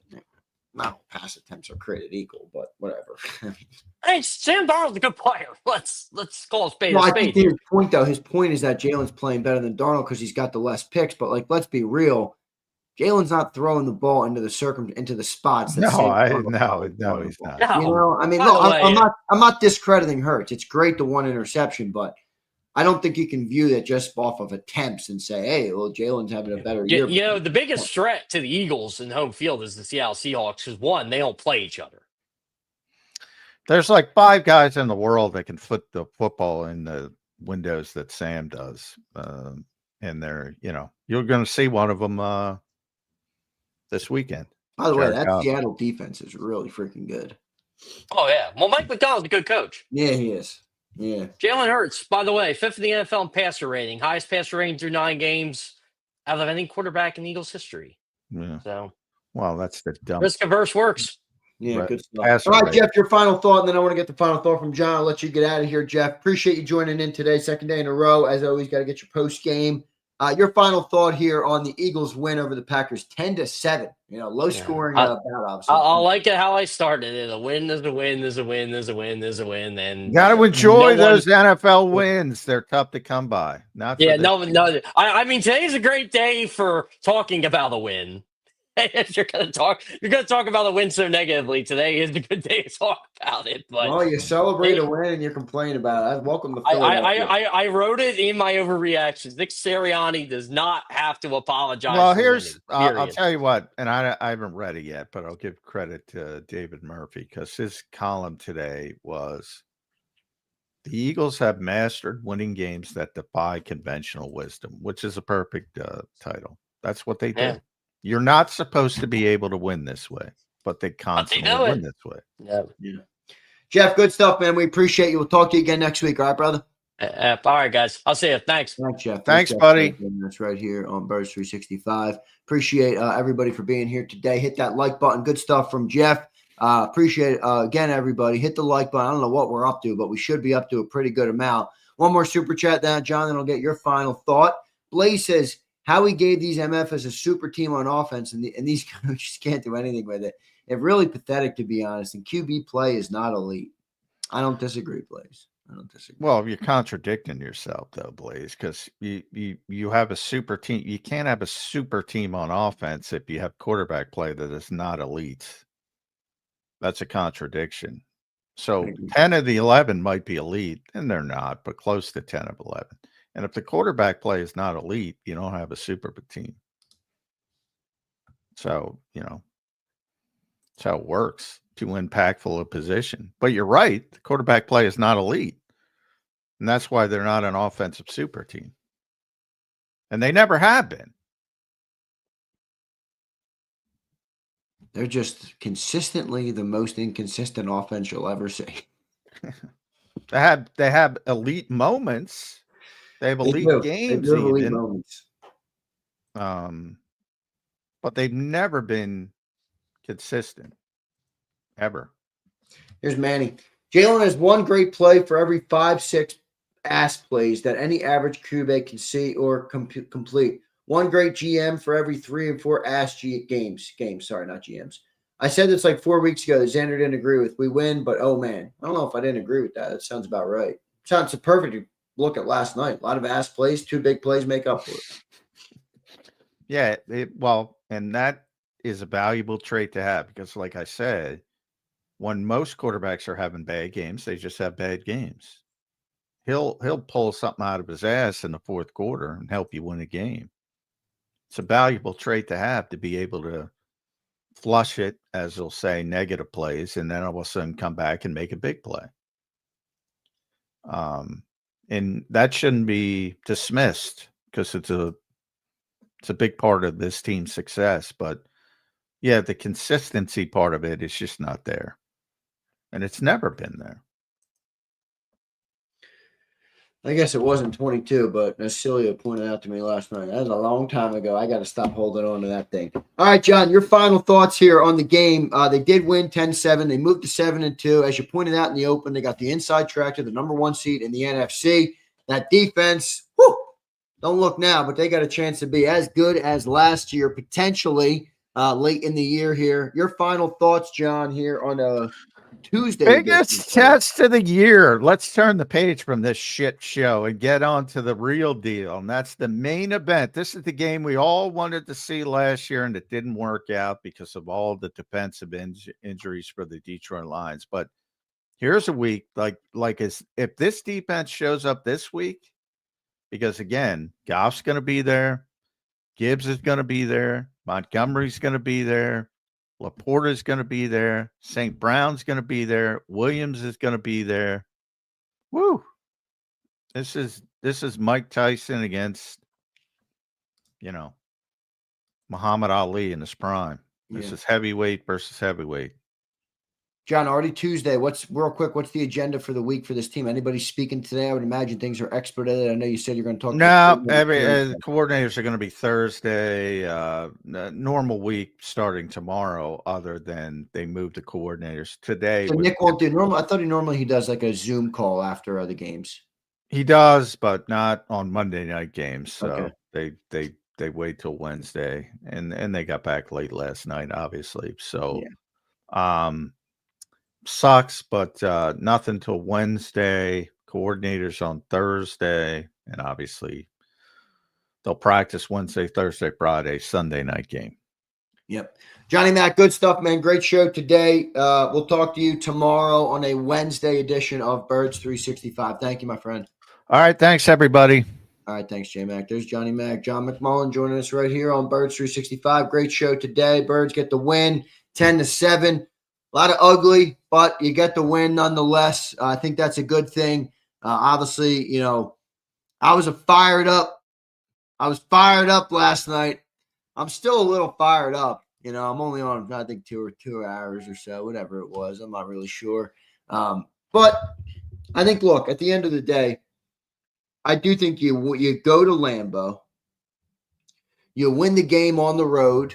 not all pass attempts are created equal, but whatever. Hey, Sam Darnold's a good player. Let's call a spade a spade. I think his point, though, is that Jalen's playing better than Darnold because he's got the less picks. But, let's be real. Jalen's not throwing the ball into the spots that No, Saquon no, is throwing the he's ball. not. You know, I mean, By look, the way, I'm not discrediting Hurts. It's great the one interception, but I don't think you can view that just off of attempts and say, hey, well, Jalen's having a better year. you know, the biggest threat to the Eagles in home field is the Seattle Seahawks because, one, they don't play each other. There's like 5 guys in the world that can foot the football in the windows that Sam does. And they're, you're going to see one of them this weekend. By the way, Jared that Goff. Seattle defense is really freaking good. Oh, yeah. Well, Mike McDonald's a good coach. Yeah, he is. Yeah. Jalen Hurts, by the way, 5th in the NFL in passer rating, highest passer rating through 9 games out of any quarterback in Eagles history. Yeah. So, well, that's the dumb. risk-averse works. Yeah, Right. good stuff. All right, Jeff, your final thought, and then I want to get the final thought from John. I'll let you get out of here, Jeff. Appreciate you joining in today, second day in a row. As always, got to get your post game. Your final thought here on the Eagles win over the Packers, 10-7. Low scoring battle. Obviously. I like it how I started it. A win is a win is a win is a win is a win. And You got to enjoy those NFL wins. They're tough to come by. Not for no. I mean, today's a great day for talking about a win. If you're gonna talk about a win so negatively, today is a good day to talk about it. But well, you celebrate a win and you complain about it. Welcome to Philadelphia. I wrote it in my overreactions. Nick Sirianni does not have to apologize. Well, winning, I'll tell you what, and I haven't read it yet, but I'll give credit to David Murphy because his column today was the Eagles have mastered winning games that defy conventional wisdom, which is a perfect title. That's what they do. Yeah. You're not supposed to be able to win this way, but they constantly win this way. Yeah. Jeff, good stuff, man. We appreciate you. We'll talk to you again next week. All right, brother? All right, guys. I'll see you. Thanks. Thanks, Jeff. Thanks, buddy. That's right here on Birds 365. Appreciate everybody for being here today. Hit that like button. Good stuff from Jeff. Appreciate it. Again, everybody. Hit the like button. I don't know what we're up to, but we should be up to a pretty good amount. One more super chat down, John, then I'll get your final thought. Blaze says, how he gave these MF as a super team on offense, and these coaches can't do anything with it. It's really pathetic, to be honest. And QB play is not elite. I don't disagree, Blaze. I don't disagree. Well, you're contradicting yourself, though, Blaze, because you have a super team. You can't have a super team on offense if you have quarterback play that is not elite. That's a contradiction. So 10 of the 11 might be elite, and they're not, but close to 10 of 11. And if the quarterback play is not elite, you don't have a super team. So, that's how it works to impactful a position. But you're right. The quarterback play is not elite. And that's why they're not an offensive super team. And they never have been. They're just consistently the most inconsistent offense you'll ever see. They have elite moments. They have elite games. They elite moments. But they've never been consistent. Ever. Here's Manny. Jalen has one great play for every 5-6 ass plays that any average QB can see or complete. One great GM for every 3 and 4 ass games. Sorry, not GMs. I said this like 4 weeks ago that Zander didn't agree with. We win, but oh man. I don't know if I didn't agree with that. That sounds about right. Sounds a perfect look at last night. A lot of ass plays, 2 big plays make up for it. Yeah, and that is a valuable trait to have because, like I said, when most quarterbacks are having bad games, they just have bad games. He'll pull something out of his ass in the fourth quarter and help you win a game. It's a valuable trait to have to be able to flush it, as they'll say, negative plays, and then all of a sudden come back and make a big play. And that shouldn't be dismissed because it's a big part of this team's success. But yeah, the consistency part of it is just not there. And it's never been there. I guess it wasn't 22, but as Celia pointed out to me last night, that was a long time ago. I got to stop holding on to that thing. All right, John, your final thoughts here on the game. They did win 10-7. They moved to 7-2. As you pointed out in the open, they got the inside track to the number 1 seed in the NFC. That defense, don't look now, but they got a chance to be as good as last year, potentially late in the year here. Your final thoughts, John, here on Tuesday edition. Biggest test of the year. Let's turn the page from this shit show and get on to the real deal. And that's the main event. This is the game we all wanted to see last year, and it didn't work out because of all the defensive injuries for the Detroit Lions. But here's a week if this defense shows up this week, because again, Goff's going to be there, Gibbs is going to be there, Montgomery's going to be there, Laporta's going to be there, St. Brown's going to be there, Williams is going to be there. Woo! This is Mike Tyson against, Muhammad Ali in his prime. This is heavyweight versus heavyweight. John, already Tuesday. What's the agenda for the week for this team? Anybody speaking today? I would imagine things are expedited. I know you said you're going to talk. No, the coordinators are going to be Thursday. Normal week starting tomorrow. Other than they moved the coordinators today. So Nick won't do normal. I thought he does like a Zoom call after other games. He does, but not on Monday night games. So okay. they wait till Wednesday, and they got back late last night, obviously. So, sucks, but nothing till Wednesday. Coordinators on Thursday, and obviously they'll practice Wednesday, Thursday, Friday, Sunday night game. Yep. Johnny Mac, good stuff, man. Great show today. We'll talk to you tomorrow on a Wednesday edition of Birds 365. Thank you, my friend. All right. Thanks, everybody. All right. Thanks, J-Mac. There's Johnny Mac. John McMullen joining us right here on Birds 365. Great show today. Birds get the win 10-7. A lot of ugly, but you get the win nonetheless. I think that's a good thing. Obviously, I was fired up last night. I'm still a little fired up. I'm only on, I think, 2 hours or so, whatever it was. I'm not really sure. But I think, look, at the end of the day, I do think you go to Lambeau. You win the game on the road.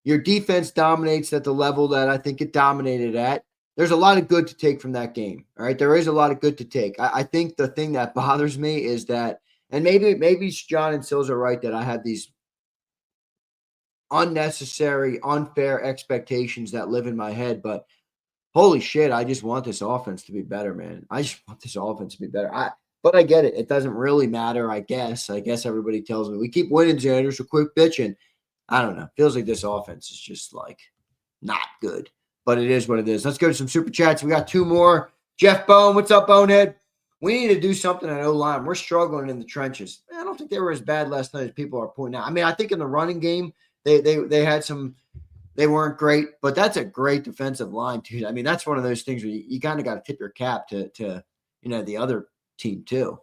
Your defense dominates at the level that I think it dominated at. There's a lot of good to take from that game. All right. There is a lot of good to take. I think the thing that bothers me is that, and maybe John and Sills are right, that I have these unnecessary, unfair expectations that live in my head. But holy shit, I just want this offense to be better, man. I just want this offense to be better. But I get it. It doesn't really matter, I guess. I guess everybody tells me we keep winning, Xander, so quit bitching. I don't know. Feels like this offense is just like not good, but it is what it is. Let's go to some super chats. We got 2 more. Jeff Bone, what's up, Bonehead? We need to do something at O-line. We're struggling in the trenches. I don't think they were as bad last night as people are pointing out. I mean, I think in the running game, they had some, they weren't great, but that's a great defensive line, dude. I mean, that's one of those things where you kind of got to tip your cap to the other team too,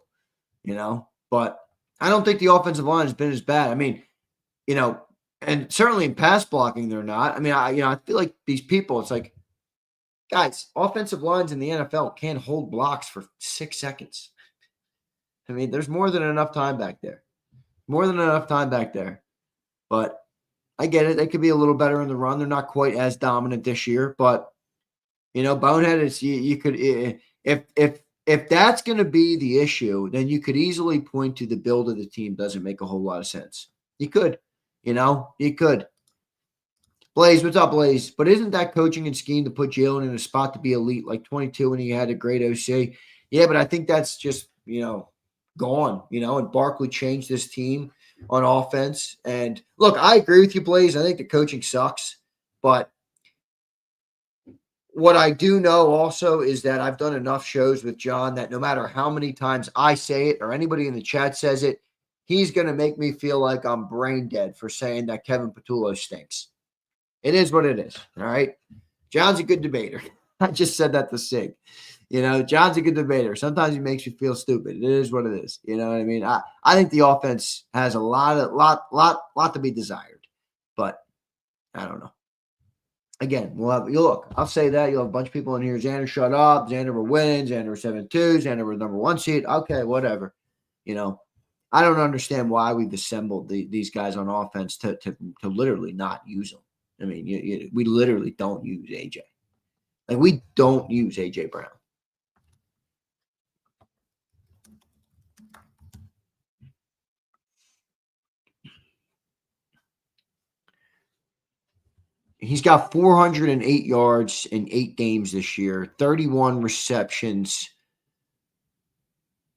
but I don't think the offensive line has been as bad. I mean, and certainly in pass blocking, they're not. I mean, I feel like these people, it's like, guys, offensive lines in the NFL can't hold blocks for 6 seconds. I mean, there's more than enough time back there. But I get it. They could be a little better in the run. They're not quite as dominant this year, but Bonehead is you could if that's going to be the issue, then you could easily point to the build of the team doesn't make a whole lot of sense. You could. You could. Blaze, what's up, Blaze? But isn't that coaching and scheme to put Jalen in a spot to be elite like 22 when he had a great OC? Yeah, but I think that's just, gone, and Barkley changed this team on offense. And look, I agree with you, Blaze. I think the coaching sucks. But what I do know also is that I've done enough shows with John that no matter how many times I say it or anybody in the chat says it, he's going to make me feel like I'm brain dead for saying that Kevin Patullo stinks. It is what it is. All right. John's a good debater. I just said that to Sig. John's a good debater. Sometimes he makes you feel stupid. It is what it is. You know what I mean? I think the offense has a lot to be desired, but I don't know. Again, I'll say that. You'll have a bunch of people in here. Xander, shut up. Xander, we're winning. Xander, we're 7-2. Xander, we're number 1 seed. Okay, whatever. I don't understand why we've assembled these guys on offense to literally not use them. I mean, we literally don't use AJ. Like, we don't use AJ Brown. He's got 408 yards in 8 games this year, 31 receptions,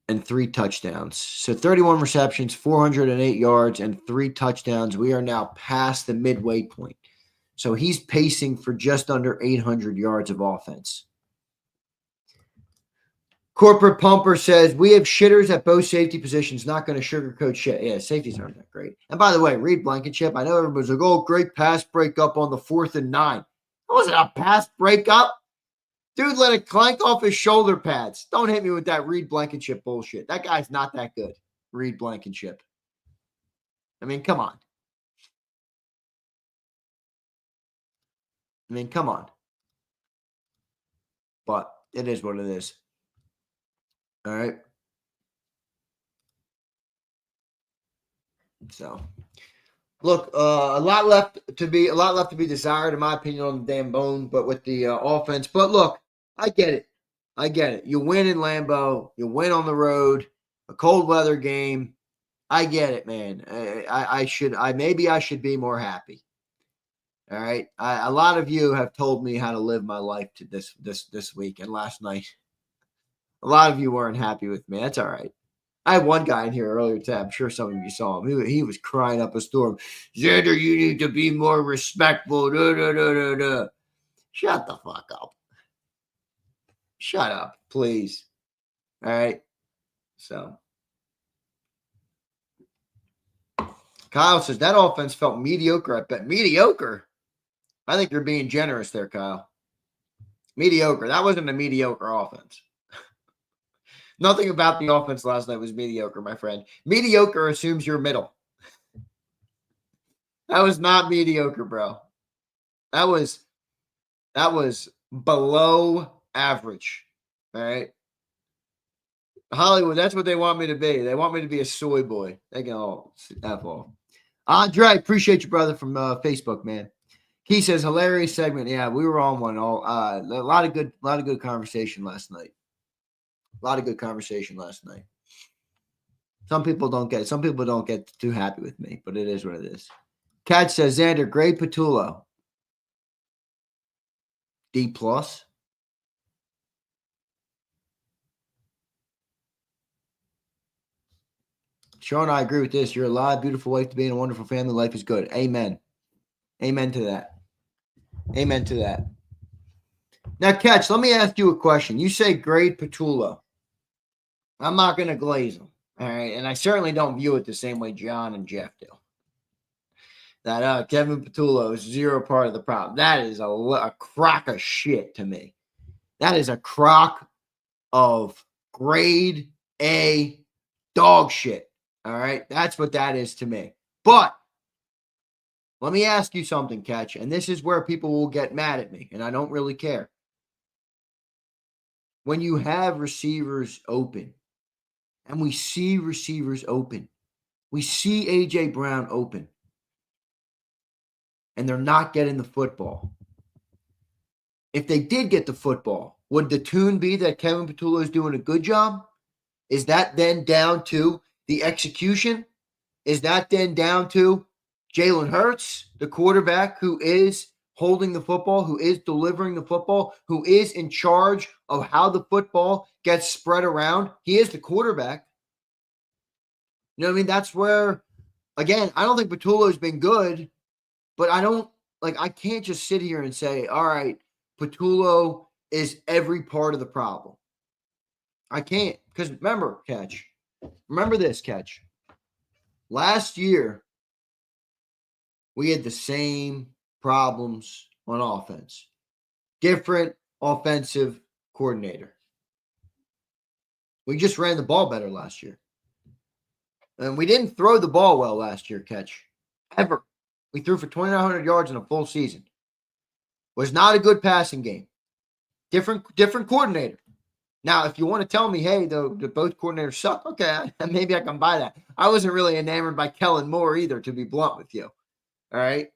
and 3 touchdowns. So 31 receptions, 408 yards, and 3 touchdowns. We are now past the midway point. So he's pacing for just under 800 yards of offense. Corporate Pumper says, we have shitters at both safety positions, not going to sugarcoat shit. Yeah, safeties aren't that great. And by the way, Reed Blankenship, I know everybody's like, oh, great pass breakup on the 4th and 9. That wasn't a pass breakup. Dude let it clank off his shoulder pads. Don't hit me with that Reed Blankenship bullshit. That guy's not that good, Reed Blankenship. I mean, come on. But it is what it is. All right. So, look, a lot left to be desired, in my opinion, on the damn bone. But with the offense, but look, I get it. You win in Lambeau, you win on the road, a cold weather game. I get it, man. Maybe I should be more happy. All right. A lot of you have told me how to live my life to this week and last night. A lot of you weren't happy with me. That's all right. I had one guy in here earlier today. I'm sure some of you saw him. He was crying up a storm. Zander, you need to be more respectful. Shut the fuck up. Shut up, please. All right. So, Kyle says that offense felt mediocre. I bet mediocre. I think you're being generous there, Kyle. Mediocre. That wasn't a mediocre offense. Nothing about the offense last night was mediocre, my friend. Mediocre assumes you're middle. That was not mediocre, bro. That was below average. All right. Hollywood, that's what they want me to be. They want me to be a soy boy. They can all F off. Andre, appreciate you, brother, from Facebook, man. He says, hilarious segment. Yeah, we were on one. A lot of good conversation last night. Some people don't get it. Some people don't get too happy with me, but it is what it is. Cat says, Zander, great Patullo. D+. Sean, I agree with this. You're alive, beautiful wife to be in a wonderful family. Life is good. Amen. Amen to that. Amen to that. Now, Catch, let me ask you a question. You say great Patullo. I'm not going to glaze him. All right. And I certainly don't view it the same way John and Jeff do. That Kevin Patullo is zero part of the problem. That is a crock of shit to me. That is a crock of grade A dog shit. All right. That's what that is to me. But let me ask you something, Catch. And this is where people will get mad at me. And I don't really care. When you have receivers open, and we see receivers open, we see A.J. Brown open, and they're not getting the football. If they did get the football, would the tune be that Kevin Patullo is doing a good job? Is that then down to the execution? Is that then down to Jalen Hurts, the quarterback who is holding the football, who is delivering the football, who is in charge of how the football gets spread around? He is the quarterback. You know what I mean? That's where, again, I don't think Patullo's been good, but I can't just sit here and say, all right, Patullo is every part of the problem. I can't. Because remember this, Catch. Last year, we had the same problems on offense. Different offensive coordinator. We just ran the ball better last year. And we didn't throw the ball well last year, Catch. Ever. We threw for 2,900 yards in a full season. Was not a good passing game. Different coordinator. Now, if you want to tell me, hey, the both coordinators suck, okay, maybe I can buy that. I wasn't really enamored by Kellen Moore either, to be blunt with you. All right?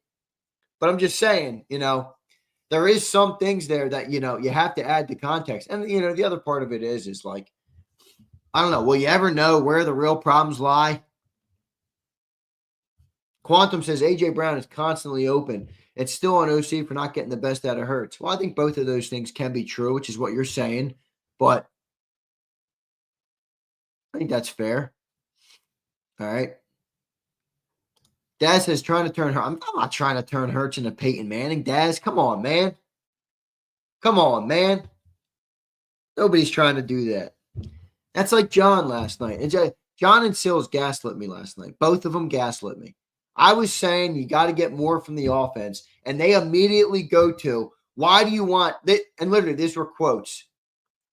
But I'm just saying, there is some things there that, you have to add to context. And, the other part of it is like, I don't know, will you ever know where the real problems lie? Quantum says A.J. Brown is constantly open. It's still on OC for not getting the best out of Hurts. Well, I think both of those things can be true, which is what you're saying. But I think that's fair. All right. Daz says trying to turn her. I'm not trying to turn Hurts into Peyton Manning. Daz, come on, man. Come on, man. Nobody's trying to do that. That's like John last night. And John and Sills gaslit me last night. Both of them gaslit me. I was saying you got to get more from the offense, and they immediately go to, why do you want – and literally, these were quotes,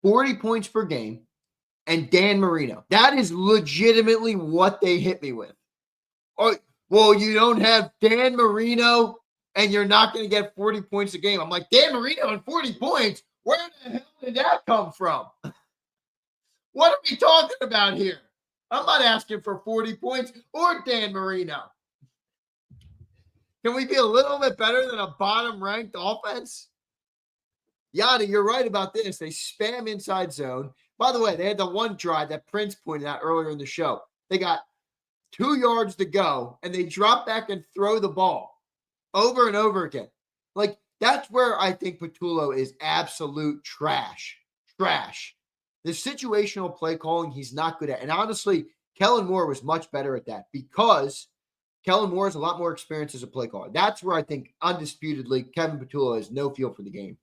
40 points per game and Dan Marino. That is legitimately what they hit me with. Oh, well, you don't have Dan Marino and you're not going to get 40 points a game. I'm like, Dan Marino and 40 points? Where the hell did that come from? What are we talking about here? I'm not asking for 40 points or Dan Marino. Can we be a little bit better than a bottom-ranked offense? Yada, you're right about this. They spam inside zone. By the way, they had the one drive that Prince pointed out earlier in the show. They got 2 yards to go, and they drop back and throw the ball over and over again. Like, that's where I think Patullo is absolute trash. Trash. The situational play calling, he's not good at. And honestly, Kellen Moore was much better at that because Kellen Moore has a lot more experience as a play caller. That's where I think, undisputedly, Kevin Patullo has no feel for the game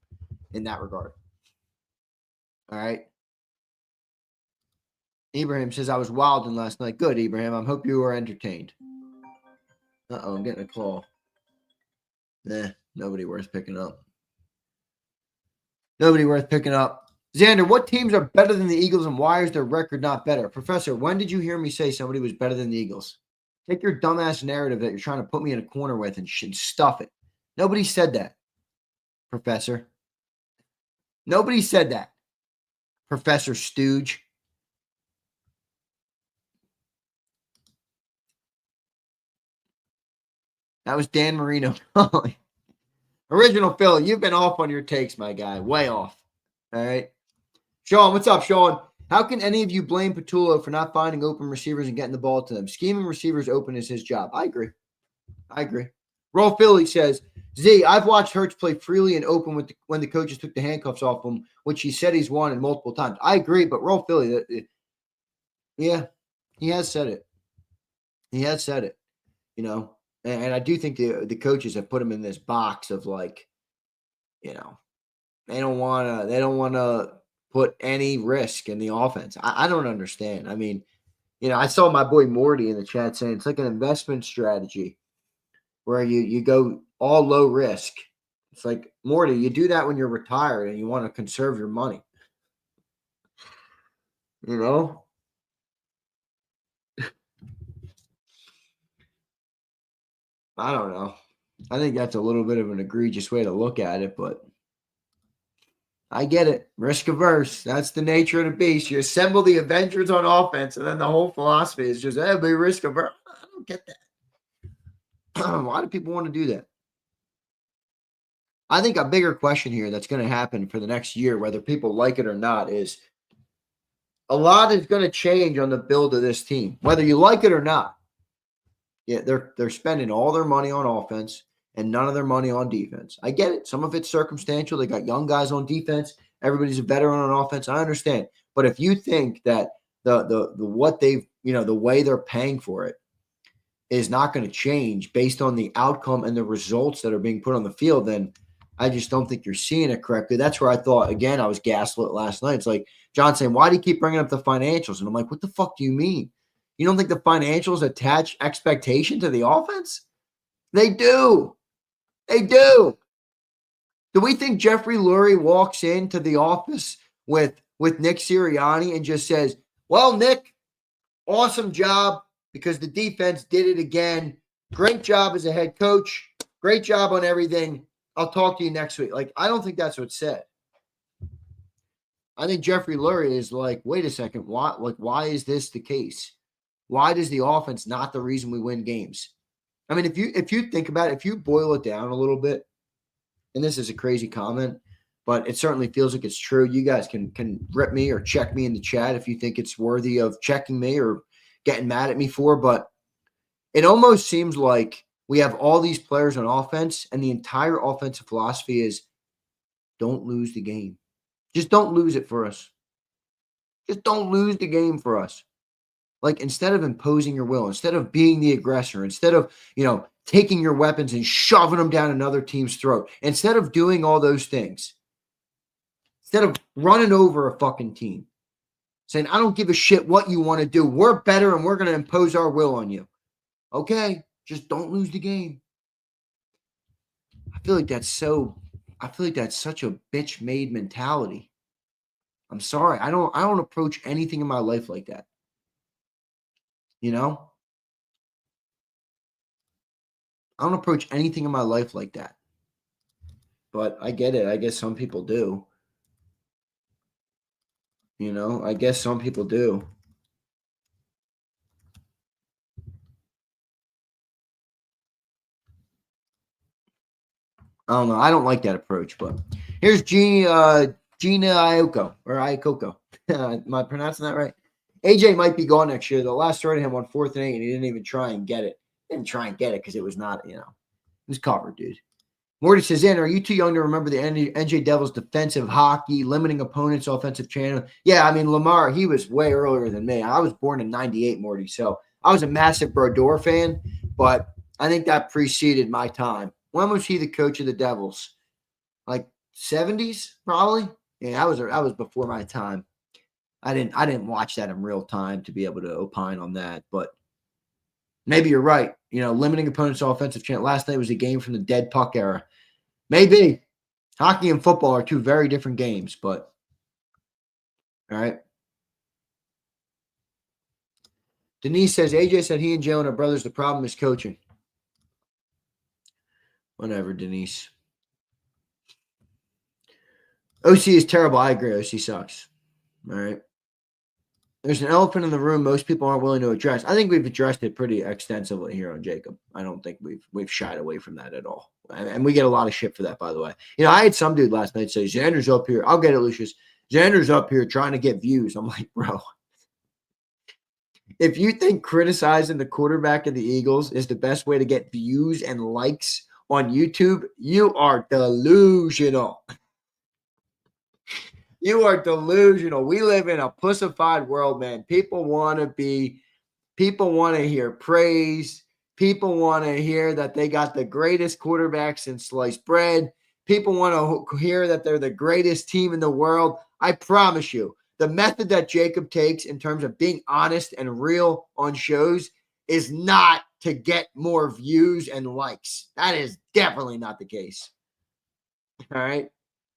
in that regard. All right. Ibrahim says, I was wilding last night. Good, Ibrahim. I hope you were entertained. Uh-oh, I'm getting a call. Nobody worth picking up. Nobody worth picking up. Xander, what teams are better than the Eagles and why is their record not better? Professor, when did you hear me say somebody was better than the Eagles? Take your dumbass narrative that you're trying to put me in a corner with and stuff it. Nobody said that, Professor. Nobody said that, Professor Stooge. That was Dan Marino. Original Phil, you've been off on your takes, my guy. Way off. All right. Sean, what's up, Sean? How can any of you blame Patullo for not finding open receivers and getting the ball to them? Scheming receivers open is his job. I agree. Roll Philly says, Z, I've watched Hurts play freely and open when the coaches took the handcuffs off him, which he said he's wanted multiple times. I agree, but Roll Philly, yeah, he has said it. He has said it, you know. And I do think the coaches have put him in this box of like, you know, they don't want to put any risk in the offense. I don't understand. I mean, you know, I saw my boy Morty in the chat saying it's like an investment strategy where you go all low risk. It's like, Morty, you do that when you're retired and you want to conserve your money. You know? I don't know. I think that's a little bit of an egregious way to look at it, but I get it. Risk averse. That's the nature of the beast. You assemble the Avengers on offense, and then the whole philosophy is just, be risk averse. I don't get that. Why do people want to do that? I think a bigger question here that's going to happen for the next year, whether people like it or not, is a lot is going to change on the build of this team, whether you like it or not. Yeah, they're spending all their money on offense and none of their money on defense. I get it. Some of it's circumstantial. They got young guys on defense. Everybody's a veteran on offense. I understand. But if you think that the what they've, you know, the way they're paying for it is not going to change based on the outcome and the results that are being put on the field, then I just don't think you're seeing it correctly. That's where I thought, again, I was gaslit last night. It's like John saying, why do you keep bringing up the financials? And I'm like, what the fuck do you mean? You don't think the financials attach expectation to the offense? They do. They do. Do we think Jeffrey Lurie walks into the office with Nick Sirianni and just says, well, Nick, awesome job because the defense did it again. Great job as a head coach. Great job on everything. I'll talk to you next week. Like, I don't think that's what's said. I think Jeffrey Lurie is like, wait a second. Why is this the case? Why does the offense not the reason we win games? I mean, if you think about it, if you boil it down a little bit, and this is a crazy comment, but it certainly feels like it's true. You guys can rip me or check me in the chat if you think it's worthy of checking me or getting mad at me for, but it almost seems like We have all these players on offense, and the entire offensive philosophy is don't lose the game. Just don't lose it for us. Just don't lose the game for us. Like, instead of imposing your will, instead of being the aggressor, instead of, taking your weapons and shoving them down another team's throat, instead of doing all those things, instead of running over a fucking team, saying, I don't give a shit what you want to do. We're better and we're going to impose our will on you. Okay, just don't lose the game. I feel like that's such a bitch-made mentality. I'm sorry. I don't approach anything in my life like that. I don't approach anything in my life like that. But I get it. I guess some people do. I guess some people do. I don't know. I don't like that approach, but here's Gina Ioko or Iokoko. Am I pronouncing that right? AJ might be gone next year. The last throw to him on 4th and 8, and he didn't even try and get it. Didn't try and get it because it was not, it was covered, dude. Morty says, are you too young to remember the NJ Devils defensive hockey, limiting opponents' offensive channel? Yeah, I mean, Lamar, he was way earlier than me. I was born in 98, Morty, so I was a massive Brodeur fan, but I think that preceded my time. When was he the coach of the Devils? Like 70s, probably? Yeah, I was before my time. I didn't watch that in real time to be able to opine on that, but maybe you're right. Limiting opponents' offensive chance. Last night was a game from the dead puck era. Maybe. Hockey and football are two very different games, but all right. Denise says, AJ said he and Jalen are brothers. The problem is coaching. Whatever, Denise. OC is terrible. I agree. OC sucks. All right. There's an elephant in the room most people aren't willing to address. I think we've addressed it pretty extensively here on JAKIB. I don't think we've shied away from that at all. And we get a lot of shit for that, by the way. I had some dude last night say, Xander's up here. I'll get it, Lucius. Xander's up here trying to get views. I'm like, bro, if you think criticizing the quarterback of the Eagles is the best way to get views and likes on YouTube, you are delusional. You are delusional. We live in a pussified world, man. People want to hear praise. People want to hear that they got the greatest quarterback since sliced bread. People want to hear that they're the greatest team in the world. I promise you, the method that JAKIB takes in terms of being honest and real on shows is not to get more views and likes. That is definitely not the case. All right.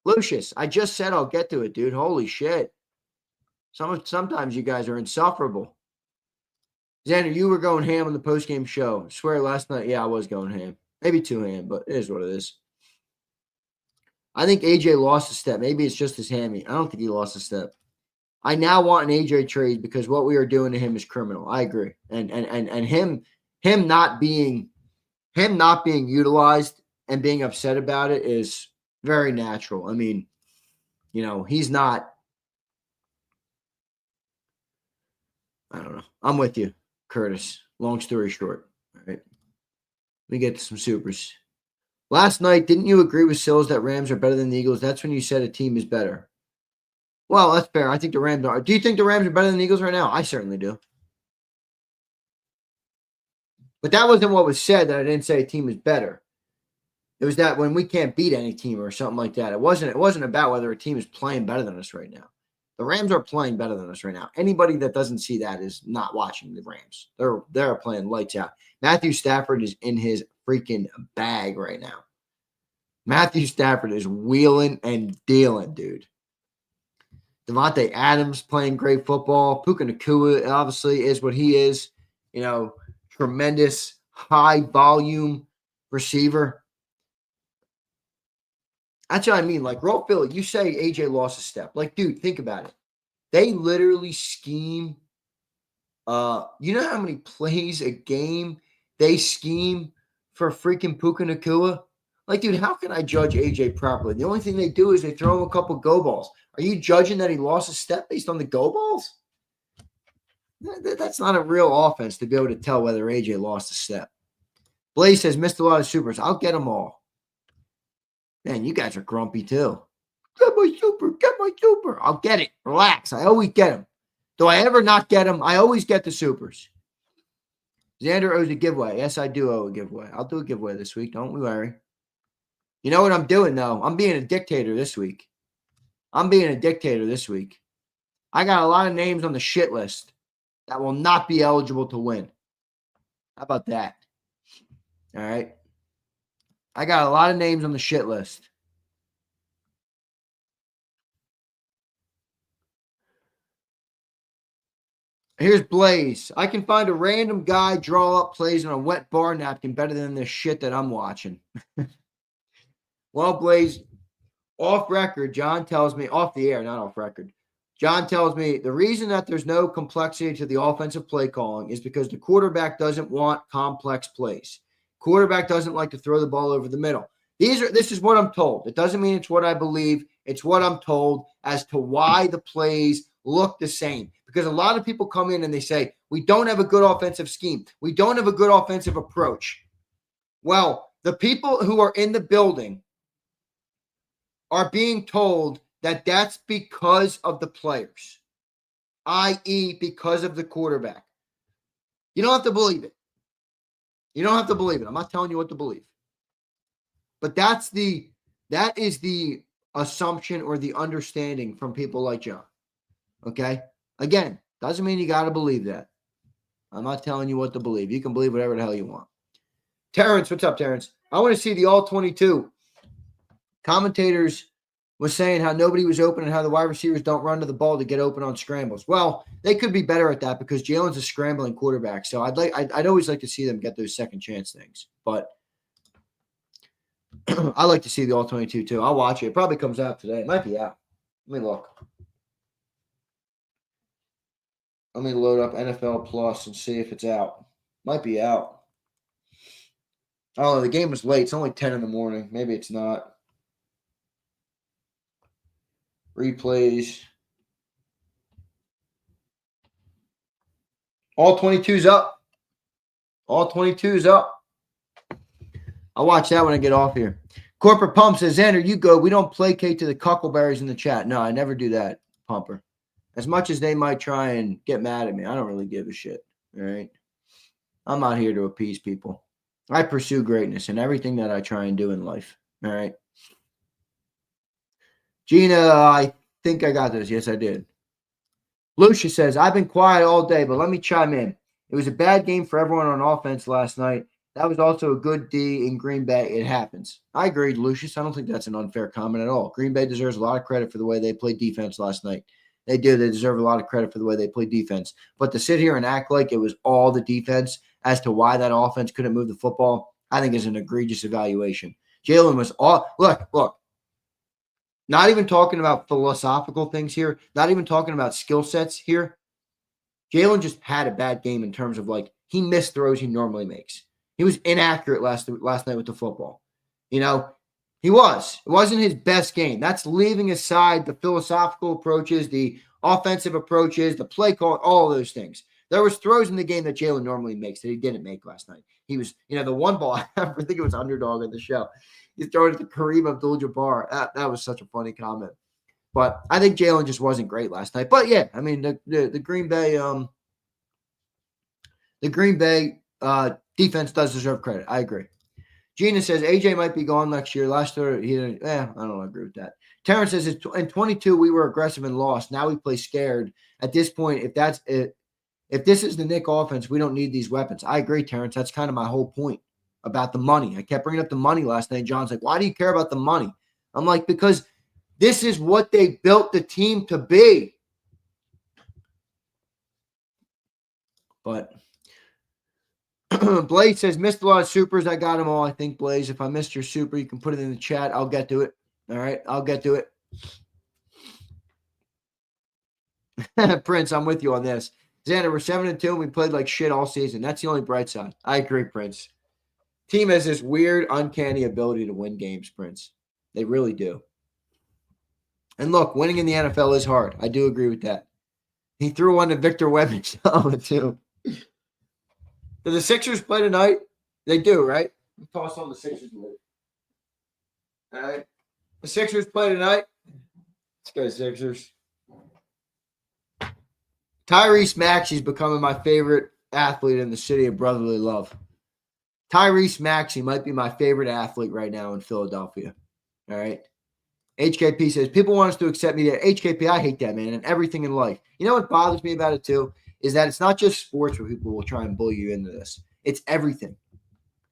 Lucius, I just said I'll get to it, dude. Holy shit. Sometimes you guys are insufferable. Xander, you were going ham on the postgame show. I swear last night, yeah, I was going ham. Maybe too ham, but it is what it is. I think AJ lost a step. Maybe it's just his hammy. I don't think he lost a step. I now want an AJ trade because what we are doing to him is criminal. I agree. And him not being utilized and being upset about it is very natural. I mean, he's not. I don't know. I'm with you, Curtis. Long story short. All right. Let me get to some supers. Last night, didn't you agree with Sills that Rams are better than the Eagles? That's when you said a team is better. Well, that's fair. I think the Rams are. Do you think the Rams are better than the Eagles right now? I certainly do. But that wasn't what was said, that I didn't say a team is better. It was that when we can't beat any team or something like that. It wasn't about whether a team is playing better than us right now. The Rams are playing better than us right now. Anybody that doesn't see that is not watching the Rams. They're playing lights out. Matthew Stafford is in his freaking bag right now. Matthew Stafford is wheeling and dealing, dude. Devontae Adams playing great football. Puka Nacua obviously is what he is. Tremendous high volume receiver. That's what I mean. Like, Roll Philly, you say AJ lost a step. Like, dude, think about it. They literally scheme. You know how many plays a game they scheme for freaking Puka Nacua? Like, dude, how can I judge AJ properly? The only thing they do is they throw him a couple go balls. Are you judging that he lost a step based on the go balls? That's not a real offense to be able to tell whether AJ lost a step. Blaze says, missed a lot of supers. I'll get them all. Man, you guys are grumpy too. Get my super. Get my super. I'll get it. Relax. I always get them. Do I ever not get them? I always get the supers. Zander owes a giveaway. Yes, I do owe a giveaway. I'll do a giveaway this week. Don't worry. You know what I'm doing, though? I'm being a dictator this week. I got a lot of names on the shit list that will not be eligible to win. How about that? All right. I got a lot of names on the shit list. Here's Blaze. I can find a random guy draw up plays on a wet bar napkin better than this shit that I'm watching. Well, Blaze, off record, John tells me, off the air, not off record. John tells me the reason that there's no complexity to the offensive play calling is because the quarterback doesn't want complex plays. Quarterback doesn't like to throw the ball over the middle. This is what I'm told. It doesn't mean it's what I believe. It's what I'm told as to why the plays look the same. Because a lot of people come in and they say, we don't have a good offensive scheme. We don't have a good offensive approach. Well, the people who are in the building are being told that that's because of the players, i.e. because of the quarterback. You don't have to believe it. I'm not telling you what to believe. But that is the assumption or the understanding from people like John. Okay? Again, doesn't mean you got to believe that. I'm not telling you what to believe. You can believe whatever the hell you want. Terrence, what's up, Terrence? I want to see the all-22. Commentators was saying how nobody was open and how the wide receivers don't run to the ball to get open on scrambles. Well, they could be better at that because Jalen's a scrambling quarterback. So I'd always like to see them get those second chance things. But I like to see the all-22 too. I'll watch it. It probably comes out today. It might be out. Let me look. Let me load up NFL Plus and see if it's out. Might be out. Oh, the game was late. It's only 10 in the morning. Maybe it's not. Replays. All 22's up. All 22's up. I'll watch that when I get off here. Corporate Pump says, Zander, you go. We don't placate to the cuckleberries in the chat. No, I never do that, Pumper. As much as they might try and get mad at me, I don't really give a shit. All right? I'm not here to appease people. I pursue greatness in everything that I try and do in life. All right? Gina, I think I got this. Yes, I did. Lucia says, I've been quiet all day, but let me chime in. It was a bad game for everyone on offense last night. That was also a good D in Green Bay. It happens. I agree, Lucius. I don't think that's an unfair comment at all. Green Bay deserves a lot of credit for the way they played defense last night. They do. They deserve a lot of credit for the way they played defense. But to sit here and act like it was all the defense as to why that offense couldn't move the football, I think is an egregious evaluation. Jalen was all – look. Not even talking about philosophical things here. Not even talking about skill sets here. Jalen just had a bad game in terms of, like, he missed throws he normally makes. He was inaccurate last night with the football. You know, he was. It wasn't his best game. That's leaving aside the philosophical approaches, the offensive approaches, the play call, all of those things. There was throws in the game that Jalen normally makes that he didn't make last night. He was, the one ball, I think it was underdog at the show. He's throwing it to Kareem Abdul-Jabbar. That was such a funny comment. But I think Jalen just wasn't great last night. But yeah, I mean the Green Bay defense does deserve credit. I agree. Gina says AJ might be gone next year. Last year he didn't. I don't agree with that. Terrence says in 22 we were aggressive and lost. Now we play scared. At this point, if this is the Nick offense, we don't need these weapons. I agree, Terrence. That's kind of my whole point about the money. I kept bringing up the money last night. John's like, why do you care about the money? I'm like, because this is what they built the team to be. But Blaze says, missed a lot of supers. I got them all. I think, Blaze, if I missed your super, you can put it in the chat. I'll get to it. All right? I'll get to it. Prince, I'm with you on this. Xander, we're 7-2, and we played like shit all season. That's the only bright side. I agree, Prince. Team has this weird, uncanny ability to win games, Prince. They really do. And look, winning in the NFL is hard. I do agree with that. He threw one to Victor Webb too. Do the Sixers play tonight? They do, right? Toss on the Sixers. All right. The Sixers play tonight. Let's go, Sixers. Tyrese Maxey's becoming my favorite athlete in the city of brotherly love. Tyrese Maxey might be my favorite athlete right now in Philadelphia. All right. HKP says, people want us to accept me there. HKP, I hate that, man, and everything in life. You know what bothers me about it, too, is that it's not just sports where people will try and bully you into this. It's everything.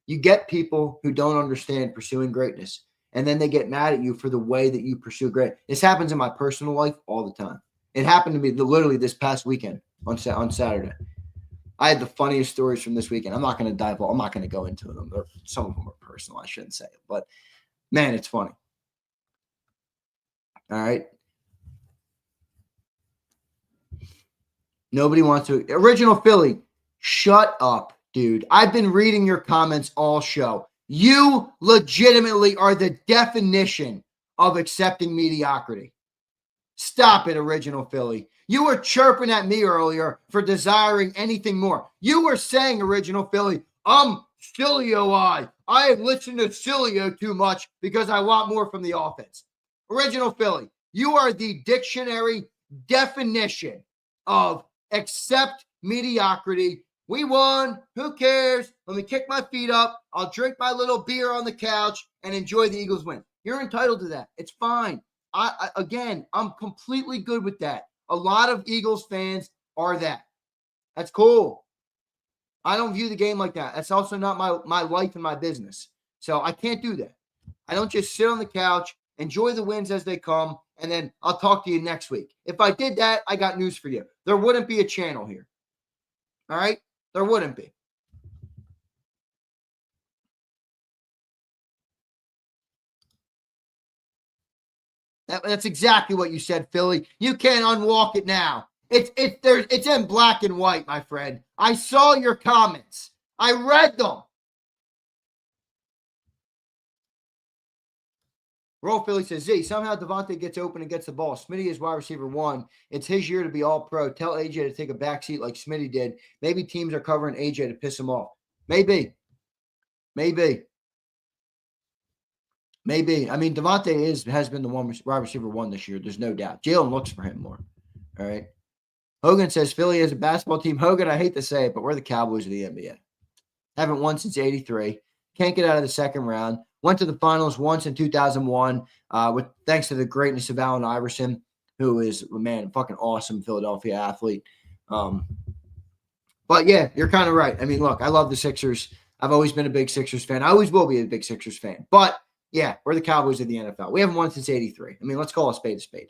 You get people who don't understand pursuing greatness, and then they get mad at you for the way that you pursue great. This happens in my personal life all the time. It happened to me literally this past weekend on Saturday. I had the funniest stories from this weekend. I'm not going to go into them. Some of them are personal. I shouldn't say it, but man, it's funny. All right. Nobody wants to. Original Philly, shut up, dude. I've been reading your comments all show. You legitimately are the definition of accepting mediocrity. Stop it, Original Philly. You were chirping at me earlier for desiring anything more. You were saying, Original Philly, I'm Cilio-eyed. I have listened to Cilio too much because I want more from the offense. Original Philly, you are the dictionary definition of accept mediocrity. We won. Who cares? Let me kick my feet up. I'll drink my little beer on the couch and enjoy the Eagles win. You're entitled to that. It's fine. I'm completely good with that. A lot of Eagles fans are that. That's cool. I don't view the game like that. That's also not my life and my business. So I can't do that. I don't just sit on the couch, enjoy the wins as they come, and then I'll talk to you next week. If I did that, I got news for you. There wouldn't be a channel here. All right? There wouldn't be. That's exactly what you said, Philly. You can't unwalk it now. It's in black and white, my friend. I saw your comments. I read them. Roll Philly says, Z, somehow Devontae gets open and gets the ball. Smitty is wide receiver 1. It's his year to be all pro. Tell AJ to take a back seat like Smitty did. Maybe teams are covering AJ to piss him off. Maybe. I mean, Devontae has been the wide receiver 1 this year. There's no doubt. Jalen looks for him more. All right. Hogan says, Philly is a basketball team. Hogan, I hate to say it, but we're the Cowboys of the NBA. Haven't won since 83. Can't get out of the second round. Went to the finals once in 2001 thanks to the greatness of Allen Iverson, who is, man, fucking awesome Philadelphia athlete. But, yeah, you're kind of right. I mean, look, I love the Sixers. I've always been a big Sixers fan. I always will be a big Sixers fan. But, yeah, we're the Cowboys of the NFL. We haven't won since 83. I mean, let's call a spade a spade.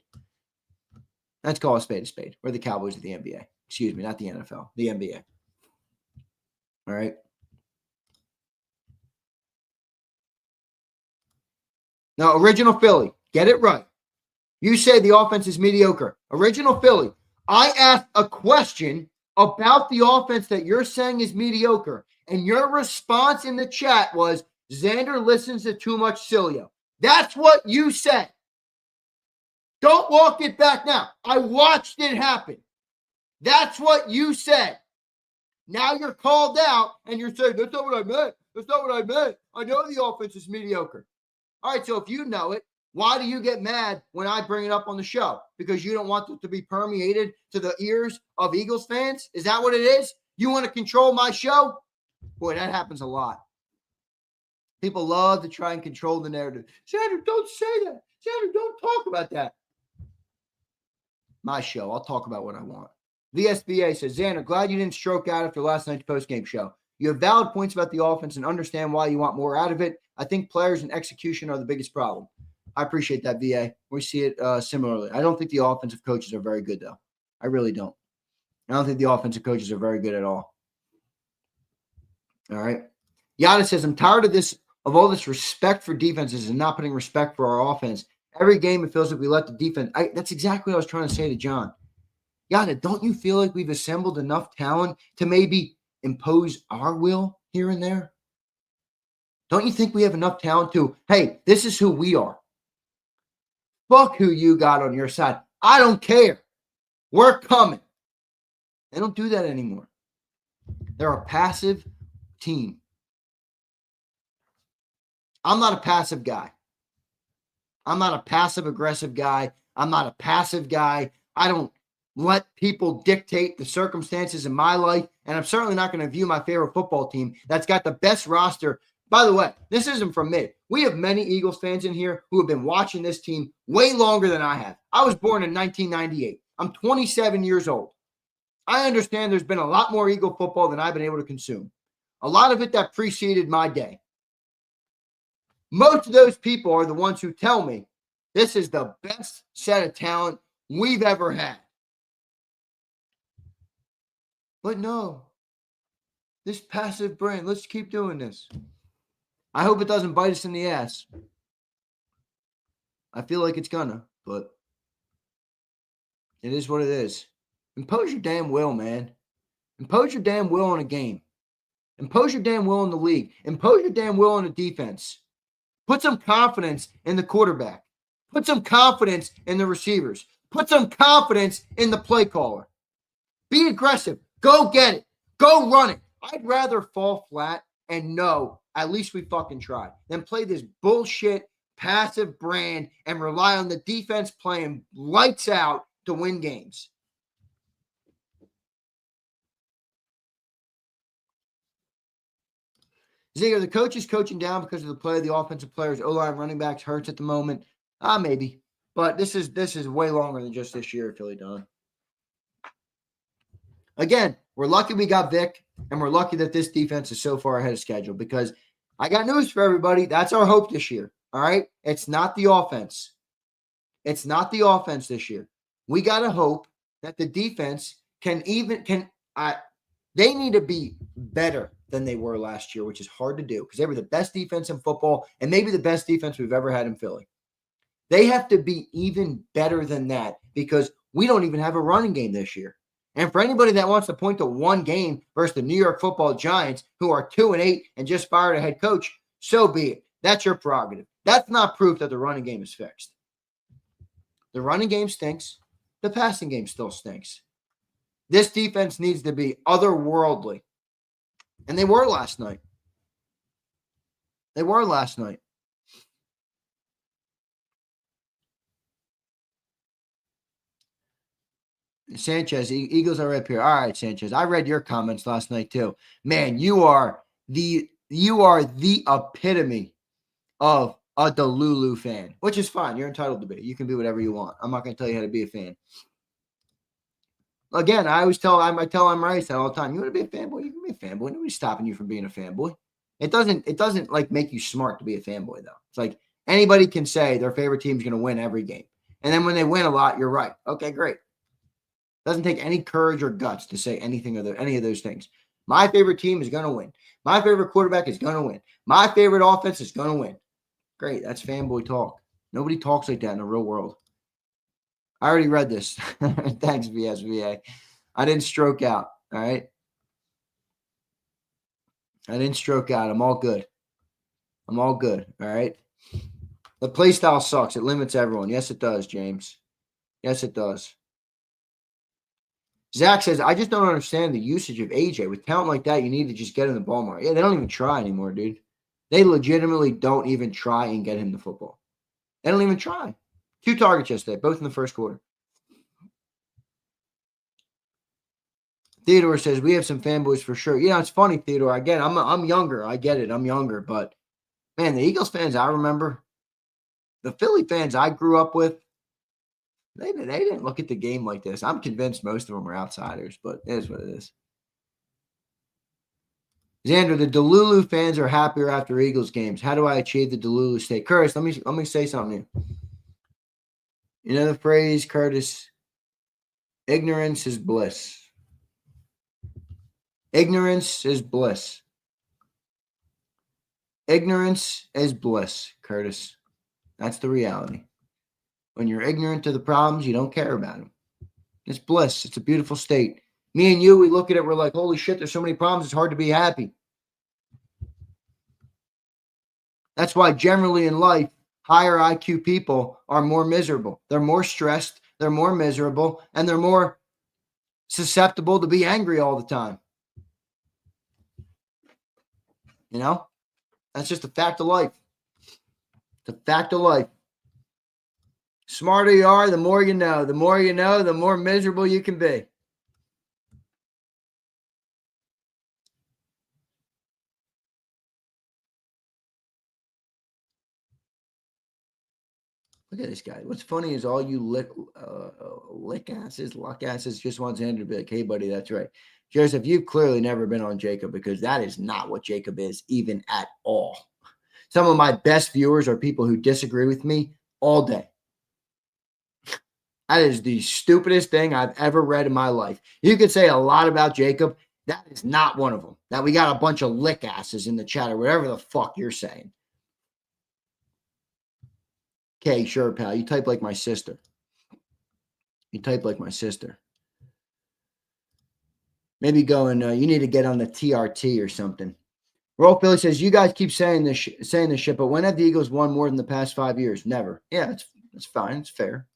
Let's call a spade a spade. We're the Cowboys of the NBA. Excuse me, not the NFL, the NBA. All right. Now, Original Philly, get it right. You say the offense is mediocre. Original Philly, I asked a question about the offense that you're saying is mediocre, and your response in the chat was, Zander listens to too much Cilio. That's what you said. Don't walk it back now. I watched it happen. That's what you said. Now you're called out, and you're saying, that's not what I meant. That's not what I meant. I know the offense is mediocre. All right, so if you know it, why do you get mad when I bring it up on the show? Because you don't want it to be permeated to the ears of Eagles fans? Is that what it is? You want to control my show? Boy, that happens a lot. People love to try and control the narrative. Zander, don't say that. Zander, don't talk about that. My show. I'll talk about what I want. VSBA says, Zander, glad you didn't stroke out after last night's postgame show. You have valid points about the offense and understand why you want more out of it. I think players and execution are the biggest problem. I appreciate that, VA. We see it similarly. I don't think the offensive coaches are very good, though. I really don't. I don't think the offensive coaches are very good at all. All right. Yada says, I'm tired of all this respect for defenses and not putting respect for our offense. Every game, it feels like we let the defense. That's exactly what I was trying to say to John. Yada, don't you feel like we've assembled enough talent to maybe impose our will here and there? Don't you think we have enough talent to, hey, this is who we are. Fuck who you got on your side. I don't care. We're coming. They don't do that anymore. They're a passive team. I'm not a passive guy. I'm not a passive-aggressive guy. I'm not a passive guy. I don't let people dictate the circumstances in my life, and I'm certainly not going to view my favorite football team that's got the best roster. By the way, this isn't from me. We have many Eagles fans in here who have been watching this team way longer than I have. I was born in 1998. I'm 27 years old. I understand there's been a lot more Eagle football than I've been able to consume. A lot of it that preceded my day. Most of those people are the ones who tell me this is the best set of talent we've ever had. But no, this passive brain, let's keep doing this. I hope it doesn't bite us in the ass. I feel like it's gonna, but it is what it is. Impose your damn will, man. Impose your damn will on a game. Impose your damn will on the league. Impose your damn will on the defense. Put some confidence in the quarterback. Put some confidence in the receivers. Put some confidence in the play caller. Be aggressive. Go get it. Go run it. I'd rather fall flat and know at least we fucking tried than play this bullshit passive brand and rely on the defense playing lights out to win games. Zinger, the coach is coaching down because of the play of the offensive players. O-line, running backs hurts at the moment. Maybe. But this is way longer than just this year, Philly Don. Again, we're lucky we got Vic, and we're lucky that this defense is so far ahead of schedule because I got news for everybody. That's our hope this year. All right? It's not the offense. It's not the offense this year. We got to hope that the defense they need to be better than they were last year, which is hard to do because they were the best defense in football and maybe the best defense we've ever had in Philly. They have to be even better than that because we don't even have a running game this year. And for anybody that wants to point to one game versus the New York Football Giants, who are 2-8 and just fired a head coach, so be it. That's your prerogative. That's not proof that the running game is fixed. The running game stinks. The passing game still stinks. This defense needs to be otherworldly. And they were last night. They were last night. Sanchez, Eagles are up here. All right, Sanchez. I read your comments last night too. Man, you are the epitome of a Delulu fan, which is fine. You're entitled to be. You can be whatever you want. I'm not going to tell you how to be a fan. Again, I tell Rice that all the time. You want to be a fanboy? You can be a fanboy. Nobody's stopping you from being a fanboy. It doesn't like make you smart to be a fanboy though. It's like anybody can say their favorite team's going to win every game. And then when they win a lot, you're right. Okay, great. Doesn't take any courage or guts to say any of those things. My favorite team is going to win. My favorite quarterback is going to win. My favorite offense is going to win. Great. That's fanboy talk. Nobody talks like that in the real world. I already read this. Thanks, VSVA. I didn't stroke out. All right. I didn't stroke out. I'm all good. All right. The play style sucks. It limits everyone. Yes, it does, James. Yes, it does. Zach says, I just don't understand the usage of AJ. With talent like that, you need to just get him the ball more. Yeah, they don't even try anymore, dude. They legitimately don't even try and get him the football. They don't even try. 2 targets yesterday, both in the first quarter. Theodore says, we have some fanboys for sure. Yeah, it's funny, Theodore. Again, I'm younger. I get it. I'm younger. But, man, the Eagles fans I remember, the Philly fans I grew up with, They didn't look at the game like this. I'm convinced most of them are outsiders, but it is what it is. Xander, the Delulu fans are happier after Eagles games. How do I achieve the Delulu state? Curtis, let me say something. You know the phrase, Curtis? Ignorance is bliss. Ignorance is bliss. Ignorance is bliss, Curtis. That's the reality. When you're ignorant to the problems, you don't care about them. It's bliss. It's a beautiful state. Me and you, we look at it, we're like, holy shit, there's so many problems, it's hard to be happy. That's why generally in life, higher IQ people are more miserable. They're more stressed, they're more miserable, and they're more susceptible to be angry all the time. You know? That's just a fact of life. It's a fact of life. Smarter you are, the more you know. The more you know, the more miserable you can be. Look at this guy. What's funny is all you luck asses just want Xander to be like, hey, buddy, that's right. Joseph, you've clearly never been on JAKIB because that is not what JAKIB is, even at all. Some of my best viewers are people who disagree with me all day. That is the stupidest thing I've ever read in my life. You could say a lot about JAKIB. That is not one of them. That we got a bunch of lick asses in the chat or whatever the fuck you're saying. Okay, sure, pal. You type like my sister. You type like my sister. Maybe go and you need to get on the TRT or something. Roll Philly says, you guys keep saying this shit, but when have the Eagles won more than the past 5 years? Never. Yeah, that's fine. It's fair.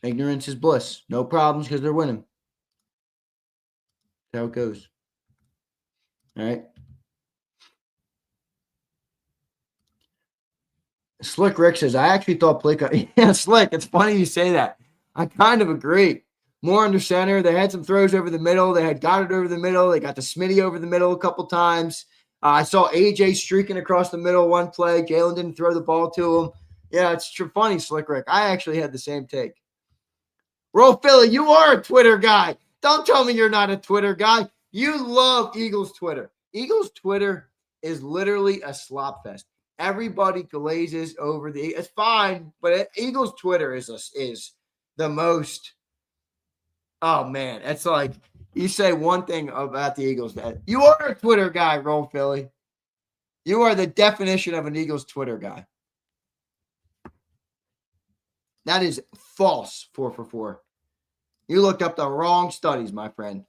Ignorance is bliss. No problems because they're winning. That's how it goes. All right. Slick Rick says, I actually thought Blake. Yeah, Slick, it's funny you say that. I kind of agree. More under center. They had some throws over the middle. They had Goddard over the middle. They got the Smitty over the middle a couple times. I saw AJ streaking across the middle one play. Jalen didn't throw the ball to him. Yeah, it's funny, Slick Rick. I actually had the same take. Roll Philly, you are a Twitter guy. Don't tell me you're not a Twitter guy. You love Eagles Twitter. Eagles Twitter is literally a slop fest. Everybody glazes over the. It's fine, but Eagles Twitter is the most. Oh man, it's like you say one thing about the Eagles. You are a Twitter guy, Roll Philly. You are the definition of an Eagles Twitter guy. That is false. 4 for 4. You looked up the wrong studies, my friend.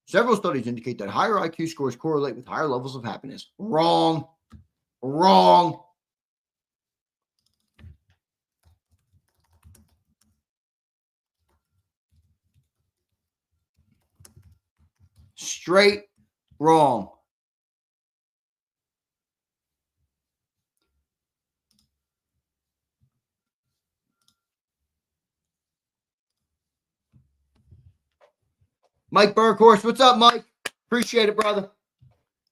Several studies indicate that higher IQ scores correlate with higher levels of happiness. Wrong. Wrong. Straight wrong. Mike Burkhorst, what's up, Mike? Appreciate it, brother.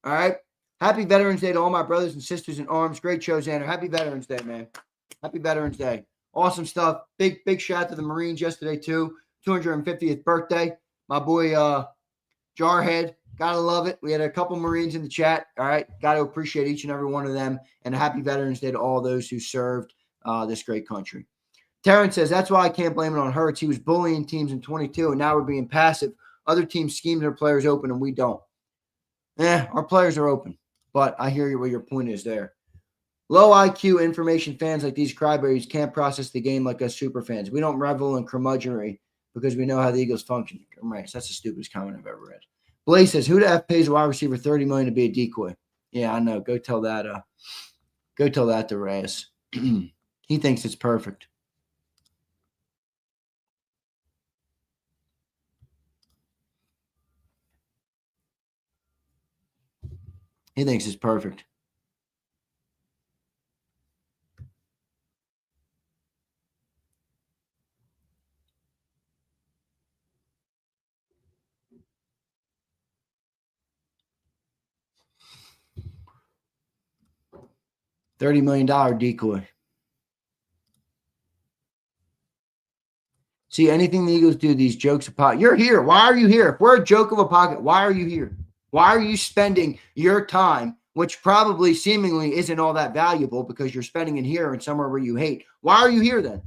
All right. Happy Veterans Day to all my brothers and sisters in arms. Great show, Xander. Happy Veterans Day, man. Happy Veterans Day. Awesome stuff. Big shout out to the Marines yesterday, too. 250th birthday. My boy Jarhead. Gotta love it. We had a couple Marines in the chat. All right. Got to appreciate each and every one of them. And a happy Veterans Day to all those who served this great country. Terrence says, that's why I can't blame it on Hurts. He was bullying teams in 22, and now we're being passive. Other teams scheme their players open, and we don't. Our players are open. But I hear you what your point is there. Low IQ information fans like these crybabies can't process the game like us super fans. We don't revel in curmudgeonry because we know how the Eagles function. Right, that's the stupidest comment I've ever read. Blaze says, who the F pays a wide receiver $30 million to be a decoy? Yeah, I know. Go tell that to Raz. He thinks it's perfect. He thinks it's perfect. $30 million decoy. See, anything the Eagles do, these jokes of pocket. You're here. Why are you here? If we're a joke of a pocket, why are you here? Why are you spending your time, which probably seemingly isn't all that valuable because you're spending it here and somewhere where you hate? Why are you here then?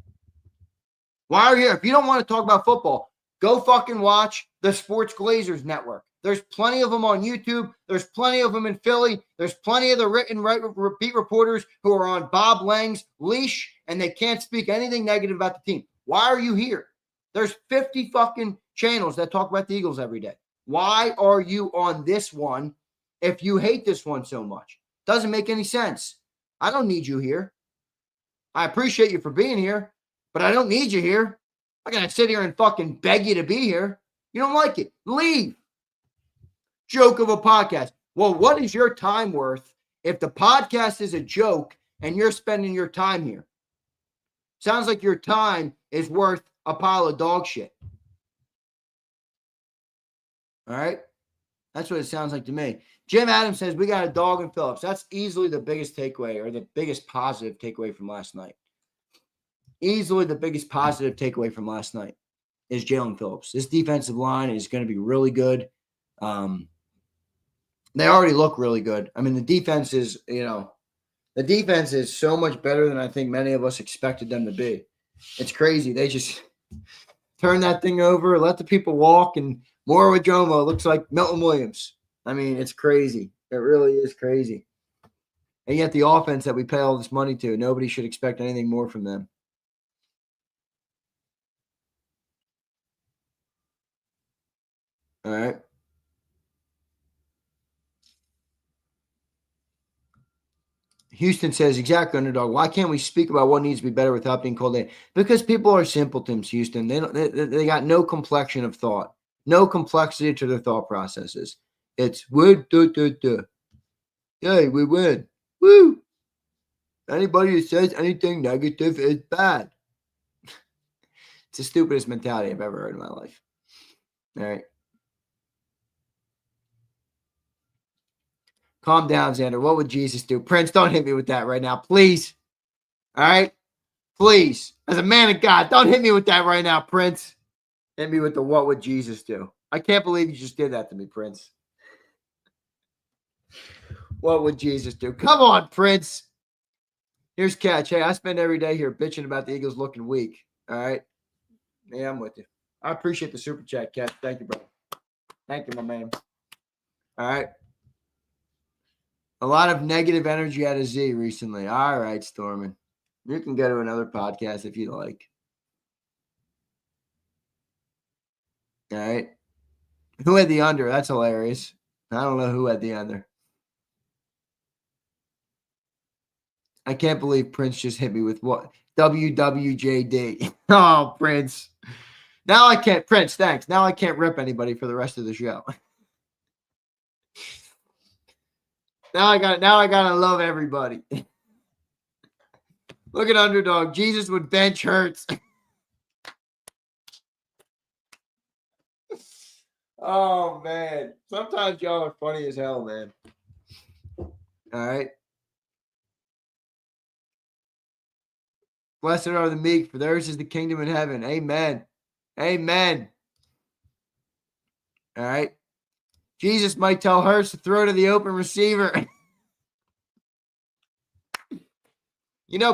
Why are you here? If you don't want to talk about football, go fucking watch the Sports Glazers Network. There's plenty of them on YouTube. There's plenty of them in Philly. There's plenty of the written repeat reporters who are on Bob Lang's leash, and they can't speak anything negative about the team. Why are you here? There's 50 fucking channels that talk about the Eagles every day. Why are you on this one if you hate this one so much? Doesn't make any sense. I don't need you here. I appreciate you for being here, but I don't need you here. I gotta sit here and fucking beg you to be here. You don't like it. Leave. Joke of a podcast. Well, what is your time worth if the podcast is a joke and you're spending your time here, sounds like your time is worth a pile of dog shit. All right? That's what it sounds like to me. Jim Adams says, we got a dog in Phillips. That's easily the biggest takeaway or the biggest positive takeaway from last night. Easily the biggest positive takeaway from last night is Jalen Phillips. This defensive line is going to be really good. They already look really good. I mean, the defense is, the defense is so much better than I think many of us expected them to be. It's crazy. They just turn that thing over, let the people walk, and Mora Jomo looks like Milton Williams. I mean, it's crazy. It really is crazy. And yet the offense that we pay all this money to, nobody should expect anything more from them. All right. Houston says, exactly, underdog. Why can't we speak about what needs to be better without being called in? Because people are simpletons, Houston. They got no complexion of thought, no complexity to their thought processes. It's win, Yay, we win. Woo! Anybody who says anything negative is bad. It's the stupidest mentality I've ever heard in my life. All right. Calm down, Xander. What would Jesus do? Prince, don't hit me with that right now, please. All right? Please. As a man of God, don't hit me with that right now, Prince. Hit me with the what would Jesus do? I can't believe you just did that to me, Prince. What would Jesus do? Come on, Prince. Here's Catch. Hey, I spend every day here bitching about the Eagles looking weak. All right? Yeah, I'm with you. I appreciate the super chat, Catch. Thank you, bro. Thank you, my man. All right. A lot of negative energy out of Z recently. All right, Stormin. You can go to another podcast if you like. All right. Who had the under? That's hilarious. I don't know who had the under. I can't believe Prince just hit me with what? WWJD. Oh, Prince. Now I can't. Prince, thanks. Now I can't rip anybody for the rest of the show. Now I gotta love everybody. Look at underdog. Jesus would bench Hurts. Oh man. Sometimes y'all are funny as hell, man. All right. Blessed are the meek, for theirs is the kingdom in heaven. Amen. Amen. All right. Jesus might tell Hurts to throw to the open receiver.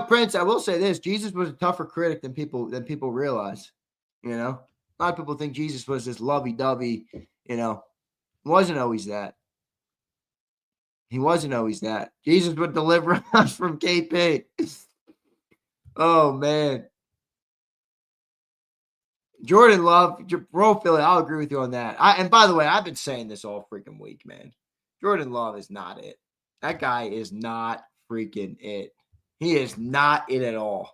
Prince, I will say this. Jesus was a tougher critic than people realize. A lot of people think Jesus was this lovey-dovey, wasn't always that. He wasn't always that. Jesus would deliver us from KP. Oh, man. Jordan Love, bro, Philly, I'll agree with you on that. And by the way, I've been saying this all freaking week, man. Jordan Love is not it. That guy is not freaking it. He is not it at all.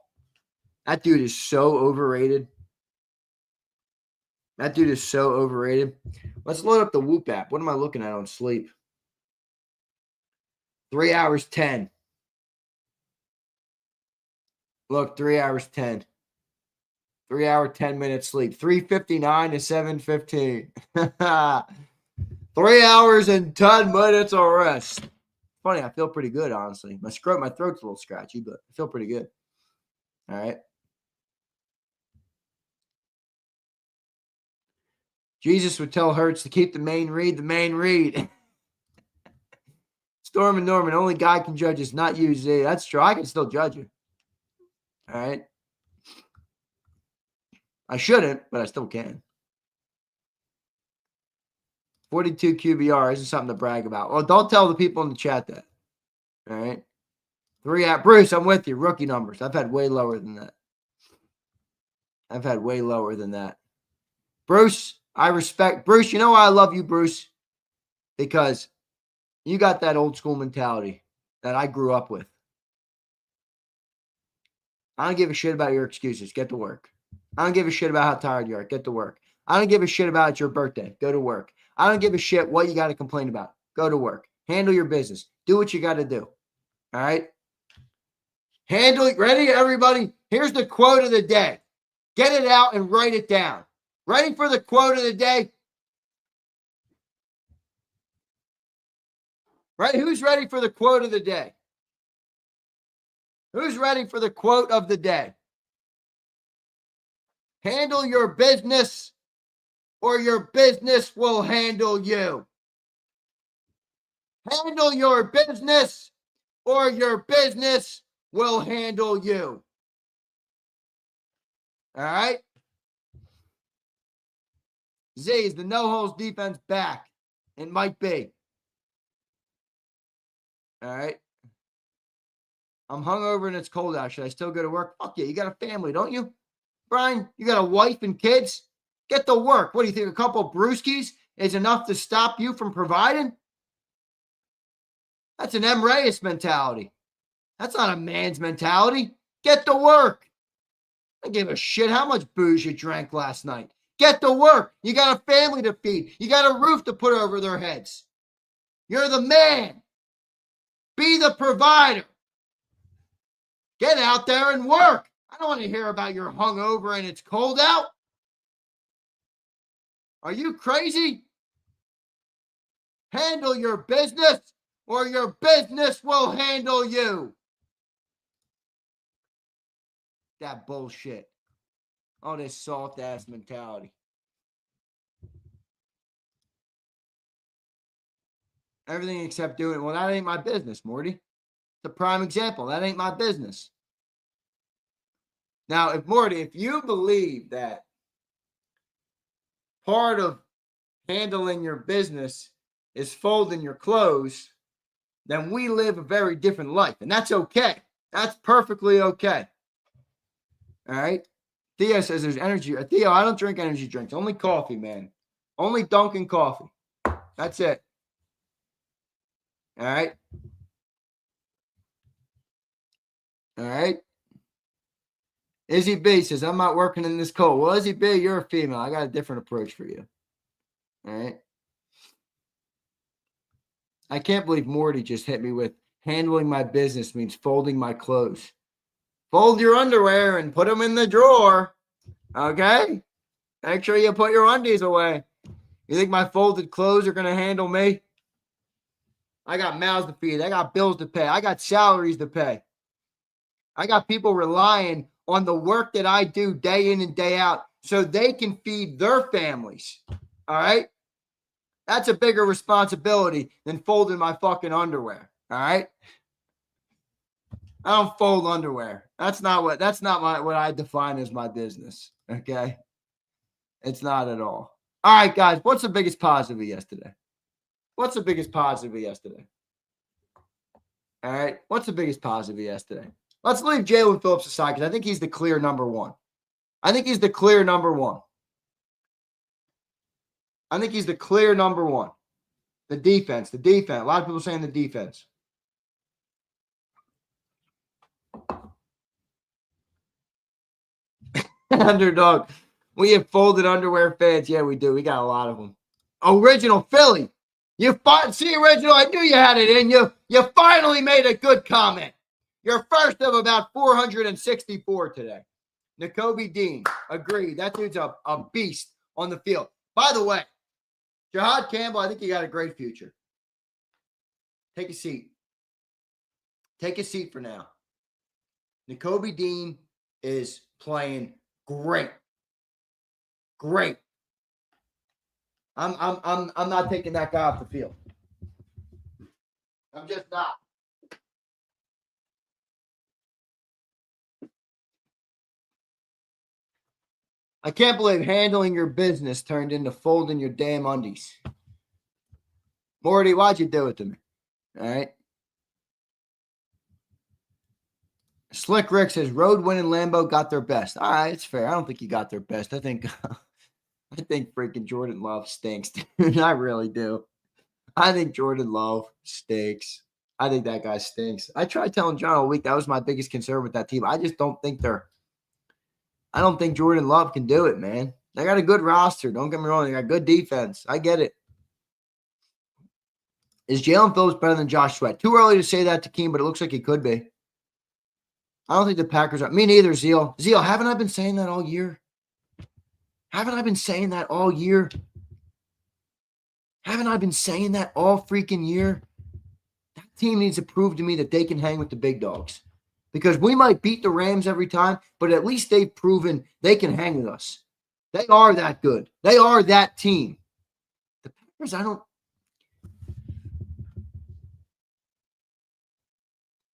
That dude is so overrated. Let's load up the Whoop app. What am I looking at on sleep? 3 hours 10. Look, 3 hours 10. 3 hour, 10 minute sleep. 3:59 to 7:15. 3 hours and 10 minutes of rest. Funny, I feel pretty good, honestly. My throat's a little scratchy, but I feel pretty good. All right. Jesus would tell Hurts to keep the main read. Storm and Norman, only God can judge us, not you, Z. That's true. I can still judge you. All right. I shouldn't, but I still can. 42 QBR isn't something to brag about. Well, don't tell the people in the chat that. All right. Bruce, I'm with you. Rookie numbers. I've had way lower than that. Bruce, I respect. Bruce, you know why I love you, Bruce? Because you got that old school mentality that I grew up with. I don't give a shit about your excuses. Get to work. I don't give a shit about how tired you are. Get to work. I don't give a shit about your birthday. Go to work. I don't give a shit what you got to complain about. Go to work. Handle your business. Do what you got to do. All right? Ready, everybody? Here's the quote of the day. Get it out and write it down. Ready for the quote of the day? Right? Who's ready for the quote of the day? Who's ready for the quote of the day? Handle your business or your business will handle you. Handle your business or your business will handle you. All right? Z, is the no-holes defense back? It might be. All right? I'm hungover and it's cold out. Should I still go to work? Fuck yeah, you got a family, don't you? Brian, you got a wife and kids? Get to work. What do you think? A couple brewskis is enough to stop you from providing? That's an M. Reyes mentality. That's not a man's mentality. Get to work. I give a shit how much booze you drank last night. Get to work. You got a family to feed. You got a roof to put over their heads. You're the man. Be the provider. Get out there and work. I don't want to hear about you're hungover and it's cold out. Are you crazy? Handle your business or your business will handle you. That bullshit. All this soft ass mentality. Everything except doing it. Well, that ain't my business, Morty. It's a prime example. That ain't my business. Now, if you believe that part of handling your business is folding your clothes, then we live a very different life. And that's okay. That's perfectly okay. All right? Theo says there's energy. Theo, I don't drink energy drinks. Only coffee, man. Only Dunkin' coffee. That's it. All right? All right? Izzy B says, I'm not working in this cold. Well, Izzy B, you're a female. I got a different approach for you. All right? I can't believe Morty just hit me with handling my business means folding my clothes. Fold your underwear and put them in the drawer. Okay? Make sure you put your undies away. You think my folded clothes are going to handle me? I got mouths to feed. I got bills to pay. I got salaries to pay. I got people relying on the work that I do day in and day out so they can feed their families. All right? That's a bigger responsibility than folding my fucking underwear. All right? I don't fold underwear. That's not what I define as my business. Okay? It's not at all. All right, guys. What's the biggest positive of yesterday? What's the biggest positive of yesterday? All right. What's the biggest positive of yesterday? Let's leave Jalen Phillips aside because I think he's the clear number one. I think he's the clear number one. The defense. A lot of people saying the defense. Underdog. We have folded underwear fans. Yeah, we do. We got a lot of them. Original Philly. See, Original, I knew you had it in you. You finally made a good comment. You're first of about 464 today. N'Kobe Dean. Agreed. That dude's a beast on the field. By the way, Jahad Campbell, I think you got a great future. Take a seat. Take a seat for now. N'Kobe Dean is playing great. Great. I'm not taking that guy off the field. I'm just not. I can't believe handling your business turned into folding your damn undies. Morty, why'd you do it to me? All right. Slick Rick says Road winning Lambeau got their best. All right, it's fair. I don't think he got their best. I think freaking Jordan Love stinks, dude. I really do. I think Jordan Love stinks. I think that guy stinks. I tried telling John all week that was my biggest concern with that team. I just don't think I don't think Jordan Love can do it, man. They got a good roster. Don't get me wrong. They got good defense. I get it. Is Jalen Phillips better than Josh Sweat? Too early to say that to Keem, but it looks like he could be. I don't think the Packers are. Me neither, Zeal. Zeal, haven't I been saying that all year? Haven't I been saying that all year? Haven't I been saying that all freaking year? That team needs to prove to me that they can hang with the big dogs. Because we might beat the Rams every time, but at least they've proven they can hang with us. They are that good. They are that team. The Packers, I don't.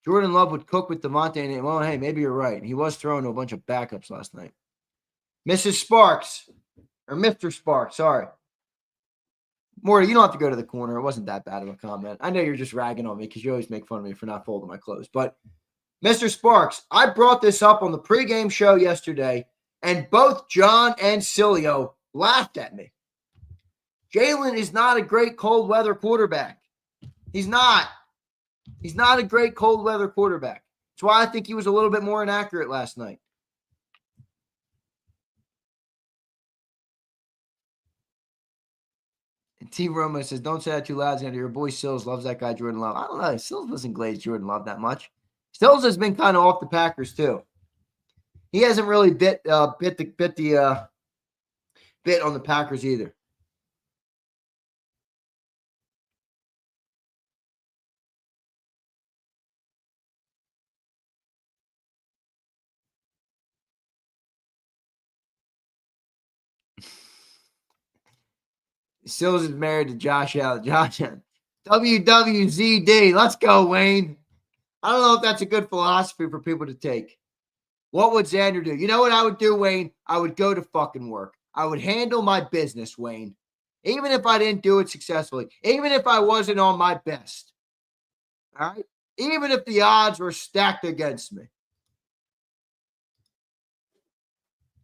Jordan Love would cook with Devontae. And, well, hey, maybe you're right. He was throwing to a bunch of backups last night. Mrs. Sparks, or Mr. Sparks, sorry. Morty, you don't have to go to the corner. It wasn't that bad of a comment. I know you're just ragging on me because you always make fun of me for not folding my clothes. But, Mr. Sparks, I brought this up on the pregame show yesterday, and both John and Cilio laughed at me. Jalen is not a great cold weather quarterback. He's not. He's not a great cold weather quarterback. That's why I think he was a little bit more inaccurate last night. And T. Roma says, don't say that too loud, Xander. Your boy Sills loves that guy, Jordan Love. I don't know. Sills doesn't glaze Jordan Love that much. Sills has been kind of off the Packers, too. He hasn't really bit on the Packers either. Sills is married to Josh Allen. Josh Allen. WWZD. Let's go, Wayne. I don't know if that's a good philosophy for people to take. What would Xander do? You know what I would do, Wayne? I would go to fucking work. I would handle my business, Wayne. Even if I didn't do it successfully. Even if I wasn't on my best. All right? Even if the odds were stacked against me.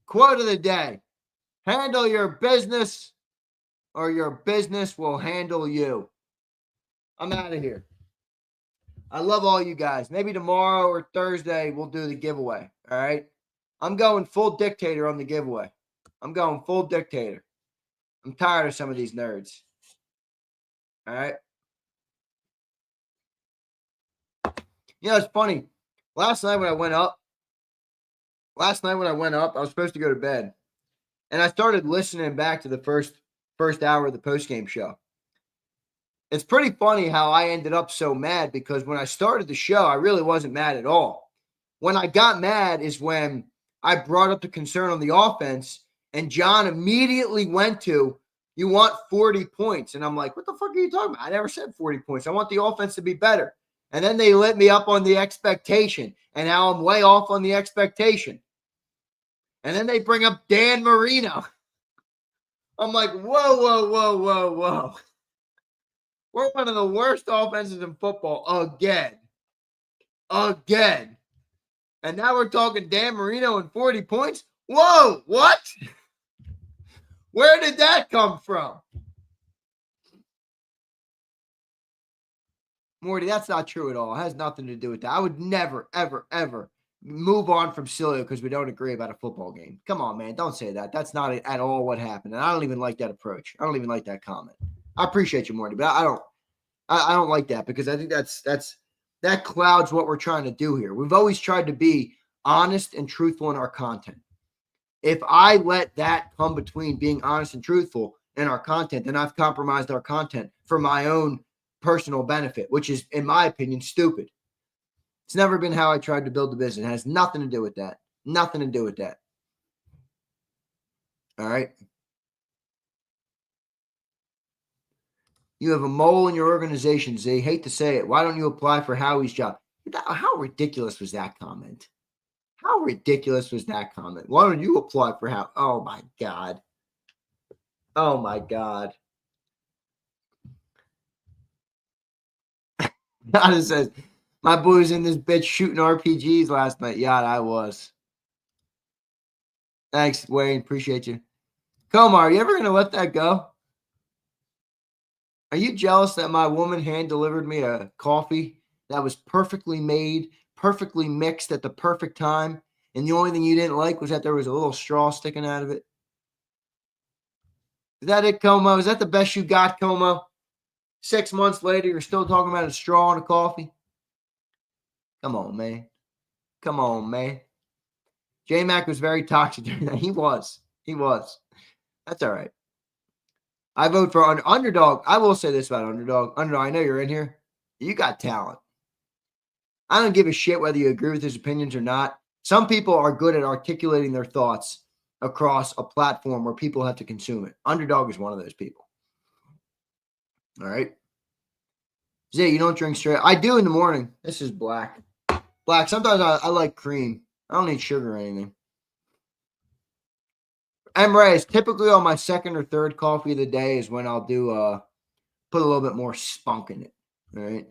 Quote of the day. Handle your business, or your business will handle you. I'm out of here. I love all you guys. Maybe tomorrow or Thursday we'll do the giveaway. All right? I'm going full dictator on the giveaway. I'm going full dictator. I'm tired of some of these nerds. All right? You know, it's funny. Last night when I went up, I was supposed to go to bed. And I started listening back to the first hour of the postgame show. It's pretty funny how I ended up so mad because when I started the show, I really wasn't mad at all. When I got mad is when I brought up the concern on the offense, and John immediately went to, you want 40 points. And I'm like, what the fuck are you talking about? I never said 40 points. I want the offense to be better. And then they lit me up on the expectation, and now I'm way off on the expectation. And then they bring up Dan Marino. I'm like, whoa. We're one of the worst offenses in football again. And now we're talking Dan Marino and 40 points? Whoa, what? Where did that come from? Morty, that's not true at all. It has nothing to do with that. I would never, ever move on from Cilio because we don't agree about a football game. Come on, man. Don't say that. That's not at all what happened. And I don't even like that approach. I don't even like that comment. I appreciate you, Morty, but I don't like that because I think that clouds what we're trying to do here. We've always tried to be honest and truthful in our content. If I let that come between being honest and truthful in our content, then I've compromised our content for my own personal benefit, which is, in my opinion, stupid. It's never been how I tried to build the business. It has nothing to do with that. Nothing to do with that. All right. You have a mole in your organization, Z. Hate to say it. Why don't you apply for Howie's job? How ridiculous was that comment? How ridiculous was that comment? Why don't you apply for Howie? Oh, my God. Oh, my God. God says, my boy was in this bitch shooting RPGs last night. Yeah, I was. Thanks, Wayne. Appreciate you. Komar, are you ever going to let that go? Are you jealous that my woman hand delivered me a coffee that was perfectly made, perfectly mixed at the perfect time, and the only thing you didn't like was that there was a little straw sticking out of it? Is that it, Como? Is that the best you got, Como? 6 months later, you're still talking about a straw in a coffee. Come on, man. Come on, man. J-Mac was very toxic during that. He was. That's all right. I vote for underdog. I will say this about underdog. Underdog, I know you're in here. You got talent. I don't give a shit whether you agree with his opinions or not. Some people are good at articulating their thoughts across a platform where people have to consume it. Underdog is one of those people. All right. Zay, you don't drink straight. I do in the morning. This is black. Black. Sometimes I like cream. I don't need sugar or anything. Emre is typically on my second or third coffee of the day is when I'll do put a little bit more spunk in it. All right.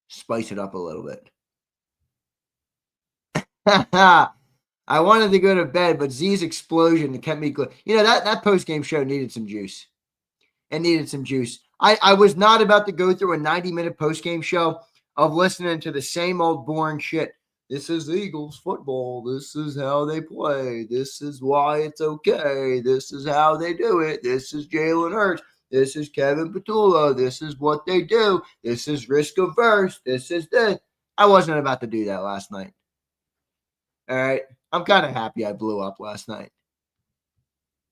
Spice it up a little bit. I wanted to go to bed, but Z's explosion kept me good. You know, that post-game show needed some juice. It needed some juice. I was not about to go through a 90-minute post-game show of listening to the same old boring shit. This is Eagles football. This is how they play. This is why it's okay. This is how they do it. This is Jalen Hurts. This is Kevin Petula. This is what they do. This is risk-averse. This is this. I wasn't about to do that last night. All right. I'm kind of happy I blew up last night.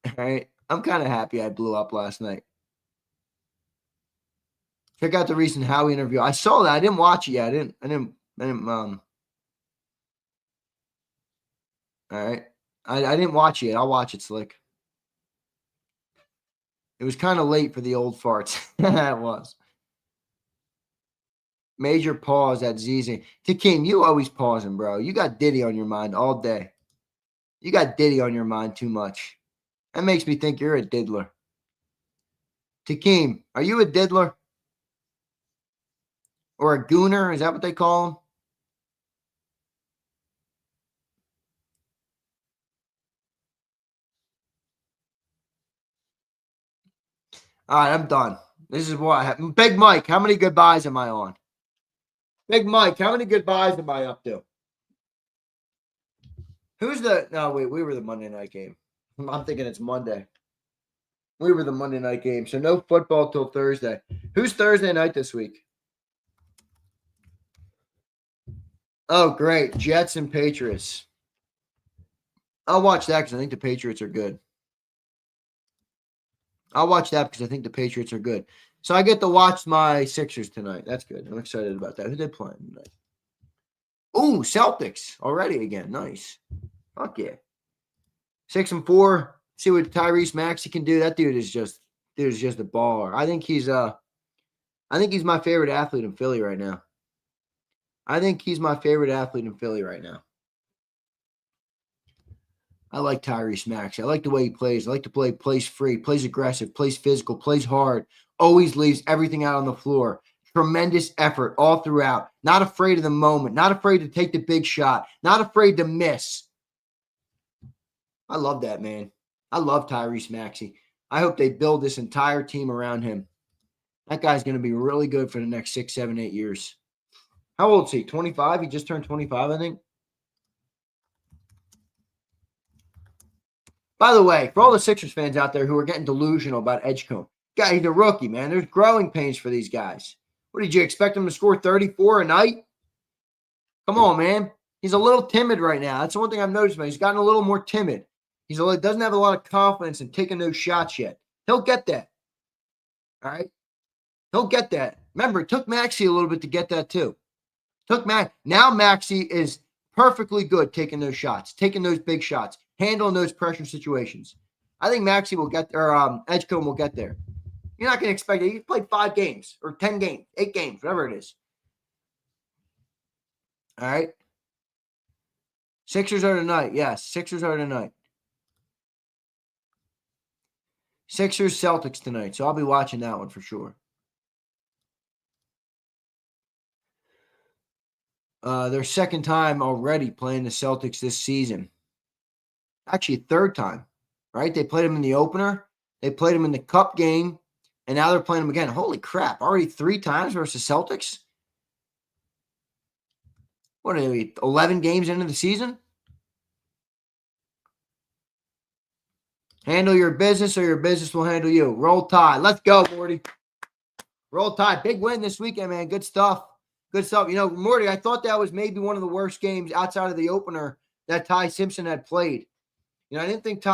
All right. I'm kind of happy I blew up last night. Check out the recent Howie interview. I saw that. I didn't watch it yet. I didn't all right. I didn't watch it. I'll watch it, Slick. It was kind of late for the old farts. It was. Major pause at ZZ. Takeem, you always pausing, bro. You got Diddy on your mind all day. You got Diddy on your mind too much. That makes me think you're a diddler. Takeem, are you a diddler? Or a gooner? Is that what they call them? All right, I'm done. This is what I have. Big Mike, how many goodbyes am I on? Big Mike, how many goodbyes am I up to? Who's the – no, wait, we were the Monday night game. I'm thinking it's Monday. We were the Monday night game, so no football till Thursday. Who's Thursday night this week? Oh, great. Jets and Patriots. I'll watch that because I think the Patriots are good. I'll watch that because I think the Patriots are good. So I get to watch my Sixers tonight. That's good. I'm excited about that. Who they playing tonight? Ooh, Celtics already again. Nice. Fuck yeah. 6-4. See what Tyrese Maxey can do. That dude is just a baller. I think he's my favorite athlete in Philly right now. I like Tyrese Maxey. I like the way he plays. I like to play, plays free, plays aggressive, plays physical, plays hard, always leaves everything out on the floor. Tremendous effort all throughout. Not afraid of the moment. Not afraid to take the big shot. Not afraid to miss. I love that, man. I love Tyrese Maxey. I hope they build this entire team around him. That guy's going to be really good for the next 6, 7, 8 years. How old is he? 25? He just turned 25, I think. By the way, for all the Sixers fans out there who are getting delusional about Edgecombe, guy, he's a rookie, man. There's growing pains for these guys. What did you expect him to score 34 a night? Come on, man. He's a little timid right now. That's the one thing I've noticed, man. He's gotten a little more timid. He doesn't have a lot of confidence in taking those shots yet. He'll get that. All right? He'll get that. Remember, it took Maxey a little bit to get that too. Now Maxey is perfectly good taking those shots, taking those big shots, handling those pressure situations. I think Maxey will get there, Edgecombe will get there. You're not going to expect it. He played 5 games or 10 games, 8 games, whatever it is. All right. Sixers are tonight. Yes, Sixers are tonight. Sixers, Celtics tonight. So I'll be watching that one for sure. Their second time already playing the Celtics this season. Actually, third time, right? They played them in the opener. They played them in the cup game. And now they're playing them again. Holy crap. Already 3 times versus Celtics? What are we, 11 games into the season? Handle your business or your business will handle you. Roll Tide. Let's go, Morty. Roll Tide. Big win this weekend, man. Good stuff. Good stuff. You know, Morty, I thought that was maybe one of the worst games outside of the opener that Ty Simpson had played. You know, I didn't think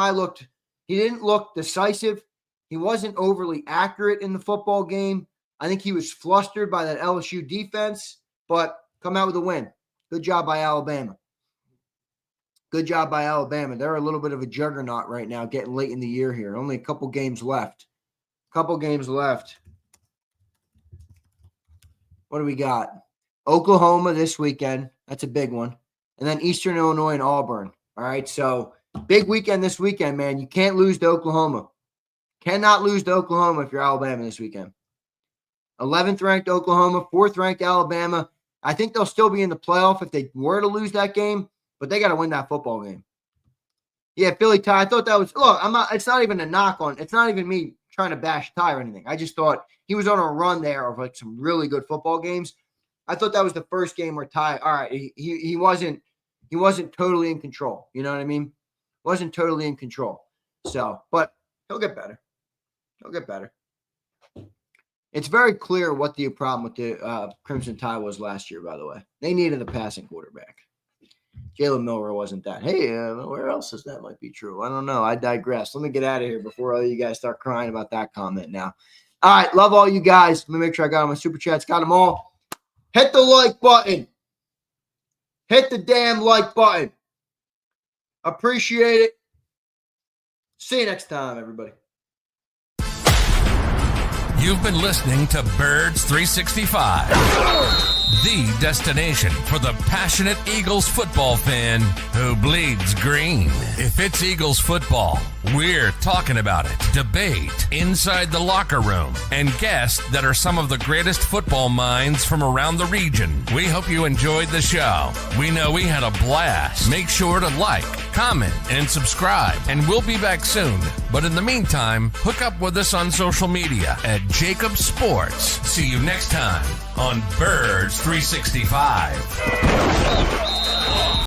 he didn't look decisive. He wasn't overly accurate in the football game. I think he was flustered by that LSU defense, but come out with a win. Good job by Alabama. Good job by Alabama. They're a little bit of a juggernaut right now, getting late in the year here. Only a couple games left. What do we got? Oklahoma this weekend. That's a big one. And then Eastern Illinois and Auburn. All right, so big weekend this weekend, man. You can't lose to Oklahoma. Cannot lose to Oklahoma if you're Alabama this weekend. 11th ranked Oklahoma, 4th ranked Alabama. I think they'll still be in the playoff if they were to lose that game, but they got to win that football game. Yeah, Philly Ty. I thought that was, look, it's not even a knock on, it's not even me trying to bash Ty or anything. I just thought he was on a run there of like some really good football games. I thought that was the first game where Ty, all right, he wasn't totally in control. You know what I mean? Wasn't totally in control. So, but he'll get better. It's very clear what the problem with the Crimson Tide was last year, by the way. They needed a passing quarterback. Jalen Milroe wasn't that. Hey, where else is that might be true? I don't know. I digress. Let me get out of here before all you guys start crying about that comment now. All right, love all you guys. Let me make sure I got all my super chats. Got them all. Hit the like button. Hit the damn like button. Appreciate it. See you next time, everybody. You've been listening to Birds 365, the destination for the passionate Eagles football fan who bleeds green. If it's Eagles football, we're talking about it. Debate inside the locker room and guests that are some of the greatest football minds from around the region. We hope you enjoyed the show. We know we had a blast. Make sure to like, comment, and subscribe, and we'll be back soon. But in the meantime, hook up with us on social media at JAKIB Sports. See you next time on Birds 365.